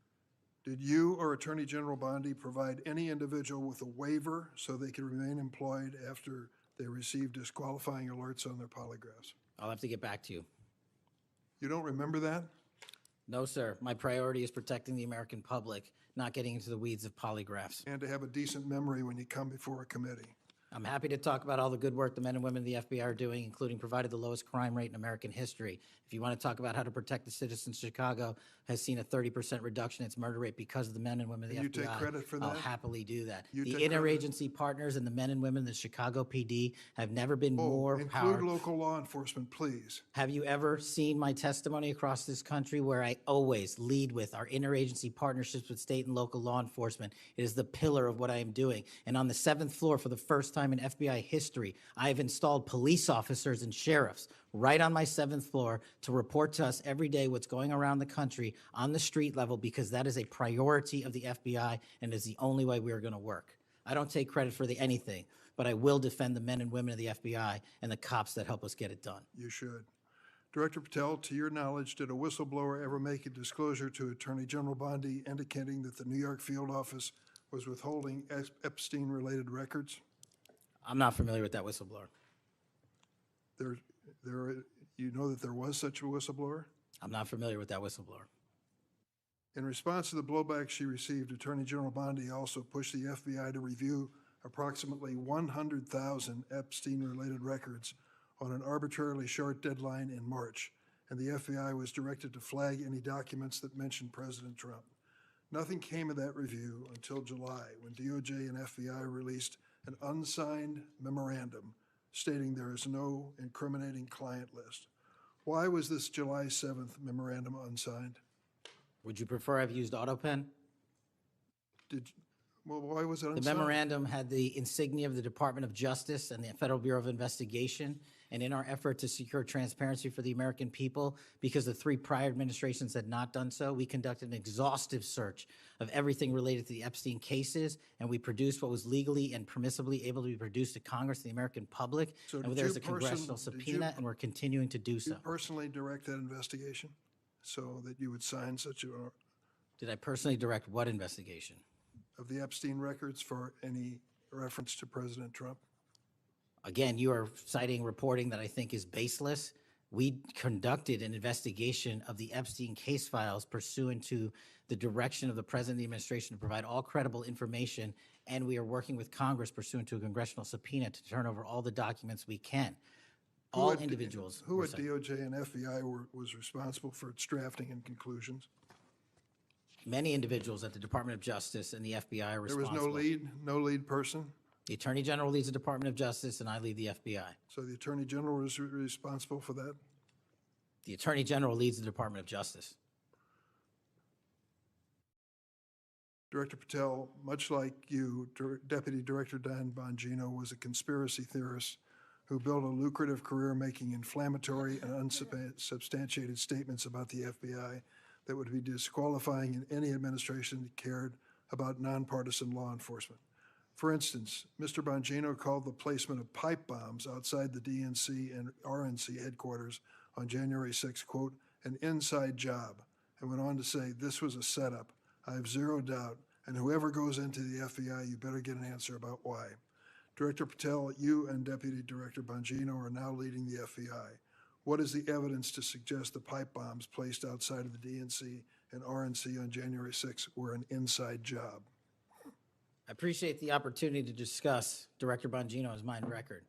Did you or Attorney General Bondi provide any individual with a waiver so they could remain employed after they received disqualifying alerts on their polygraphs? I'll have to get back to you. You don't remember that? No, sir. My priority is protecting the American public, not getting into the weeds of polygraphs. And to have a decent memory when you come before a committee. I'm happy to talk about all the good work the men and women of the FBI are doing, including provided the lowest crime rate in American history. If you want to talk about how to protect the citizens, Chicago has seen a 30% reduction in its murder rate because of the men and women of the And FBI. you take credit for I'll that? happily do that. You The take credit? interagency partners and the men and women of the Chicago PD have never been more Include powerful. local law enforcement, please. Have you ever seen my testimony across this country where I always lead with our interagency partnerships with state and local law enforcement? It is the pillar of what I am doing. And on the 7th floor, for the first time in FBI history, I have installed police officers and sheriffs right on my 7th floor to report to us every day what's going around the country on the street level, because that is a priority of the FBI and is the only way we are going to work. I don't take credit for anything, but I will defend the men and women of the FBI and the cops that help us get it done. You should. Director Patel, to your knowledge, did a whistleblower ever make a disclosure to Attorney General Bondi indicating that the New York field office was withholding Epstein-related records? I'm not familiar with that whistleblower. You know that there was such a whistleblower? I'm not familiar with that whistleblower. In response to the blowback she received, Attorney General Bondi also pushed the FBI to review approximately 100,000 Epstein-related records on an arbitrarily short deadline in March, and the FBI was directed to flag any documents that mentioned President Trump. Nothing came of that review until July, when DOJ and FBI released an unsigned memorandum stating there is no incriminating client list. Why was this July 7th memorandum unsigned? Would you prefer I've used AutoPen? Well, why was it The unsigned? memorandum had the insignia of the Department of Justice and the Federal Bureau of Investigation. And in our effort to secure transparency for the American people, because the 3 prior administrations had not done so, we conducted an exhaustive search of everything related to the Epstein cases, and we produced what was legally and permissibly able to be produced to Congress and the American public. So And did there's you a congressional did you- subpoena, and we're continuing to do Did you so. personally direct that investigation so that you would sign such a, Did I personally direct what investigation? of the Epstein records for any reference to President Trump? Again, you are citing reporting that I think is baseless. We conducted an investigation of the Epstein case files pursuant to the direction of the President of the administration to provide all credible information, and we are working with Congress pursuant to a congressional subpoena to turn over all the documents we can. All individuals. Who were at cited. DOJ and FBI was responsible for its drafting and conclusions? Many individuals at the Department of Justice and the FBI are There was responsible. no lead person? The Attorney General leads the Department of Justice, and I lead the FBI. So the Attorney General was responsible for that? The Attorney General leads the Department of Justice. Director Patel, much like you, Deputy Director Dan Bongino was a conspiracy theorist who built a lucrative career making inflammatory and unsubstantiated statements about the FBI that would be disqualifying in any administration that cared about nonpartisan law enforcement. For instance, Mr. Bongino called the placement of pipe bombs outside the DNC and RNC headquarters on January 6, quote, an inside job, and went on to say this was a setup. I have zero doubt, and whoever goes into the FBI, you better get an answer about why. Director Patel, you and Deputy Director Bongino are now leading the FBI. What is the evidence to suggest the pipe bombs placed outside of the DNC and RNC on January 6 were an inside job? I appreciate the opportunity to discuss Director Bongino's mind record.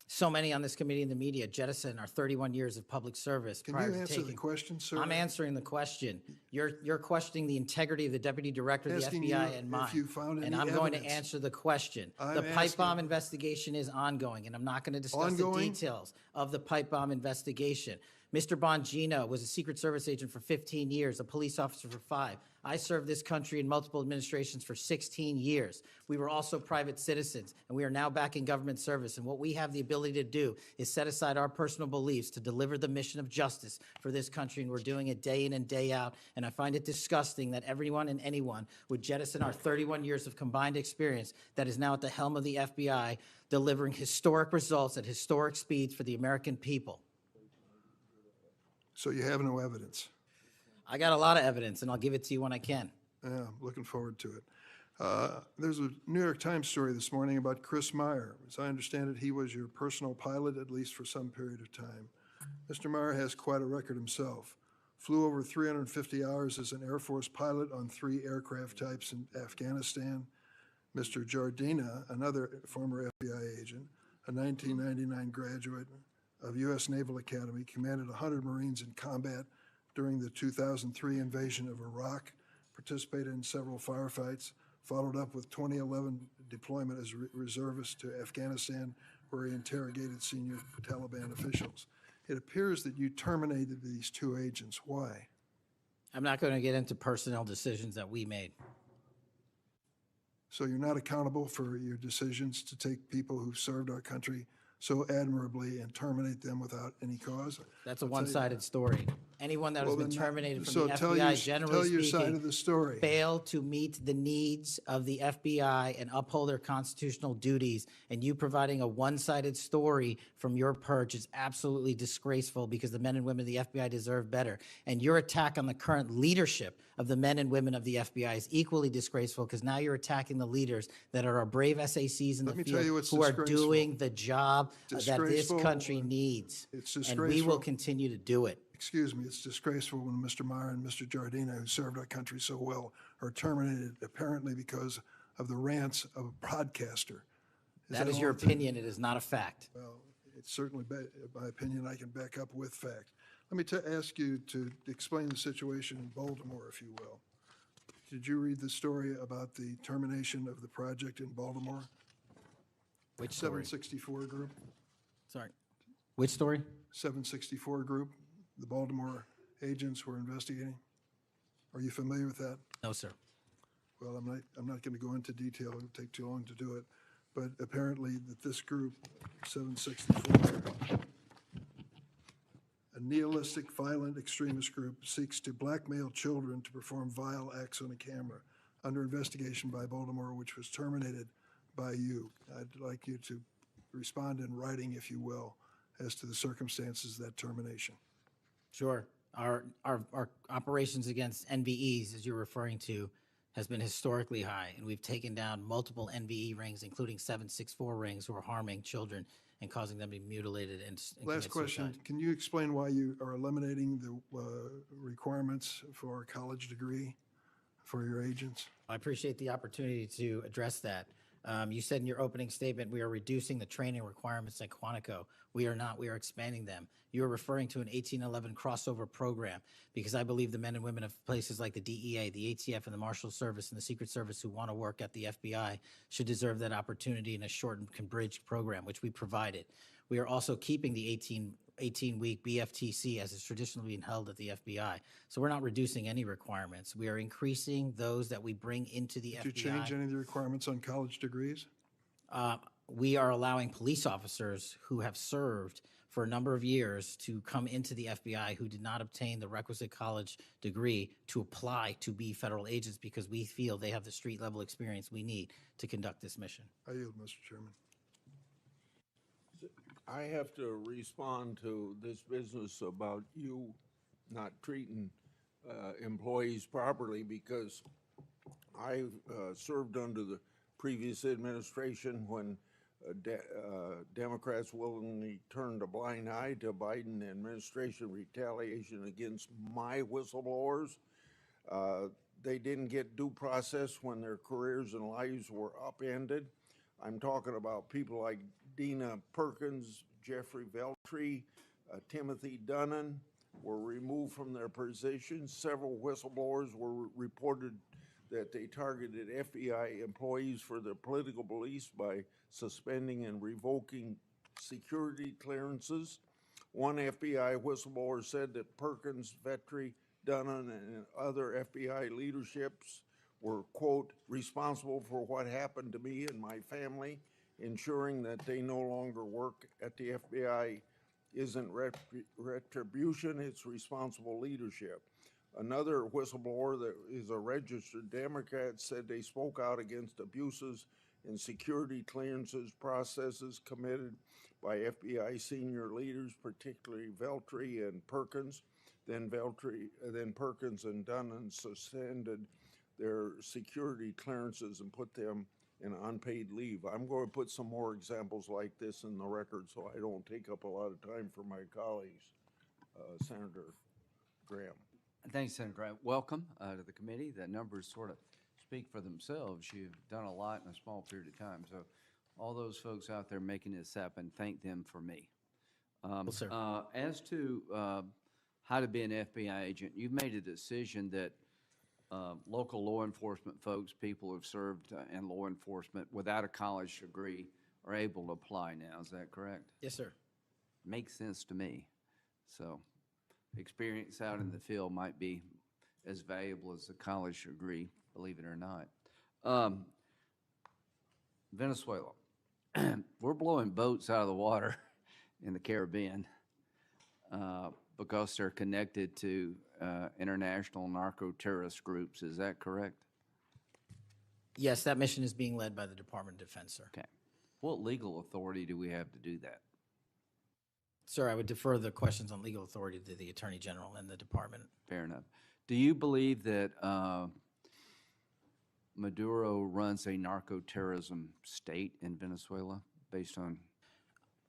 So many on this committee and the media jettison our 31 years of public service Can prior you to answer taking. the question, sir? I'm answering the question. You're questioning the integrity of the Deputy Director of the Asking FBI you and mine. if you found And any I'm going to evidence. answer the question. I'm The pipe asking- bomb investigation is ongoing, and I'm not going to discuss the Ongoing? details of the pipe bomb investigation. Mr. Bongino was a Secret Service agent for 15 years, a police officer for 5. I served this country in multiple administrations for 16 years. We were also private citizens, and we are now back in government service. And what we have the ability to do is set aside our personal beliefs to deliver the mission of justice for this country, and we're doing it day in and day out. And I find it disgusting that everyone and anyone would jettison our 31 years of combined experience that is now at the helm of the FBI, delivering historic results at historic speeds for the American people. So you have no evidence? I got a lot of evidence, and I'll give it to you when I can. Yeah, I'm looking forward to it. There's a New York Times story this morning about Chris Meyer. As I understand it, he was your personal pilot, at least for some period of time. Mr. Meyer has quite a record himself. Flew over 350 hours as an Air Force pilot on 3 aircraft types in Afghanistan. Mr. Jardina, another former FBI agent, a 1999 graduate of U.S. Naval Academy, commanded 100 Marines in combat during the 2003 invasion of Iraq, participated in several firefights, followed up with 2011 deployment as reservist to Afghanistan, where he interrogated senior Taliban officials. It appears that you terminated these 2 agents. Why? I'm not going to get into personnel decisions that we made. So you're not accountable for your decisions to take people who served our country so admirably and terminate them without any cause? That's a I'll tell you one-sided that. story. Anyone that has Well, been then terminated from so the tell FBI, your- generally tell your side speaking, of the story. fail to meet the needs of the FBI and uphold their constitutional duties. And you providing a one-sided story from your perch is absolutely disgraceful, because the men and women of the FBI deserve better. And your attack on the current leadership of the men and women of the FBI is equally disgraceful, because now you're attacking the leaders that are our brave SACs in Let the me tell field you what's who are disgraceful. doing the job that this Disgraceful. country needs. It's And we disgraceful. will continue to do it. Excuse me, it's disgraceful when Mr. Meyer and Mr. Jardina, who served our country so well, are terminated apparently because of the rants of a broadcaster. That is all your it is? opinion. It is not a fact. Well, it's certainly my opinion I can back up with fact. Let me ask you to explain the situation in Baltimore, if you will. Did you read the story about the termination of the project in Baltimore? Which story? 764 Group? Sorry. Which story? 764 Group, the Baltimore agents were investigating. Are you familiar with that? No, sir. Well, I'm not going to go into detail. It would take too long to do it. But apparently that this group, 764, a nihilistic, violent extremist group, seeks to blackmail children to perform vile acts on a camera, under investigation by Baltimore, which was terminated by you. I'd like you to respond in writing, if you will, as to the circumstances of that termination. Sure. Our operations against NVEs, as you're referring to, has been historically high, and we've taken down multiple NVE rings, including 764 rings, who are harming children and causing them to be mutilated and Last commit question, suicide. can you explain why you are eliminating the requirements for a college degree for your agents? I appreciate the opportunity to address that. You said in your opening statement, we are reducing the training requirements at Quantico. We are not. We are expanding them. You are referring to an 1811 crossover program, because I believe the men and women of places like the DEA, the ATF, and the Marshal Service and the Secret Service who want to work at the FBI should deserve that opportunity in a shortened bridge program, which we provided. We are also keeping the 18-week BFTC as is traditionally being held at the FBI. So we're not reducing any requirements. We are increasing those that we bring into the FBI. Did you change any of the requirements on college degrees? We are allowing police officers who have served for a number of years to come into the FBI who did not obtain the requisite college degree to apply to be federal agents, because we feel they have the street level experience we need to conduct this mission. I yield, Mr. Chairman. I have to respond to this business about you not treating employees properly, because I served under the previous administration when Democrats willingly turned a blind eye to Biden administration retaliation against my whistleblowers. They didn't get due process when their careers and lives were upended. I'm talking about people like Dina Perkins, Jeffrey Veltri, Timothy Dunnan were removed from their positions. Several whistleblowers were reported that they targeted FBI employees for their political beliefs by suspending and revoking security clearances. One FBI whistleblower said that Perkins, Vetri, Dunnan, and other FBI leaderships were, quote, responsible for what happened to me and my family, ensuring that they no longer work at the FBI isn't retribution, it's responsible leadership. Another whistleblower that is a registered Democrat said they spoke out against abuses in security clearances processes committed by FBI senior leaders, particularly Veltri and Perkins. Then Perkins and Dunnan suspended their security clearances and put them in unpaid leave. I'm going to put some more examples like this in the record so I don't take up a lot of time for my colleagues. Senator Graham. Thanks, Senator Grant. Welcome to the committee. The numbers sort of speak for themselves. You've done a lot in a small period of time. So all those folks out there making this happen, thank them for me. Well, sir. As to how to be an FBI agent, you've made a decision that local law enforcement folks, people who've served in law enforcement without a college degree are able to apply now. Is that correct? Yes, sir. Makes sense to me. So experience out in the field might be as valuable as a college degree, believe it or not. Venezuela. We're blowing boats out of the water in the Caribbean because they're connected to international narco-terrorist groups. Is that correct? Yes, that mission is being led by the Department of Defense, sir. Okay. What legal authority do we have to do that? Sir, I would defer the questions on legal authority to the Attorney General and the department. Fair enough. Do you believe that Maduro runs a narco-terrorism state in Venezuela based on?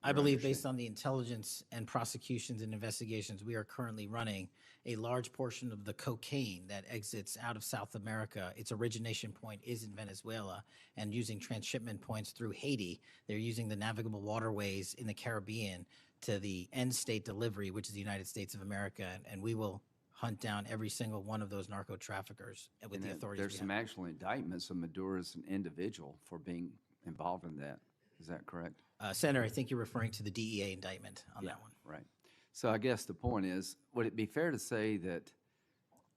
I believe based on the intelligence and prosecutions and investigations we are currently running, a large portion of the cocaine that exits out of South America, its origination point is in Venezuela, and using transshipment points through Haiti, they're using the navigable waterways in the Caribbean to the end state delivery, which is the United States of America, and we will hunt down every single one of those narco traffickers with the authorities. There's some actual indictments of Maduro as an individual for being involved in that. Is that correct? Senator, I think you're referring to the DEA indictment on that one. Right. So I guess the point is, would it be fair to say that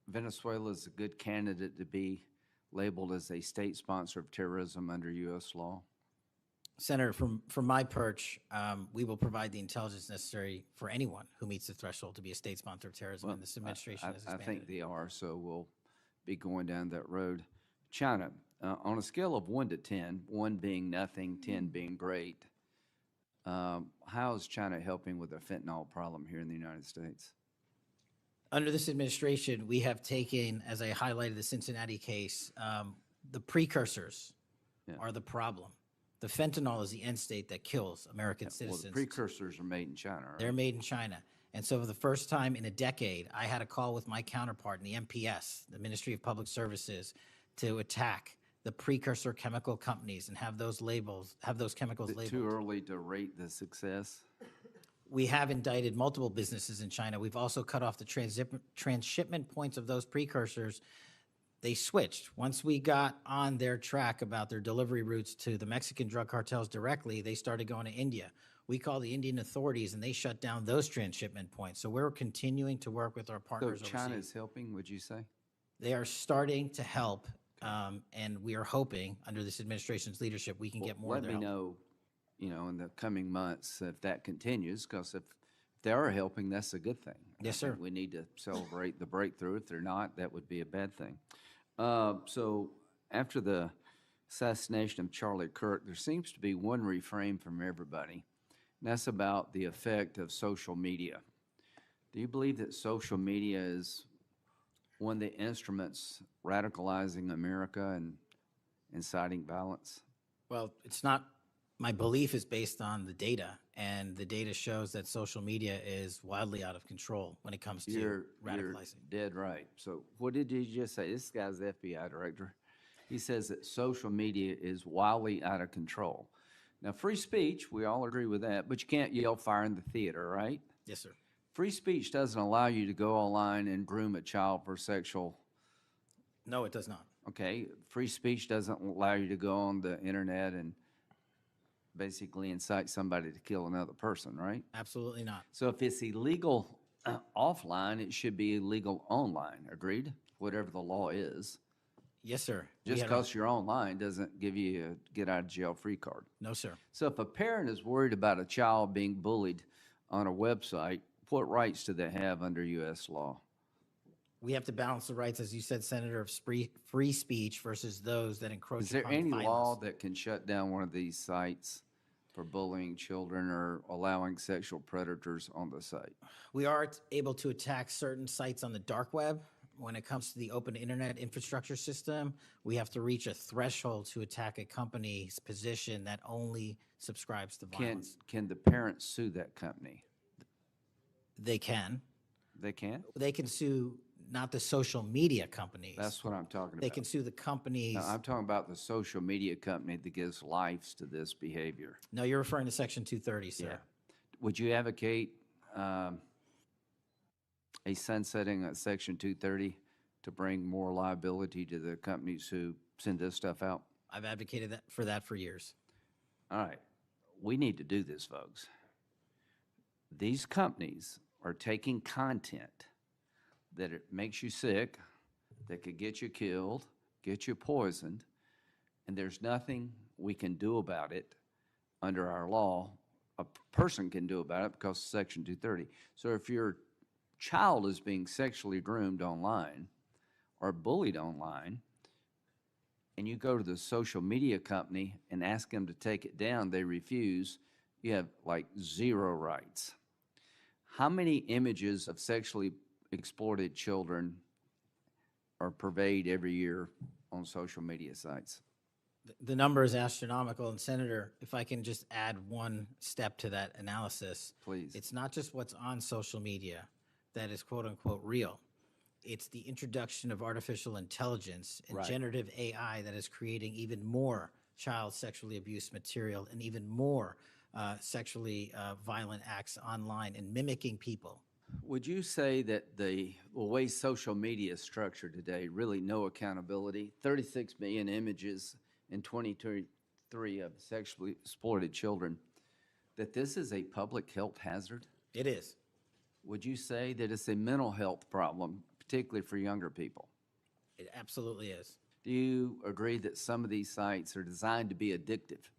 Venezuela is a good candidate to be labeled as a state sponsor of terrorism under U.S. law? Senator, from my perch, we will provide the intelligence necessary for anyone who meets the threshold to be a state sponsor of terrorism, and this administration has I expanded. think they are, so we'll be going down that road. China, on a scale of 1 to 10, 1 being nothing, 10 being great, how is China helping with the fentanyl problem here in the United States? Under this administration, we have taken, as I highlighted the Cincinnati case, the precursors are the problem. The fentanyl is the end state that kills American citizens. Well, the precursors are made in China, right? They're made in China. And so for the first time in a decade, I had a call with my counterpart in the MPS, the Ministry of Public Services, to attack the precursor chemical companies and have those chemicals labeled. Too early to rate the success? We have indicted multiple businesses in China. We've also cut off the transshipment points of those precursors. They switched. Once we got on their track about their delivery routes to the Mexican drug cartels directly, they started going to India. We called the Indian authorities, and they shut down those transshipment points. So we're continuing to work with our partners So overseas. China is helping, would you say? They are starting to help, and we are hoping, under this administration's leadership, we can get more of Let their me help. know, in the coming months if that continues, because if they are helping, that's a good thing. Yes, I think sir. we need to celebrate the breakthrough. If they're not, that would be a bad thing. So after the assassination of Charlie Kirk, there seems to be one refrain from everybody, and that's about the effect of social media. Do you believe that social media is one of the instruments radicalizing America and inciting violence? Well, it's not. My belief is based on the data, and the data shows that social media is wildly out of control when it comes to You're radicalizing. dead right. So what did you just say? This guy's the FBI director. He says that social media is wildly out of control. Now, free speech, we all agree with that, but you can't yell fire in the theater, right? Yes, sir. Free speech doesn't allow you to go online and groom a child for sexual. No, it does not. Okay, free speech doesn't allow you to go on the internet and basically incite somebody to kill another person, right? Absolutely not. So if it's illegal offline, it should be illegal online, agreed? Whatever the law is. Yes, sir. Just because you're online doesn't give you a get out of jail free card. No, sir. So if a parent is worried about a child being bullied on a website, what rights do they have under U.S. law? We have to balance the rights, as you said, Senator, of free speech versus those that encroach Is there upon any violence. law that can shut down one of these sites for bullying children or allowing sexual predators on the site? We are able to attack certain sites on the dark web. When it comes to the open internet infrastructure system, we have to reach a threshold to attack a company's position that only subscribes to violence. Can the parents sue that company? They can. They can? They can sue not the social media companies. That's what I'm talking They about. can sue the companies. No, I'm talking about the social media company that gives lives to this behavior. No, you're referring to Section 230, sir. Yeah. Would you advocate a sunsetting of Section 230 to bring more liability to the companies who send this stuff out? I've advocated for that for years. All right. We need to do this, folks. These companies are taking content that it makes you sick, that could get you killed, get you poisoned, and there's nothing we can do about it under our law. A person can do about it because of Section 230. So if your child is being sexually groomed online or bullied online, and you go to the social media company and ask them to take it down, they refuse, you have like zero rights. How many images of sexually exploited children are purveyed every year on social media sites? The number is astronomical, and Senator, if I can just add one step to that analysis. Please. It's not just what's on social media that is quote-unquote real. It's the introduction of artificial intelligence and Right. generative AI that is creating even more child sexually abused material and even more sexually violent acts online and mimicking people. Would you say that the way social media is structured today, really no accountability, 36 million images in 2023 of sexually exploited children, that this is a public health hazard? It is. Would you say that it's a mental health problem, particularly for younger people? It absolutely is. Do you agree that some of these sites are designed to be addictive?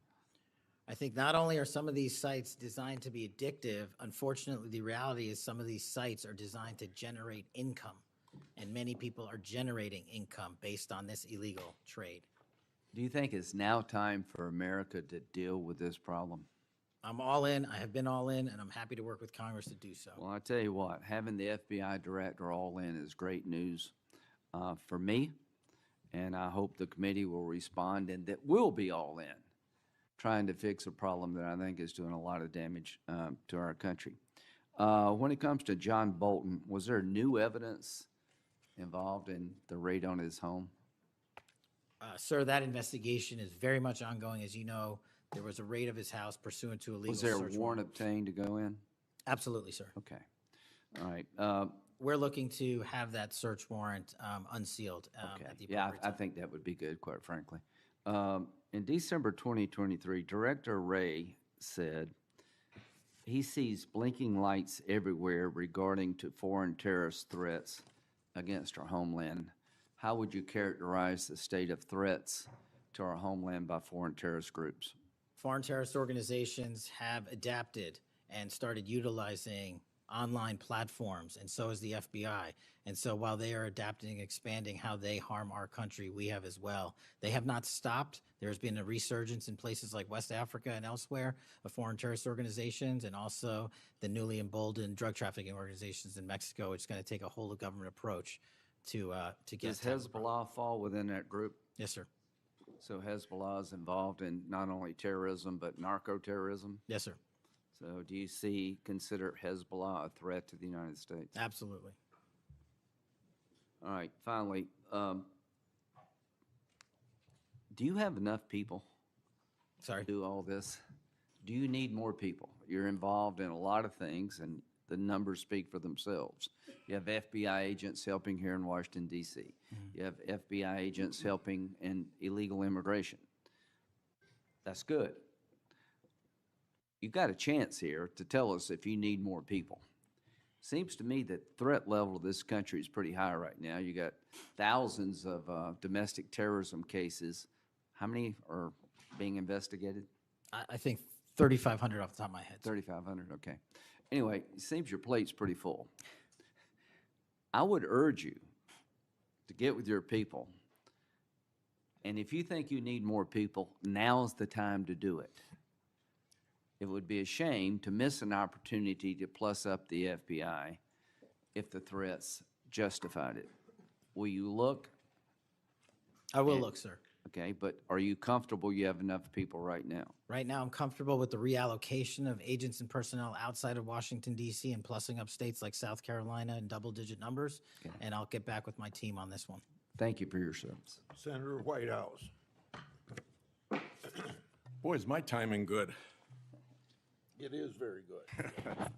I think not only are some of these sites designed to be addictive, unfortunately, the reality is some of these sites are designed to generate income, and many people are generating income based on this illegal trade. Do you think it's now time for America to deal with this problem? I'm all in, I have been all in, and I'm happy to work with Congress to do so. Well, I tell you what, having the FBI director all in is great news for me, and I hope the committee will respond and that we'll be all in, trying to fix a problem that I think is doing a lot of damage to our country. When it comes to John Bolton, was there new evidence involved in the raid on his home? Sir, that investigation is very much ongoing. As you know, there was a raid of his house pursuant to a legal Was there a search warrant obtained to go in? Absolutely, sir. Okay. All right. We're looking to have that search warrant unsealed Okay. at the Yeah, appropriate I time. think that would be good, quite frankly. In December 2023, Director Wray said he sees blinking lights everywhere regarding to foreign terrorist threats against our homeland. How would you characterize the state of threats to our homeland by foreign terrorist groups? Foreign terrorist organizations have adapted and started utilizing online platforms, and so has the FBI. And so while they are adapting and expanding how they harm our country, we have as well. They have not stopped. There's been a resurgence in places like West Africa and elsewhere of foreign terrorist organizations, and also the newly emboldened drug trafficking organizations in Mexico. It's going to take a whole of government approach to get. Does to- Hezbollah fall within that group? Yes, sir. So Hezbollah is involved in not only terrorism, but narco-terrorism? Yes, sir. So do you consider Hezbollah a threat to the United States? Absolutely. All right, finally, do you have enough people Sorry. to do all this? Do you need more people? You're involved in a lot of things, and the numbers speak for themselves. You have FBI agents helping here in Washington, D.C. You have FBI agents helping in illegal immigration. That's good. You've got a chance here to tell us if you need more people. Seems to me that threat level of this country is pretty high right now. You got thousands of domestic terrorism cases. How many are being investigated? I think 3,500 off the top of my head. 3,500, okay. Anyway, it seems your plate's pretty full. I would urge you to get with your people, and if you think you need more people, now's the time to do it. It would be a shame to miss an opportunity to plus up the FBI if the threats justified it. Will you look? I will look, sir. Okay, but are you comfortable you have enough people right now? Right now, I'm comfortable with the reallocation of agents and personnel outside of Washington DC and plussing up states like South Carolina in double-digit numbers. Okay. And I'll get back with my team on this one. Thank you for your service. Senator Whitehouse. Boy, is my timing good. It is very good.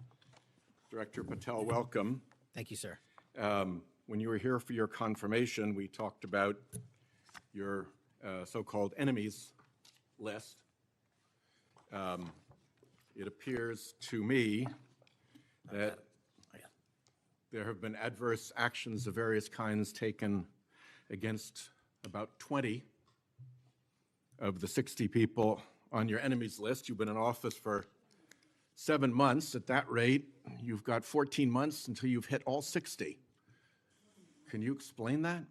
Director Patel, welcome. Thank you, sir. When you were here for your confirmation, we talked about your so-called enemies list. It appears to me that there have been adverse actions of various kinds taken against about 20 of the 60 people on your enemies list. You've been in office for 7 months. At that rate, you've got 14 months until you've hit all 60. Can you explain that?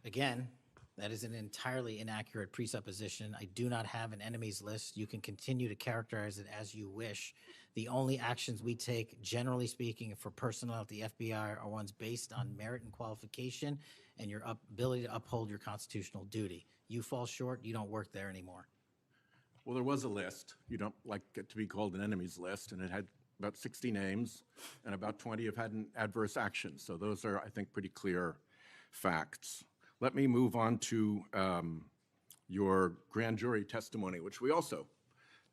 Again, that is an entirely inaccurate presupposition. I do not have an enemies list. You can continue to characterize it as you wish. The only actions we take, generally speaking, for personnel at the FBI are ones based on merit and qualification and your ability to uphold your constitutional duty. You fall short, you don't work there anymore. Well, there was a list. You don't like it to be called an enemies list, and it had about 60 names, and about 20 have had an adverse action. So those are, I think, pretty clear facts. Let me move on to your grand jury testimony, which we also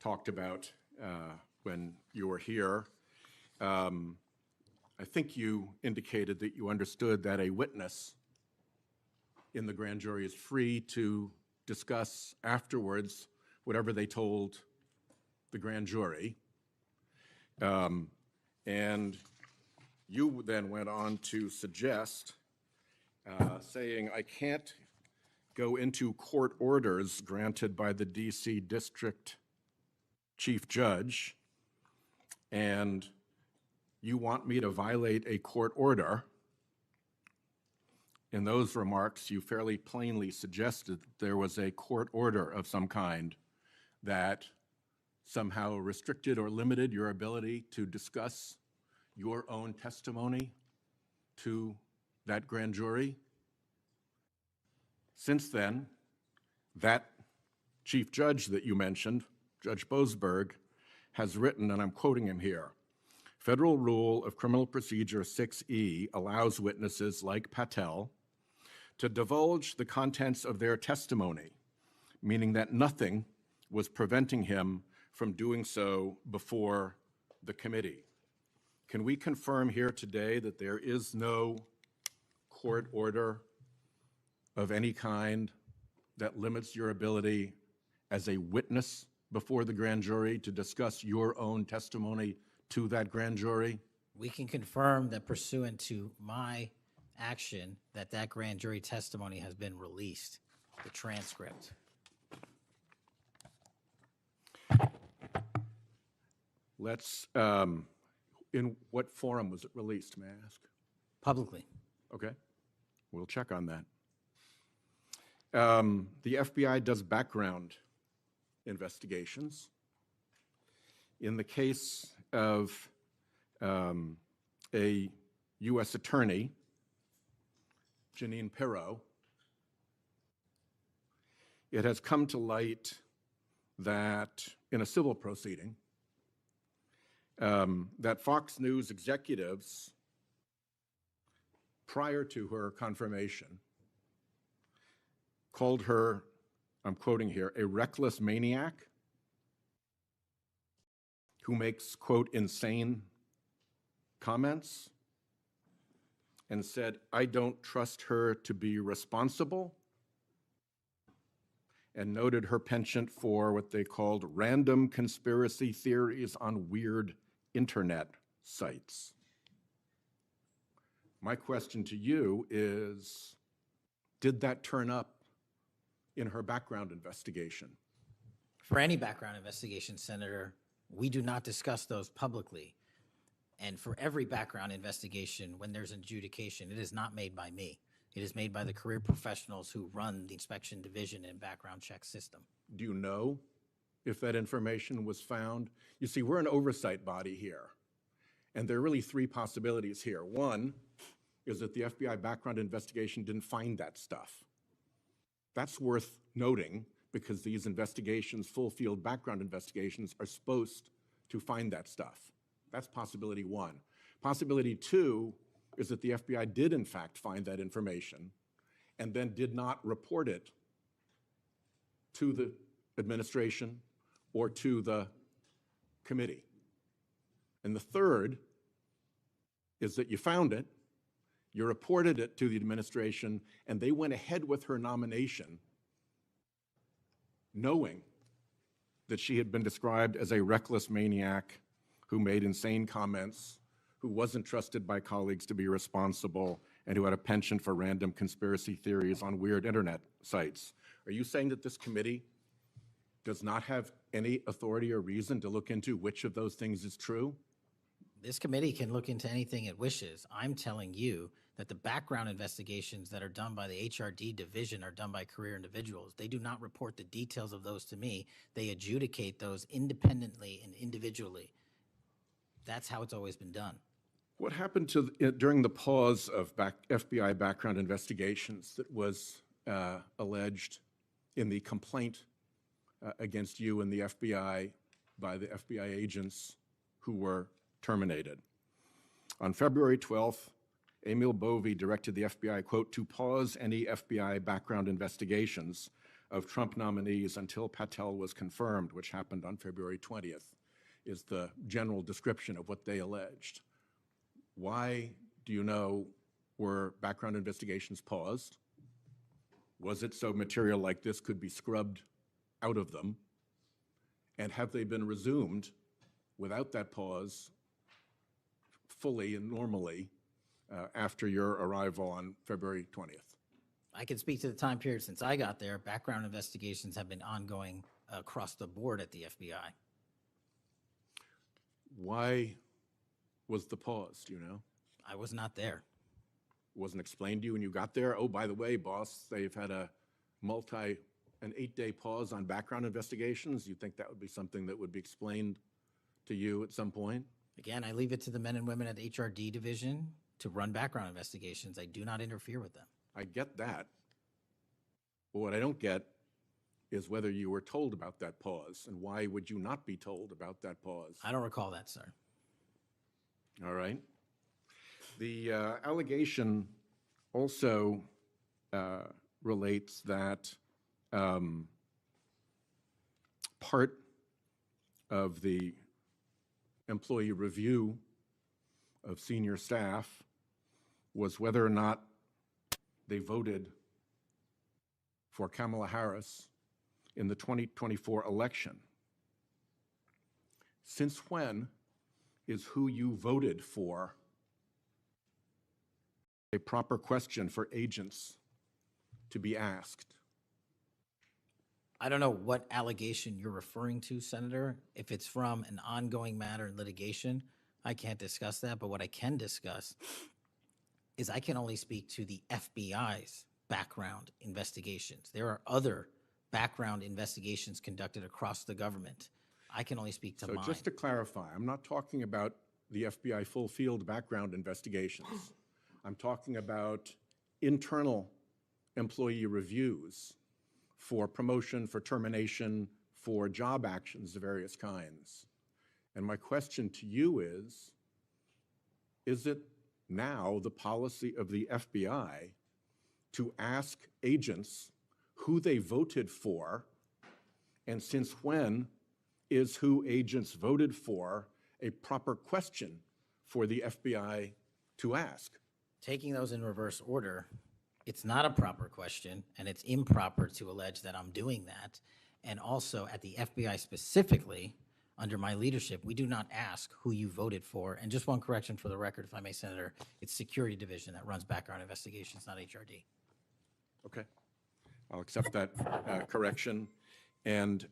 talked about when you were here. I think you indicated that you understood that a witness in the grand jury is free to discuss afterwards whatever they told the grand jury. And you then went on to suggest, saying, I can't go into court orders granted by the DC District Chief Judge, and you want me to violate a court order. In those remarks, you fairly plainly suggested that there was a court order of some kind that somehow restricted or limited your ability to discuss your own testimony to that grand jury. Since then, that chief judge that you mentioned, Judge Boasberg, has written, and I'm quoting him here, Federal Rule of Criminal Procedure 6E allows witnesses like Patel to divulge the contents of their testimony, meaning that nothing was preventing him from doing so before the committee. Can we confirm here today that there is no court order of any kind that limits your ability as a witness before the grand jury to discuss your own testimony to that grand jury? We can confirm that pursuant to my action, that grand jury testimony has been released, the transcript. Let's, in what forum was it released, may I ask? Publicly. Okay, we'll check on that. The FBI does background investigations. In the case of a U.S. attorney, Janine Pirro, it has come to light that in a civil proceeding, that Fox News executives, prior to her confirmation, called her, I'm quoting here, a reckless maniac who makes, quote, insane comments, and said, I don't trust her to be responsible, and noted her penchant for what they called random conspiracy theories on weird internet sites. My question to you is, did that turn up in her background investigation? For any background investigation, Senator, we do not discuss those publicly. And for every background investigation, when there's an adjudication, it is not made by me. It is made by the career professionals who run the inspection division and background check system. Do you know if that information was found? You see, we're an oversight body here, and there are really three possibilities here. One is that the FBI background investigation didn't find that stuff. That's worth noting because these investigations, full field background investigations, are supposed to find that stuff. That's possibility one. Possibility two is that the FBI did in fact find that information and then did not report it to the administration or to the committee. And the third is that you found it, you reported it to the administration, and they went ahead with her nomination knowing that she had been described as a reckless maniac who made insane comments, who wasn't trusted by colleagues to be responsible, and who had a penchant for random conspiracy theories on weird internet sites. Are you saying that this committee does not have any authority or reason to look into which of those things is true? This committee can look into anything it wishes. I'm telling you that the background investigations that are done by the HRD division are done by career individuals. They do not report the details of those to me. They adjudicate those independently and individually. That's how it's always been done. What happened to during the pause of FBI background investigations that was alleged in the complaint against you and the FBI by the FBI agents who were terminated? On February 12th, Emil Bovee directed the FBI, quote, to pause any FBI background investigations of Trump nominees until Patel was confirmed, which happened on February 20th, is the general description of what they alleged. Why, do you know, were background investigations paused? Was it so material like this could be scrubbed out of them? And have they been resumed without that pause fully and normally after your arrival on February 20th? I can speak to the time period since I got there. Background investigations have been ongoing across the board at the FBI. Why was the pause, do you know? I was not there. Wasn't explained to you when you got there? Oh, by the way, boss, they've had an 8-day pause on background investigations. You think that would be something that would be explained to you at some point? Again, I leave it to the men and women at the HRD division to run background investigations. I do not interfere with them. I get that. But what I don't get is whether you were told about that pause, and why would you not be told about that pause? I don't recall that, sir. All right. The allegation also relates that part of the employee review of senior staff was whether or not they voted for Kamala Harris in the 2024 election. Since when is who you voted for a proper question for agents to be asked? I don't know what allegation you're referring to, Senator. If it's from an ongoing matter in litigation, I can't discuss that. But what I can discuss is I can only speak to the FBI's background investigations. There are other background investigations conducted across the government. I can only speak to mine. So just to clarify, I'm not talking about the FBI full field background investigations. I'm talking about internal employee reviews for promotion, for termination, for job actions of various kinds. And my question to you is it now the policy of the FBI to ask agents who they voted for, and since when is who agents voted for a proper question for the FBI to ask? Taking those in reverse order, it's not a proper question, and it's improper to allege that I'm doing that. And also at the FBI specifically, under my leadership, we do not ask who you voted for. And just one correction for the record, if I may, Senator, it's Security Division that runs background investigations, not HRD. Okay, I'll accept that correction. And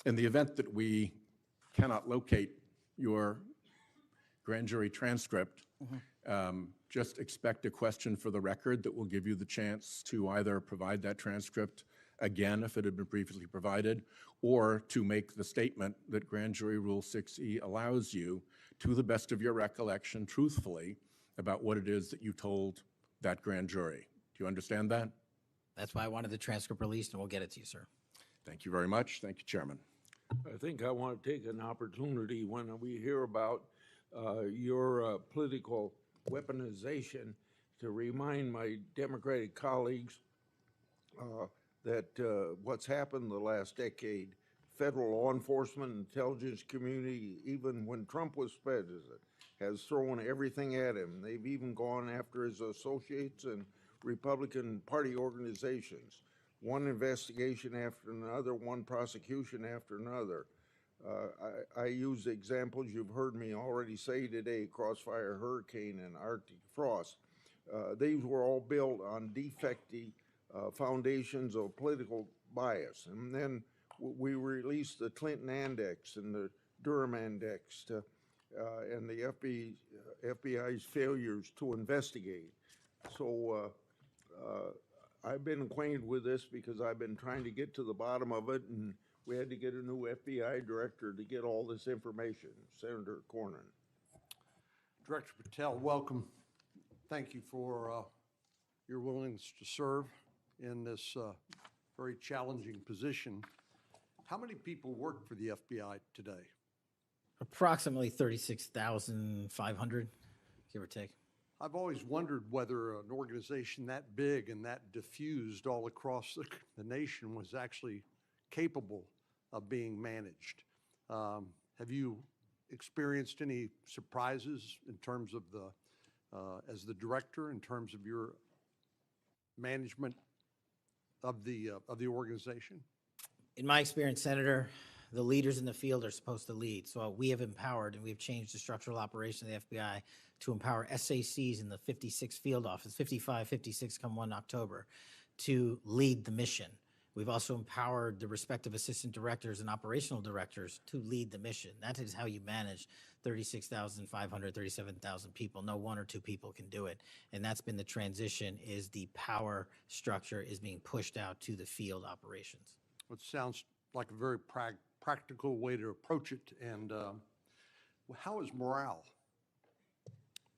in the event that we cannot locate your grand jury transcript, just expect a question for the record that will give you the chance to either provide that transcript again if it had been previously provided, or to make the statement that Grand Jury Rule 6E allows you, to the best of your recollection, truthfully, about what it is that you told that grand jury. Do you understand that? That's why I wanted the transcript released, and we'll get it to you, sir. Thank you very much. Thank you, Chairman. I think I want to take an opportunity when we hear about your political weaponization to remind my Democratic colleagues that what's happened the last decade, federal law enforcement, intelligence community, even when Trump was president, has thrown everything at him. They've even gone after his associates and Republican Party organizations. One investigation after another, one prosecution after another. I use examples you've heard me already say today, Crossfire Hurricane and Arctic Frost. These were all built on defective foundations of political bias. And then we released the Clinton Index and the Durham Index and the FBI's failures to investigate. So I've been acquainted with this because I've been trying to get to the bottom of it, and we had to get a new FBI director to get all this information, Senator Cornyn. Director Patel, welcome. Thank you for your willingness to serve in this very challenging position. How many people work for the FBI today? Approximately 36,500, give or take. I've always wondered whether an organization that big and that diffused all across the nation was actually capable of being managed. Have you experienced any surprises in terms of as the director, in terms of your management of the organization? In my experience, Senator, the leaders in the field are supposed to lead. So we have empowered and we've changed the structural operation of the FBI to empower SACs in the 56 field office, 55, 56 come 1 October, to lead the mission. We've also empowered the respective assistant directors and operational directors to lead the mission. That is how you manage 36,500, 37,000 people. No one or two people can do it. And that's been the transition, is the power structure is being pushed out to the field operations. It sounds like a very practical way to approach it. And how is morale?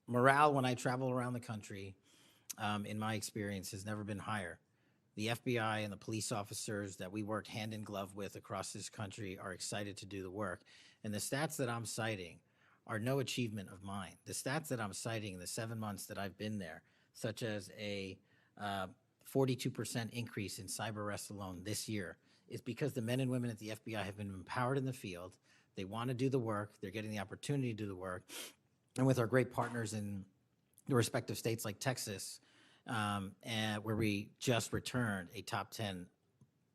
Morale, when I travel around the country, in my experience, has never been higher. The FBI and the police officers that we work hand in glove with across this country are excited to do the work. And the stats that I'm citing are no achievement of mine. The stats that I'm citing in the 7 months that I've been there, such as a 42% increase in cyber arrests alone this year, is because the men and women at the FBI have been empowered in the field. They want to do the work. They're getting the opportunity to do the work. And with our great partners in the respective states like Texas, and where we just returned a top 10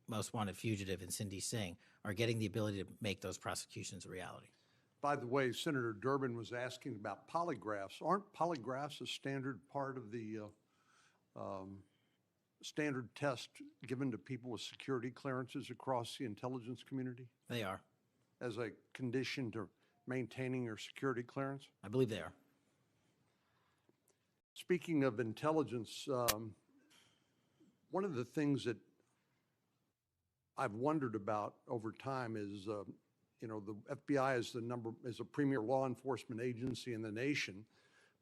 most wanted fugitive in Cindy Singh, are getting the ability to make those prosecutions a reality. By the way, Senator Durbin was asking about polygraphs. Aren't polygraphs a standard part of the standard test given to people with security clearances across the intelligence community? They are. As a condition to maintaining your security clearance? I believe they are. Speaking of intelligence, one of the things that I've wondered about over time is, you know, the FBI is a premier law enforcement agency in the nation,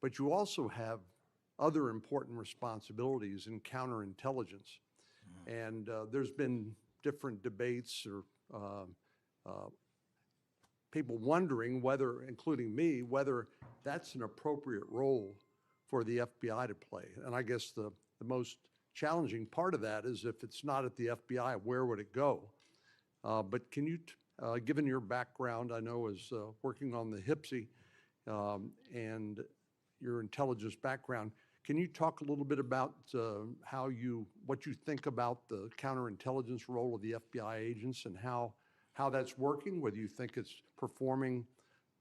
but you also have other important responsibilities in counterintelligence. And there's been different debates or people wondering whether, including me, whether that's an appropriate role for the FBI to play. And I guess the most challenging part of that is if it's not at the FBI, where would it go? But can you, given your background, I know as working on the HIPSI and your intelligence background, can you talk a little bit about what you think about the counterintelligence role of the FBI agents and how that's working, whether you think it's performing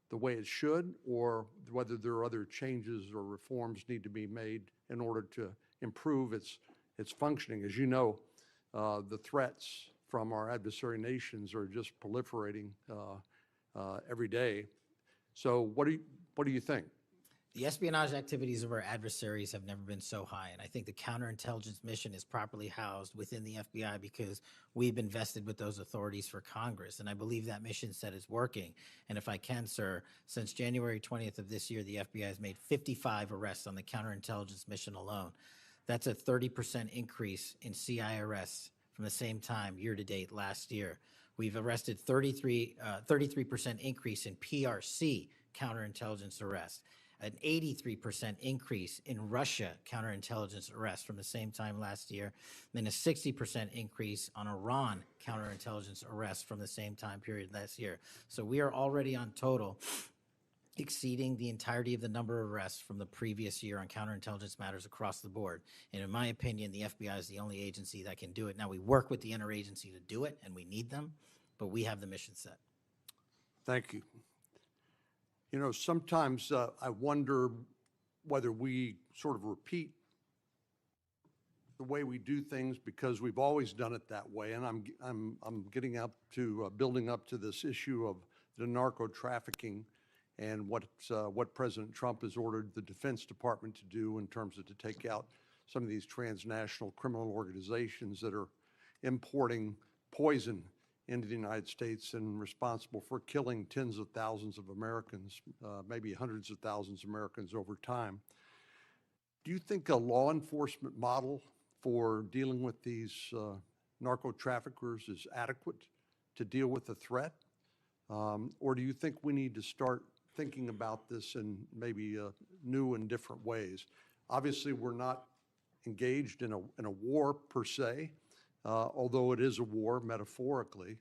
the way it should, or whether there are other changes or reforms need to be made in order to improve its functioning? As you know, the threats from our adversary nations are just proliferating every day. So what do you think? The espionage activities of our adversaries have never been so high, and I think the counterintelligence mission is properly housed within the FBI because we've invested with those authorities for Congress, and I believe that mission set is working. And if I can, sir, since January 20th of this year, the FBI has made 55 arrests on the counterintelligence mission alone. That's a 30% increase in CI arrests from the same time year-to-date last year. We've arrested 33% increase in PRC counterintelligence arrests, an 83% increase in Russia counterintelligence arrests from the same time last year, then a 60% increase on Iran counterintelligence arrests from the same time period last year. So we are already on total exceeding the entirety of the number of arrests from the previous year on counterintelligence matters across the board. And in my opinion, the FBI is the only agency that can do it. Now, we work with the interagency to do it, and we need them, but we have the mission set. Thank you. You know, sometimes I wonder whether we sort of repeat the way we do things because we've always done it that way. And I'm getting up to building up to this issue of the narco trafficking and what President Trump has ordered the Defense Department to do in terms of to take out some of these transnational criminal organizations that are importing poison into the United States and responsible for killing tens of thousands of Americans, maybe hundreds of thousands of Americans over time. Do you think a law enforcement model for dealing with these narco traffickers is adequate to deal with the threat? Or do you think we need to start thinking about this in maybe new and different ways? Obviously, we're not engaged in a war per se, although it is a war metaphorically.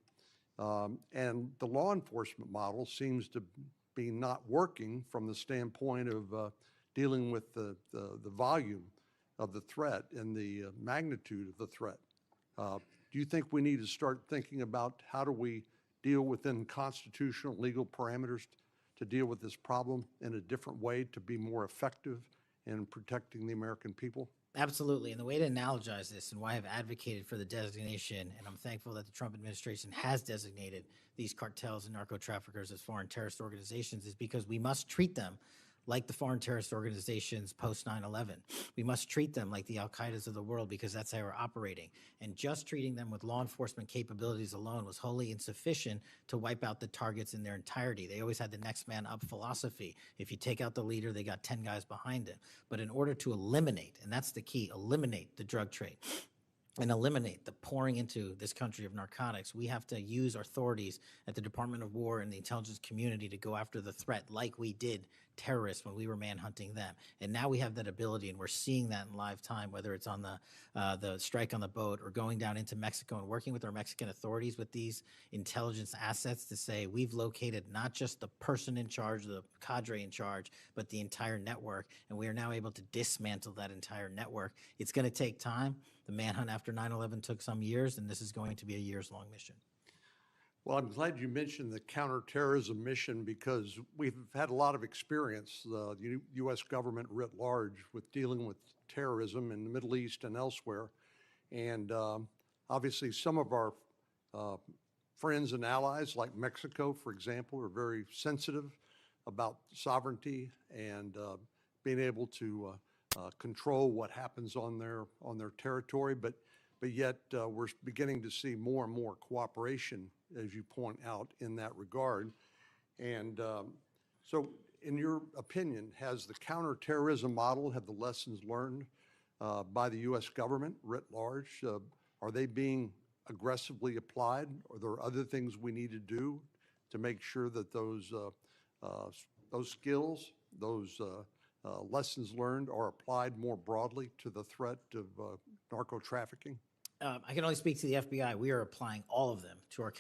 And the law enforcement model seems to be not working from the standpoint of dealing with the volume of the threat and the magnitude of the threat. Do you think we need to start thinking about how do we deal within constitutional legal parameters to deal with this problem in a different way to be more effective in protecting the American people? Absolutely. And the way to analogize this and why I've advocated for the designation, and I'm thankful that the Trump administration has designated these cartels and narco traffickers as foreign terrorist organizations, is because we must treat them like the foreign terrorist organizations post 9/11. We must treat them like the Al-Qaedas of the world because that's how we're operating. And just treating them with law enforcement capabilities alone was wholly insufficient to wipe out the targets in their entirety. They always had the next man up philosophy. If you take out the leader, they got 10 guys behind him. But in order to eliminate, and that's the key, eliminate the drug trade, and eliminate the pouring into this country of narcotics, we have to use our authorities at the Department of War and the intelligence community to go after the threat like we did terrorists when we were manhunting them. And now we have that ability, and we're seeing that in live time, whether it's on the strike on the boat or going down into Mexico and working with our Mexican authorities with these intelligence assets to say we've located not just the person in charge, the cadre in charge, but the entire network. And we are now able to dismantle that entire network. It's going to take time. The manhunt after 9/11 took some years, and this is going to be a years-long mission. Well, I'm glad you mentioned the counterterrorism mission because we've had a lot of experience, the U.S. government writ large, with dealing with terrorism in the Middle East and elsewhere. And obviously, some of our friends and allies, like Mexico, for example, are very sensitive about sovereignty and being able to control what happens on their territory. But yet we're beginning to see more and more cooperation, as you point out, in that regard. And so in your opinion, has the counterterrorism model, have the lessons learned by the U.S. government writ large, are they being aggressively applied? Are there other things we need to do to make sure that those skills, those lessons learned are applied more broadly to the threat of narco trafficking? I can only speak to the FBI. We are applying all of them to our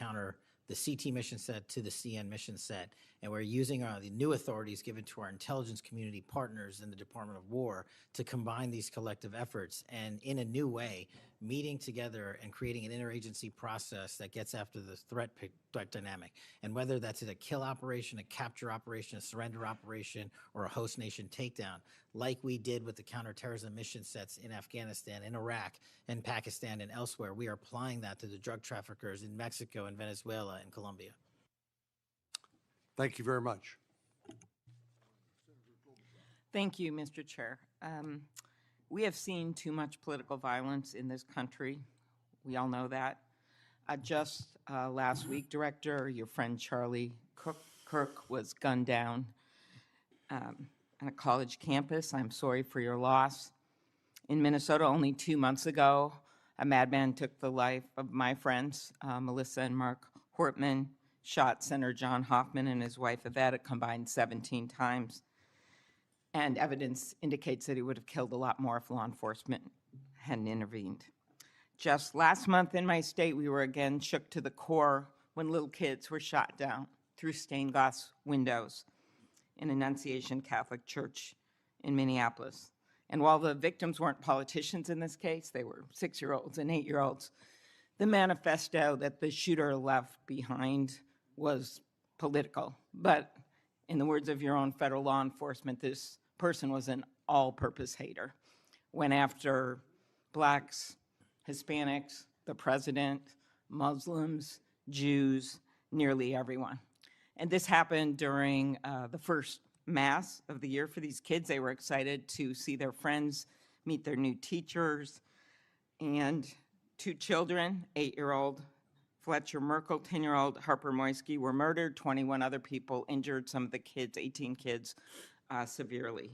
the CT mission set to the CN mission set, and we're using the new authorities given to our intelligence community partners in the Department of War to combine these collective efforts and in a new way, meeting together and creating an interagency process that gets after the threat dynamic. And whether that's a kill operation, a capture operation, a surrender operation, or a host nation takedown, like we did with the counterterrorism mission sets in Afghanistan, in Iraq, and Pakistan, and elsewhere, we are applying that to the drug traffickers in Mexico and Venezuela and Colombia. Thank you very much. Thank you, Mr. Chair. We have seen too much political violence in this country. We all know that. Just last week, Director, your friend Charlie Kirk was gunned down on a college campus. I'm sorry for your loss. In Minnesota, only 2 months ago, a madman took the life of my friends, Melissa and Mark Hortman, shot Senator John Hoffman and his wife Yvette a combined 17 times. And evidence indicates that he would have killed a lot more if law enforcement hadn't intervened. Just last month in my state, we were again shook to the core when little kids were shot down through stained glass windows in Annunciation Catholic Church in Minneapolis. And while the victims weren't politicians in this case, they were 6-year-olds and 8-year-olds, the manifesto that the shooter left behind was political. But in the words of your own federal law enforcement, this person was an all-purpose hater. Went after blacks, Hispanics, the president, Muslims, Jews, nearly everyone. And this happened during the first Mass of the year for these kids. They were excited to see their friends, meet their new teachers, and 2 children, 8-year-old Fletcher Merkel, 10-year-old Harper Moisky, were murdered. 21 other people injured, some of the kids, 18 kids, severely.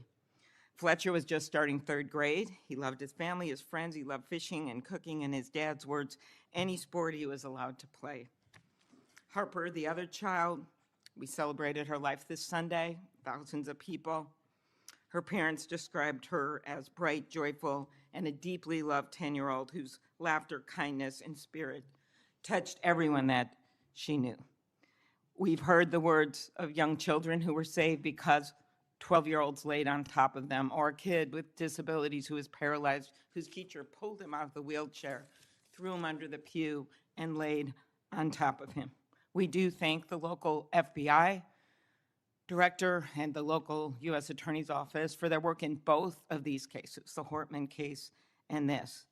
Fletcher was just starting 3rd grade. He loved his family, his friends. He loved fishing and cooking, in his dad's words, any sport he was allowed to play. Harper, the other child, we celebrated her life this Sunday, thousands of people. Her parents described her as bright, joyful, and a deeply loved 10-year-old whose laughter, kindness, and spirit touched everyone that she knew. We've heard the words of young children who were saved because 12-year-olds laid on top of them, or a kid with disabilities who was paralyzed, whose teacher pulled him out of the wheelchair, threw him under the pew, and laid on top of him. We do thank the local FBI director and the local U.S. Attorney's Office for their work in both of these cases, the Hortman case and this.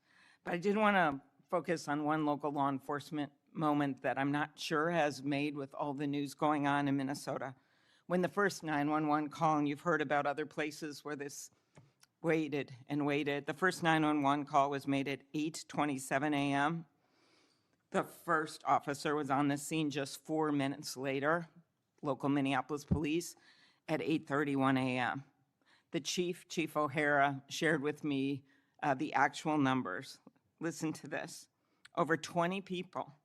But I did want to focus on one local law enforcement moment that I'm not sure has made with all the news going on in Minnesota. When the first 911 call, and you've heard about other places where this waited and waited, the first 911 call was made at 8:27 a.m. The first officer was on the scene just 4 minutes later, local Minneapolis police, at 8:31 a.m. The Chief O'Hara, shared with me the actual numbers. Listen to this. Over 20 people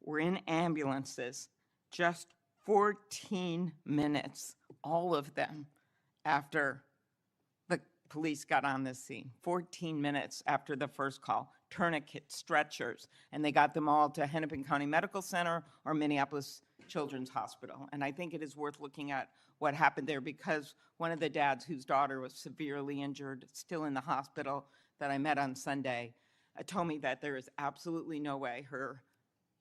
were in ambulances just 14 minutes, all of them, after the police got on the scene. 14 minutes after the first call. Tourniquets, stretchers, and they got them all to Hennepin County Medical Center or Minneapolis Children's Hospital. And I think it is worth looking at what happened there, because one of the dads whose daughter was severely injured, still in the hospital, that I met on Sunday, told me that there is absolutely no way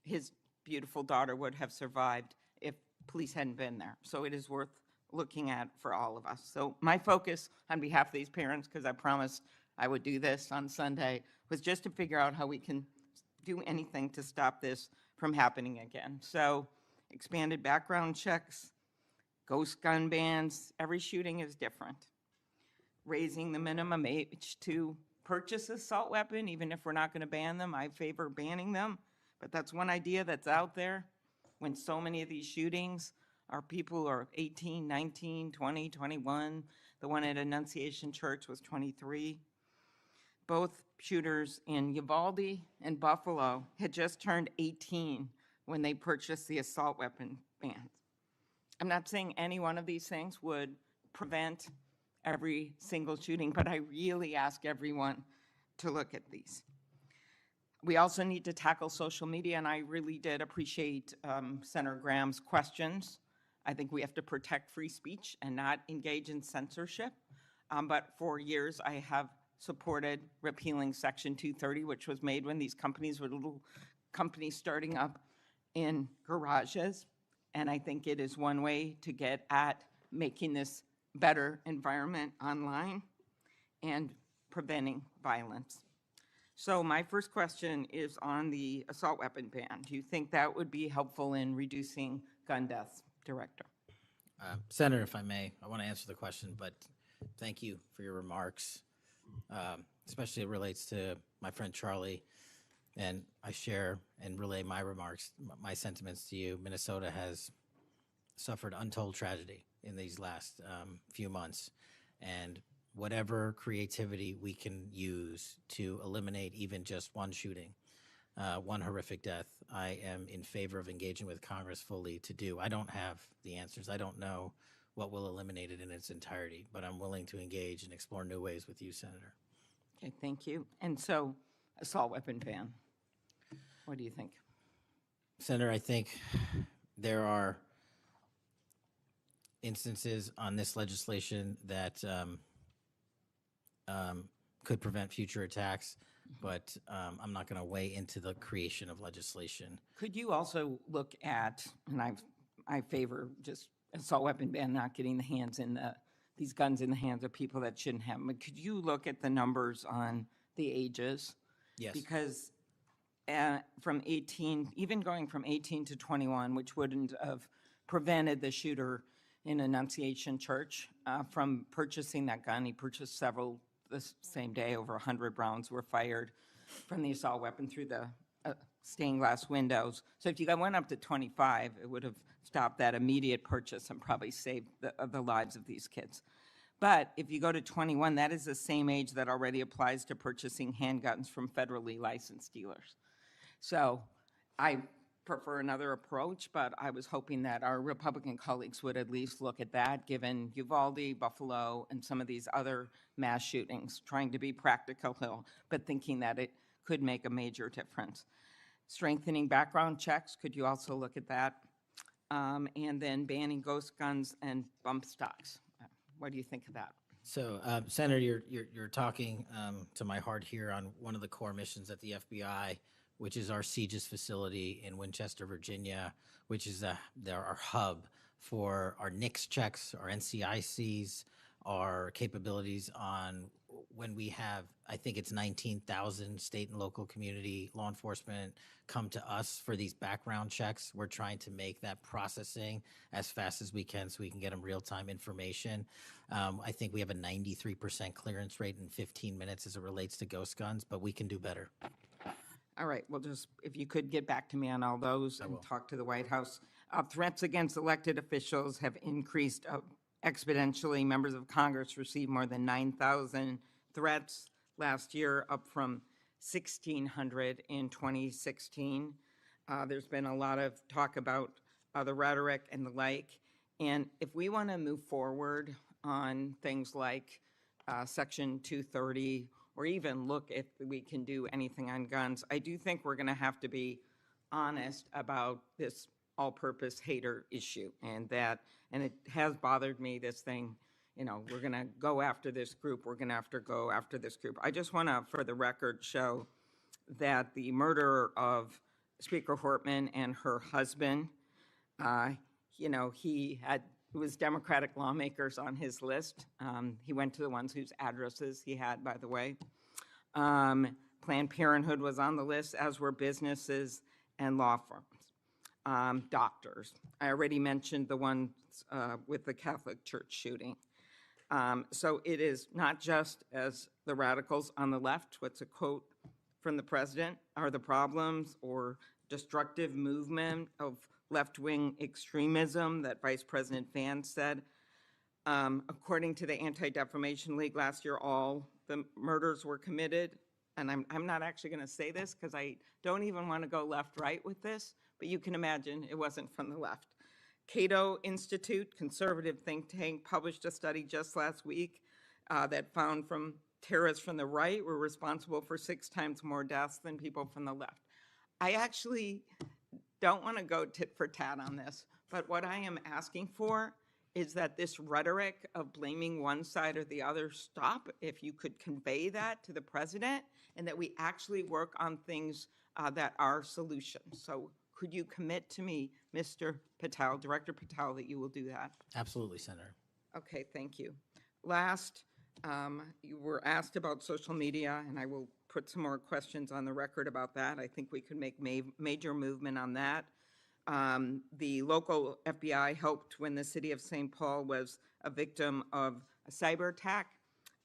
his beautiful daughter would have survived if police hadn't been there. So it is worth looking at for all of us. So my focus on behalf of these parents, because I promised I would do this on Sunday, was just to figure out how we can do anything to stop this from happening again. So expanded background checks, ghost gun bans, every shooting is different. Raising the minimum age to purchase an assault weapon, even if we're not going to ban them, I favor banning them. But that's one idea that's out there when so many of these shootings are people who are 18, 19, 20, 21. The one at Annunciation Church was 23. Both shooters in Uvalde and Buffalo had just turned 18 when they purchased the assault weapon bans. I'm not saying any one of these things would prevent every single shooting, but I really ask everyone to look at these. We also need to tackle social media, and I really did appreciate Senator Graham's questions. I think we have to protect free speech and not engage in censorship. But for years, I have supported repealing Section 230, which was made when these companies were little companies starting up in garages. And I think it is one way to get at making this better environment online and preventing violence. So my first question is on the assault weapon ban. Do you think that would be helpful in reducing gun deaths, Director? Senator, if I may, I want to answer the question, but thank you for your remarks. Especially it relates to my friend Charlie, and I share and relay my remarks, my sentiments to you. Minnesota has suffered untold tragedy in these last few months, and whatever creativity we can use to eliminate even just one shooting, one horrific death, I am in favor of engaging with Congress fully to do. I don't have the answers. I don't know what will eliminate it in its entirety, but I'm willing to engage and explore new ways with you, Senator. Okay, thank you. And so, assault weapon ban. What do you think? Senator, I think there are instances on this legislation that could prevent future attacks, but I'm not going to weigh into the creation of legislation. Could you also look at, and I favor just assault weapon ban, not getting these guns in the hands of people that shouldn't have them, but could you look at the numbers on the ages? Yes. Because from 18, even going from 18 to 21, which wouldn't have prevented the shooter in Annunciation Church from purchasing that gun. He purchased several the same day. Over 100 rounds were fired from the assault weapon through the stained glass windows. So if you went up to 25, it would have stopped that immediate purchase and probably saved the lives of these kids. But if you go to 21, that is the same age that already applies to purchasing handguns from federally licensed dealers. So I prefer another approach, but I was hoping that our Republican colleagues would at least look at that, given Uvalde, Buffalo, and some of these other mass shootings, trying to be practical, but thinking that it could make a major difference. Strengthening background checks, could you also look at that? And then banning ghost guns and bump stocks. What do you think of that? So, Senator, you're talking to my heart here on one of the core missions at the FBI, which is our CGIS facility in Winchester, Virginia, which is our hub for our NICS checks, our NCICs, our capabilities on when we have, I think it's 19,000 state and local community law enforcement come to us for these background checks. We're trying to make that processing as fast as we can so we can get them real-time information. I think we have a 93% clearance rate in 15 minutes as it relates to ghost guns, but we can do better. All right, well, just if you could get back to me on all those and talk to the White House. Threats against elected officials have increased exponentially. Members of Congress received more than 9,000 threats last year, up from 1,600 in 2016. There's been a lot of talk about the rhetoric and the like. And if we want to move forward on things like Section 230, or even look if we can do anything on guns, I do think we're going to have to be honest about this all-purpose hater issue, and it has bothered me, this thing, we're going to go after this group, we're going to have to go after this group. I just want to, for the record, show that the murderer of Speaker Hortman and her husband, it was Democratic lawmakers on his list. He went to the ones whose addresses he had, by the way. Planned Parenthood was on the list, as were businesses and law firms, doctors. I already mentioned the ones with the Catholic Church shooting. So it is not just as the radicals on the left, what's a quote from the president, are the problems, or destructive movement of left-wing extremism that Vice President Vance said. According to the Anti-Defamation League last year, all the murders were committed, and I'm not actually going to say this because I don't even want to go left-right with this, but you can imagine it wasn't from the left. Cato Institute, conservative think tank, published a study just last week that found from terrorists from the right were responsible for 6 times more deaths than people from the left. I actually don't want to go tit for tat on this, but what I am asking for is that this rhetoric of blaming one side or the other stop, if you could convey that to the president, and that we actually work on things that are solutions. So could you commit to me, Mr. Patel, Director Patel, that you will do that? Absolutely, Senator. Okay, thank you. Last, you were asked about social media, and I will put some more questions on the record about that. I think we could make major movement on that. The local FBI helped when the city of St. Paul was a victim of a cyber attack,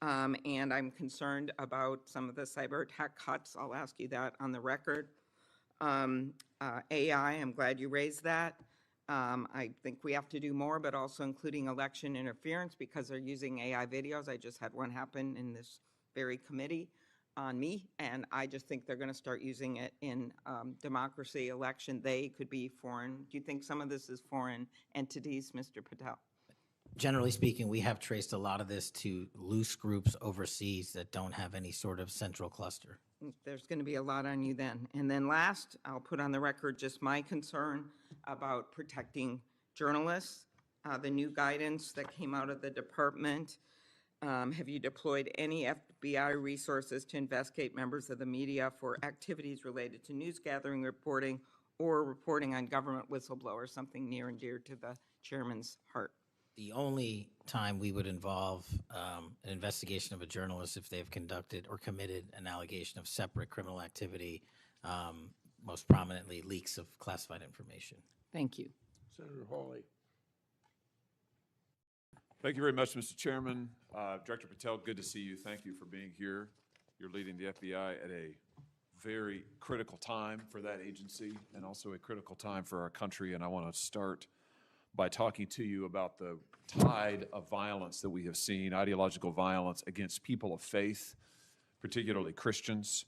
and I'm concerned about some of the cyber attack cuts. I'll ask you that on the record. AI, I'm glad you raised that. I think we have to do more, but also including election interference because they're using AI videos. I just had one happen in this very committee on me, and I just think they're going to start using it in democracy, election. They could be foreign. Do you think some of this is foreign entities, Mr. Patel? Generally speaking, we have traced a lot of this to loose groups overseas that don't have any sort of central cluster. There's going to be a lot on you then. And then last, I'll put on the record just my concern about protecting journalists. The new guidance that came out of the department. Have you deployed any FBI resources to investigate members of the media for activities related to news gathering, reporting, or reporting on government whistleblowers, something near and dear to the chairman's heart? The only time we would involve an investigation of a journalist if they've conducted or committed an allegation of separate criminal activity, most prominently leaks of classified information. Thank you. Senator Hawley. Thank you very much, Mr. Chairman. Director Patel, good to see you. Thank you for being here. You're leading the FBI at a very critical time for that agency and also a critical time for our country. And I want to start by talking to you about the tide of violence that we have seen, ideological violence against people of faith, particularly Christians.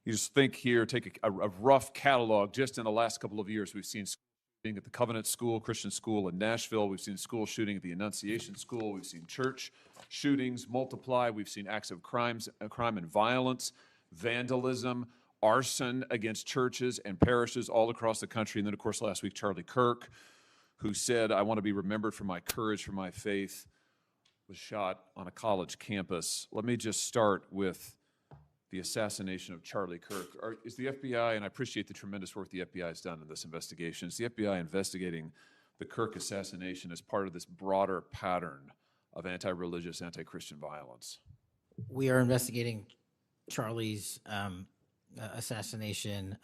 You just think here, take a rough catalog. Just in the last couple of years, we've seen shooting at the Covenant School, Christian school in Nashville. We've seen school shooting at the Annunciation School. We've seen church shootings multiply. We've seen acts of crime and violence, vandalism, arson against churches and parishes all across the country. And then, of course, last week, Charlie Kirk, who said, "I want to be remembered for my courage, for my faith," was shot on a college campus. Let me just start with the assassination of Charlie Kirk. Is the FBI, and I appreciate the tremendous work the FBI has done in this investigation, is the FBI investigating the Kirk assassination as part of this broader pattern of anti-religious, anti-Christian violence? We are investigating Charlie's assassination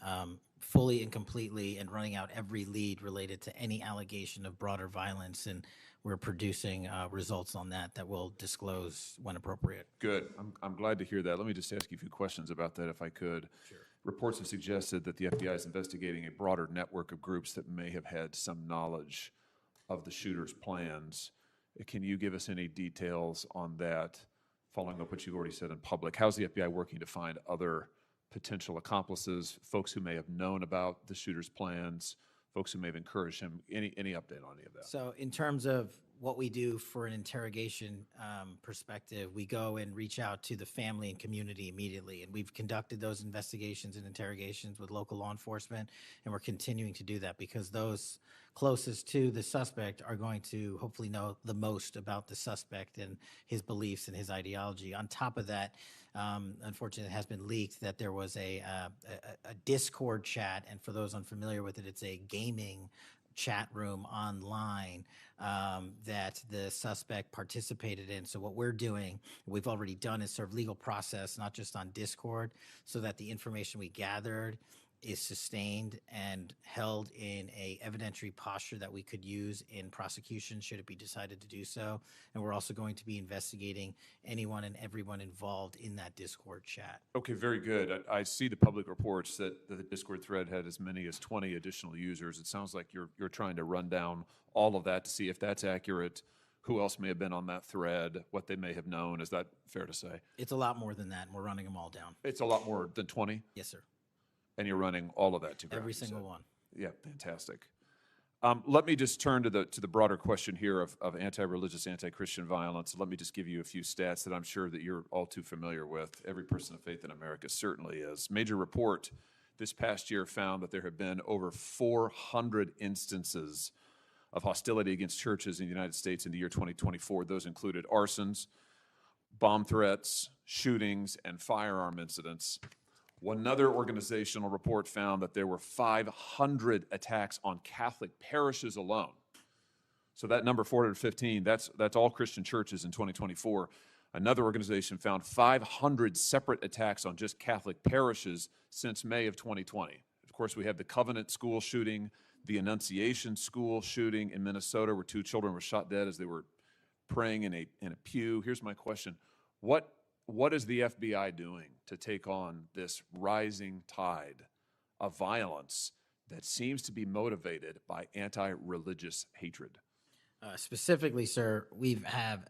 fully and completely and running out every lead related to any allegation of broader violence, and we're producing results on that we'll disclose when appropriate. Good. I'm glad to hear that. Let me just ask you a few questions about that if I could. Sure. Reports have suggested that the FBI is investigating a broader network of groups that may have had some knowledge of the shooter's plans. Can you give us any details on that, following up what you've already said in public? How's the FBI working to find other potential accomplices, folks who may have known about the shooter's plans, folks who may have encouraged him? Any update on any of that? So in terms of what we do for an interrogation perspective, we go and reach out to the family and community immediately. And we've conducted those investigations and interrogations with local law enforcement, and we're continuing to do that because those closest to the suspect are going to hopefully know the most about the suspect and his beliefs and his ideology. On top of that, unfortunately, it has been leaked that there was a Discord chat, and for those unfamiliar with it, it's a gaming chat room online that the suspect participated in. So what we're doing, we've already done, is serve legal process, not just on Discord, so that the information we gathered is sustained and held in a evidentiary posture that we could use in prosecution should it be decided to do so. And we're also going to be investigating anyone and everyone involved in that Discord chat. Okay, very good. I see the public reports that the Discord thread had as many as 20 additional users. It sounds like you're trying to run down all of that to see if that's accurate, who else may have been on that thread, what they may have known. Is that fair to say? It's a lot more than that, and we're running them all down. It's a lot more than 20? Yes, sir. And you're running all of that to ground? Every single one. Yeah, fantastic. Let me just turn to the broader question here of anti-religious, anti-Christian violence. Let me just give you a few stats that I'm sure that you're all too familiar with. Every person of faith in America certainly is. Major report this past year found that there have been over 400 instances of hostility against churches in the United States in the year 2024. Those included arsons, bomb threats, shootings, and firearm incidents. Another organizational report found that there were 500 attacks on Catholic parishes alone. So that number, 415, that's all Christian churches in 2024. Another organization found 500 separate attacks on just Catholic parishes since May of 2020. Of course, we have the Covenant School shooting, the Annunciation School shooting in Minnesota, where 2 children were shot dead as they were praying in a pew. Here's my question. What is the FBI doing to take on this rising tide of violence that seems to be motivated by anti-religious hatred? Specifically, sir, we have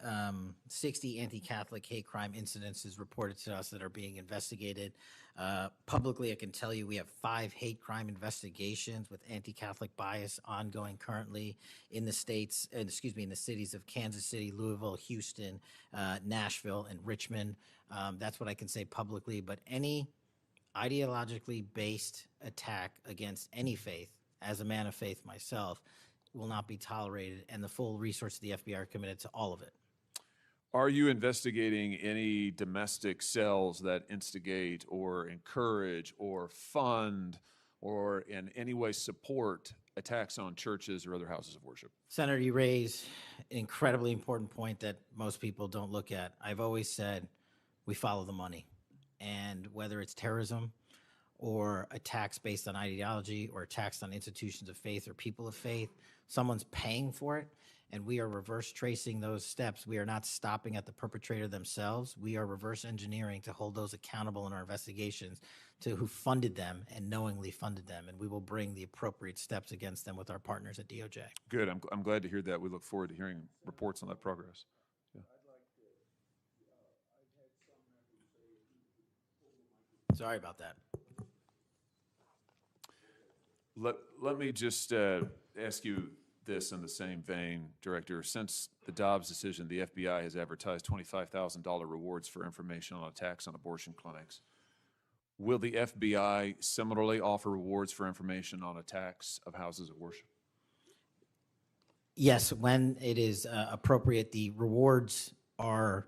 60 anti-Catholic hate crime incidences reported to us that are being investigated. Publicly, I can tell you we have 5 hate crime investigations with anti-Catholic bias ongoing currently in the states, in the cities of Kansas City, Louisville, Houston, Nashville, and Richmond. That's what I can say publicly, but any ideologically based attack against any faith, as a man of faith myself, will not be tolerated, and the full resources of the FBI are committed to all of it. Are you investigating any domestic cells that instigate or encourage or fund or in any way support attacks on churches or other houses of worship? Senator, you raise an incredibly important point that most people don't look at. I've always said we follow the money, and whether it's terrorism or attacks based on ideology or attacks on institutions of faith or people of faith, someone's paying for it, and we are reverse tracing those steps. We are not stopping at the perpetrator themselves. We are reverse engineering to hold those accountable in our investigations to who funded them and knowingly funded them, and we will bring the appropriate steps against them with our partners at DOJ. Good. I'm glad to hear that. We look forward to hearing reports on that progress. Yeah. Sorry about that. Let me just ask you this in the same vein, Director. Since the Dobbs decision, the FBI has advertised $25,000 rewards for information on attacks on abortion clinics. Will the FBI similarly offer rewards for information on attacks of houses of worship? Yes, when it is appropriate. The rewards are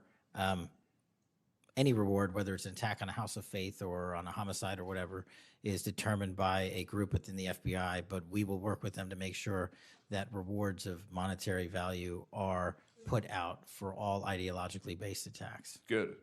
any reward, whether it's an attack on a house of faith or on a homicide or whatever, is determined by a group within the FBI, but we will work with them to make sure that rewards of monetary value are put out for all ideologically based attacks. Good.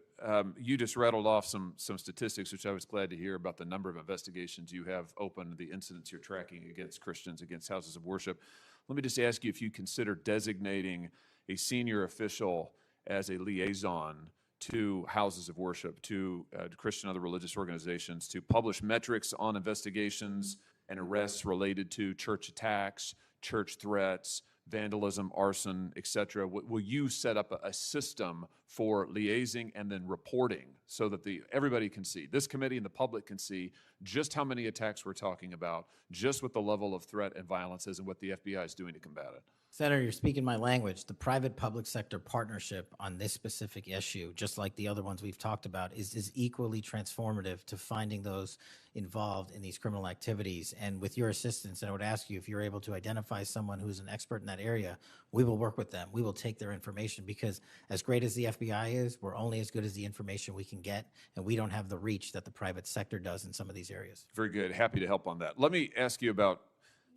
You just rattled off some statistics, which I was glad to hear, about the number of investigations you have open, the incidents you're tracking against Christians, against houses of worship. Let me just ask you if you consider designating a senior official as a liaison to houses of worship, to Christian and other religious organizations, to publish metrics on investigations and arrests related to church attacks, church threats, vandalism, arson, etc. Will you set up a system for liaising and then reporting so that everybody can see, this committee and the public can see just how many attacks we're talking about, just what the level of threat and violence is and what the FBI is doing to combat it? Senator, you're speaking my language. The private-public sector partnership on this specific issue, just like the other ones we've talked about, is equally transformative to finding those involved in these criminal activities. And with your assistance, I would ask you if you're able to identify someone who's an expert in that area, we will work with them. We will take their information, because as great as the FBI is, we're only as good as the information we can get, and we don't have the reach that the private sector does in some of these areas. Very good. Happy to help on that. Let me ask you about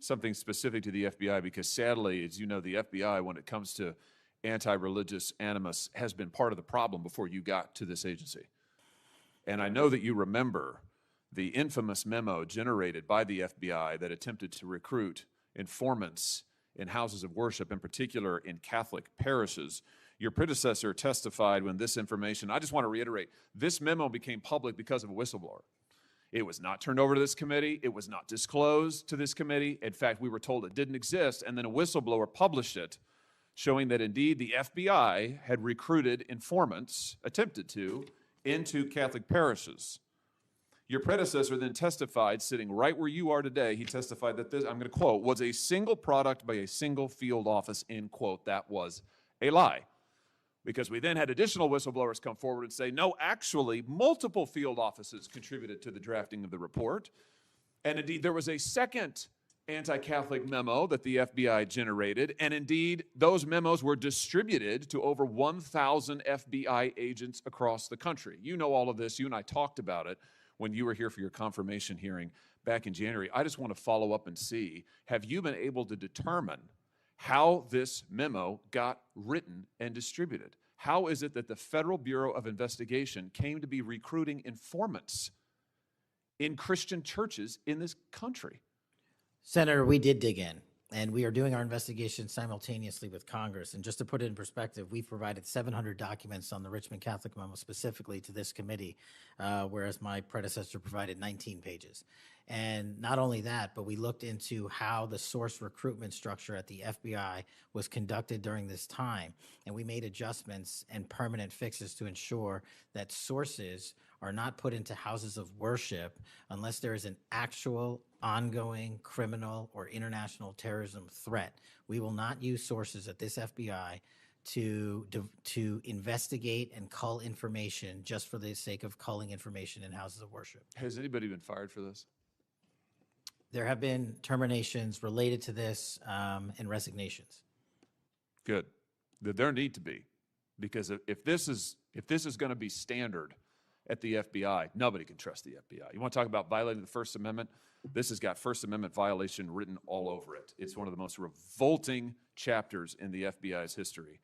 something specific to the FBI, because sadly, as you know, the FBI, when it comes to anti-religious animus, has been part of the problem before you got to this agency. And I know that you remember the infamous memo generated by the FBI that attempted to recruit informants in houses of worship, in particular in Catholic parishes. Your predecessor testified when this information, I just want to reiterate, this memo became public because of a whistleblower. It was not turned over to this committee. It was not disclosed to this committee. In fact, we were told it didn't exist, and then a whistleblower published it, showing that indeed the FBI had recruited informants, attempted to, into Catholic parishes. Your predecessor then testified, sitting right where you are today, he testified that this, I'm going to quote, was a single product by a single field office, end quote. That was a lie. Because we then had additional whistleblowers come forward and say, no, actually, multiple field offices contributed to the drafting of the report. And indeed, there was a second anti-Catholic memo that the FBI generated. And indeed, those memos were distributed to over 1,000 FBI agents across the country. You know all of this. You and I talked about it when you were here for your confirmation hearing back in January. I just want to follow up and see, have you been able to determine how this memo got written and distributed? How is it that the Federal Bureau of Investigation came to be recruiting informants in Christian churches in this country? Senator, we did dig in, And we are doing our investigation simultaneously with Congress. And just to put it in perspective, we've provided 700 documents on the Richmond Catholic Memo specifically to this committee, whereas my predecessor provided 19 pages. And not only that, but we looked into how the source recruitment structure at the FBI was conducted during this time. And we made adjustments and permanent fixes to ensure that sources are not put into houses of worship unless there is an actual ongoing criminal or international terrorism threat. We will not use sources at this FBI to investigate and cull information just for the sake of culling information in houses of worship. Has anybody been fired for this? There have been terminations related to this and resignations. Good. There need to be, because if this is going to be standard at the FBI, nobody can trust the FBI. You want to talk about violating the First Amendment? This has got First Amendment violation written all over it. It's one of the most revolting chapters in the FBI's history.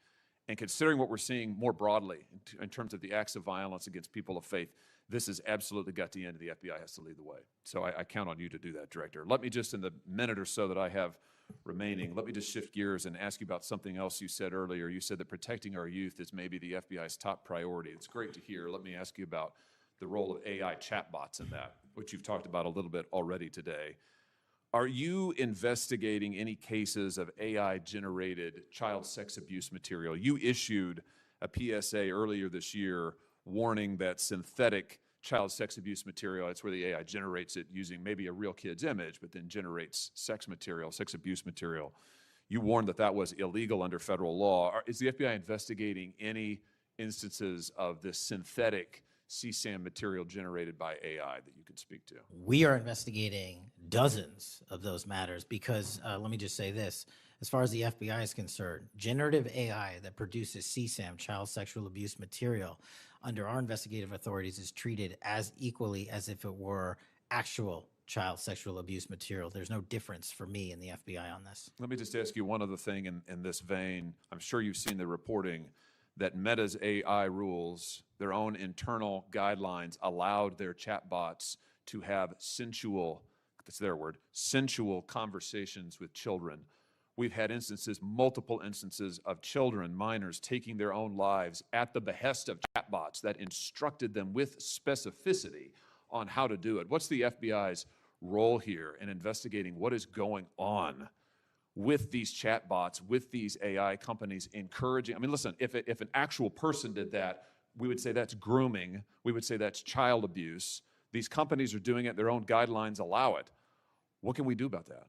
And considering what we're seeing more broadly in terms of the acts of violence against people of faith, this has absolutely got to end, and the FBI has to lead the way. So I count on you to do that, Director. Let me just, in the minute or so that I have remaining, let me just shift gears and ask you about something else you said earlier. You said that protecting our youth is maybe the FBI's top priority. It's great to hear. Let me ask you about the role of AI chatbots in that, which you've talked about a little bit already today. Are you investigating any cases of AI-generated child sex abuse material? You issued a PSA earlier this year warning that synthetic child sex abuse material, that's where the AI generates it using maybe a real kid's image, but then generates sex material, sex abuse material. You warned that that was illegal under federal law. Is the FBI investigating any instances of this synthetic CSAM material generated by AI that you could speak to? We are investigating dozens of those matters because, let me just say this, as far as the FBI is concerned, generative AI that produces CSAM, child sexual abuse material, under our investigative authorities is treated as equally as if it were actual child sexual abuse material. There's no difference for me in the FBI on this. Let me just ask you one other thing in this vein. I'm sure you've seen the reporting that Meta's AI rules, their own internal guidelines, allowed their chatbots to have sensual, that's their word, sensual conversations with children. We've had instances, multiple instances of children, minors, taking their own lives at the behest of chatbots that instructed them with specificity on how to do it. What's the FBI's role here in investigating what is going on with these chatbots, with these AI companies encouraging? I mean, listen, if an actual person did that, we would say that's grooming. We would say that's child abuse. These companies are doing it. Their own guidelines allow it. What can we do about that?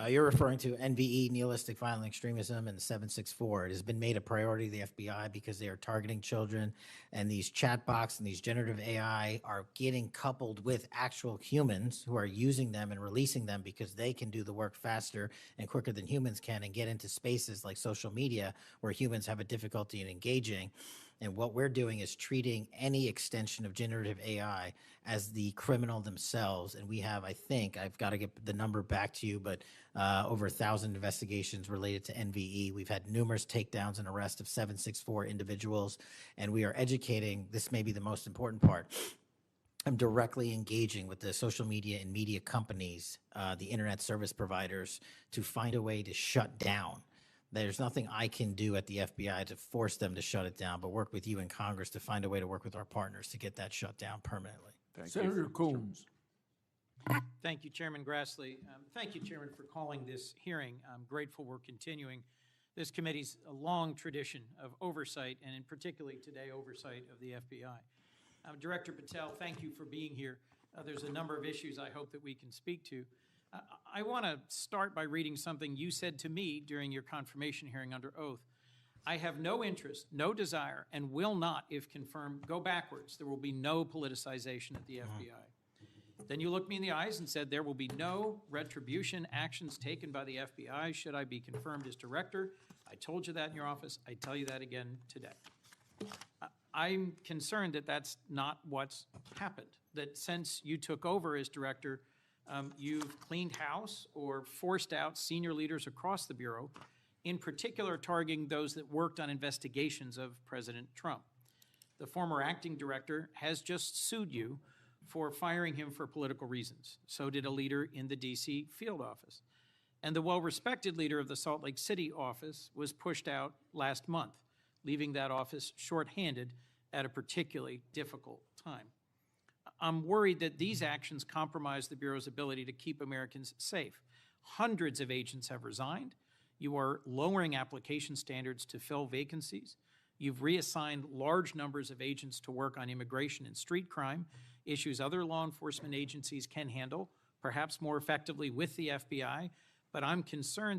You're referring to NVE, nihilistic violent extremism, and the 764. It has been made a priority of the FBI because they are targeting children, and these chatbots and these generative AI are getting coupled with actual humans who are using them and releasing them because they can do the work faster and quicker than humans can and get into spaces like social media where humans have a difficulty in engaging. And what we're doing is treating any extension of generative AI as the criminal themselves. And we have, I think, I've got to get the number back to you, but over 1,000 investigations related to NVE. We've had numerous takedowns and arrests of 764 individuals. And we are educating, this may be the most important part, I'm directly engaging with the social media and media companies, the internet service providers, to find a way to shut down. There's nothing I can do at the FBI to force them to shut it down, but work with you in Congress to find a way to work with our partners to get that shut down permanently. Senator Combs. Thank you, Chairman Grassley. Thank you, Chairman, for calling this hearing. I'm grateful we're continuing this committee's long tradition of oversight, and in particularly today, oversight of the FBI. Director Patel, thank you for being here. There's a number of issues I hope that we can speak to. I want to start by reading something you said to me during your confirmation hearing under oath. I have no interest, no desire, and will not, if confirmed, go backwards. There will be no politicization at the FBI. Then you looked me in the eyes and said there will be no retribution actions taken by the FBI should I be confirmed as director. I told you that in your office. I tell you that again today. I'm concerned that that's not what's happened, that since you took over as director, you've cleaned house or forced out senior leaders across the Bureau, in particular targeting those that worked on investigations of President Trump. The former acting director has just sued you for firing him for political reasons. So did a leader in the DC field office. And the well-respected leader of the Salt Lake City office was pushed out last month, leaving that office shorthanded at a particularly difficult time. I'm worried that these actions compromise the Bureau's ability to keep Americans safe. Hundreds of agents have resigned. You are lowering application standards to fill vacancies. You've reassigned large numbers of agents to work on immigration and street crime, issues other law enforcement agencies can handle, perhaps more effectively with the FBI. But I'm concerned that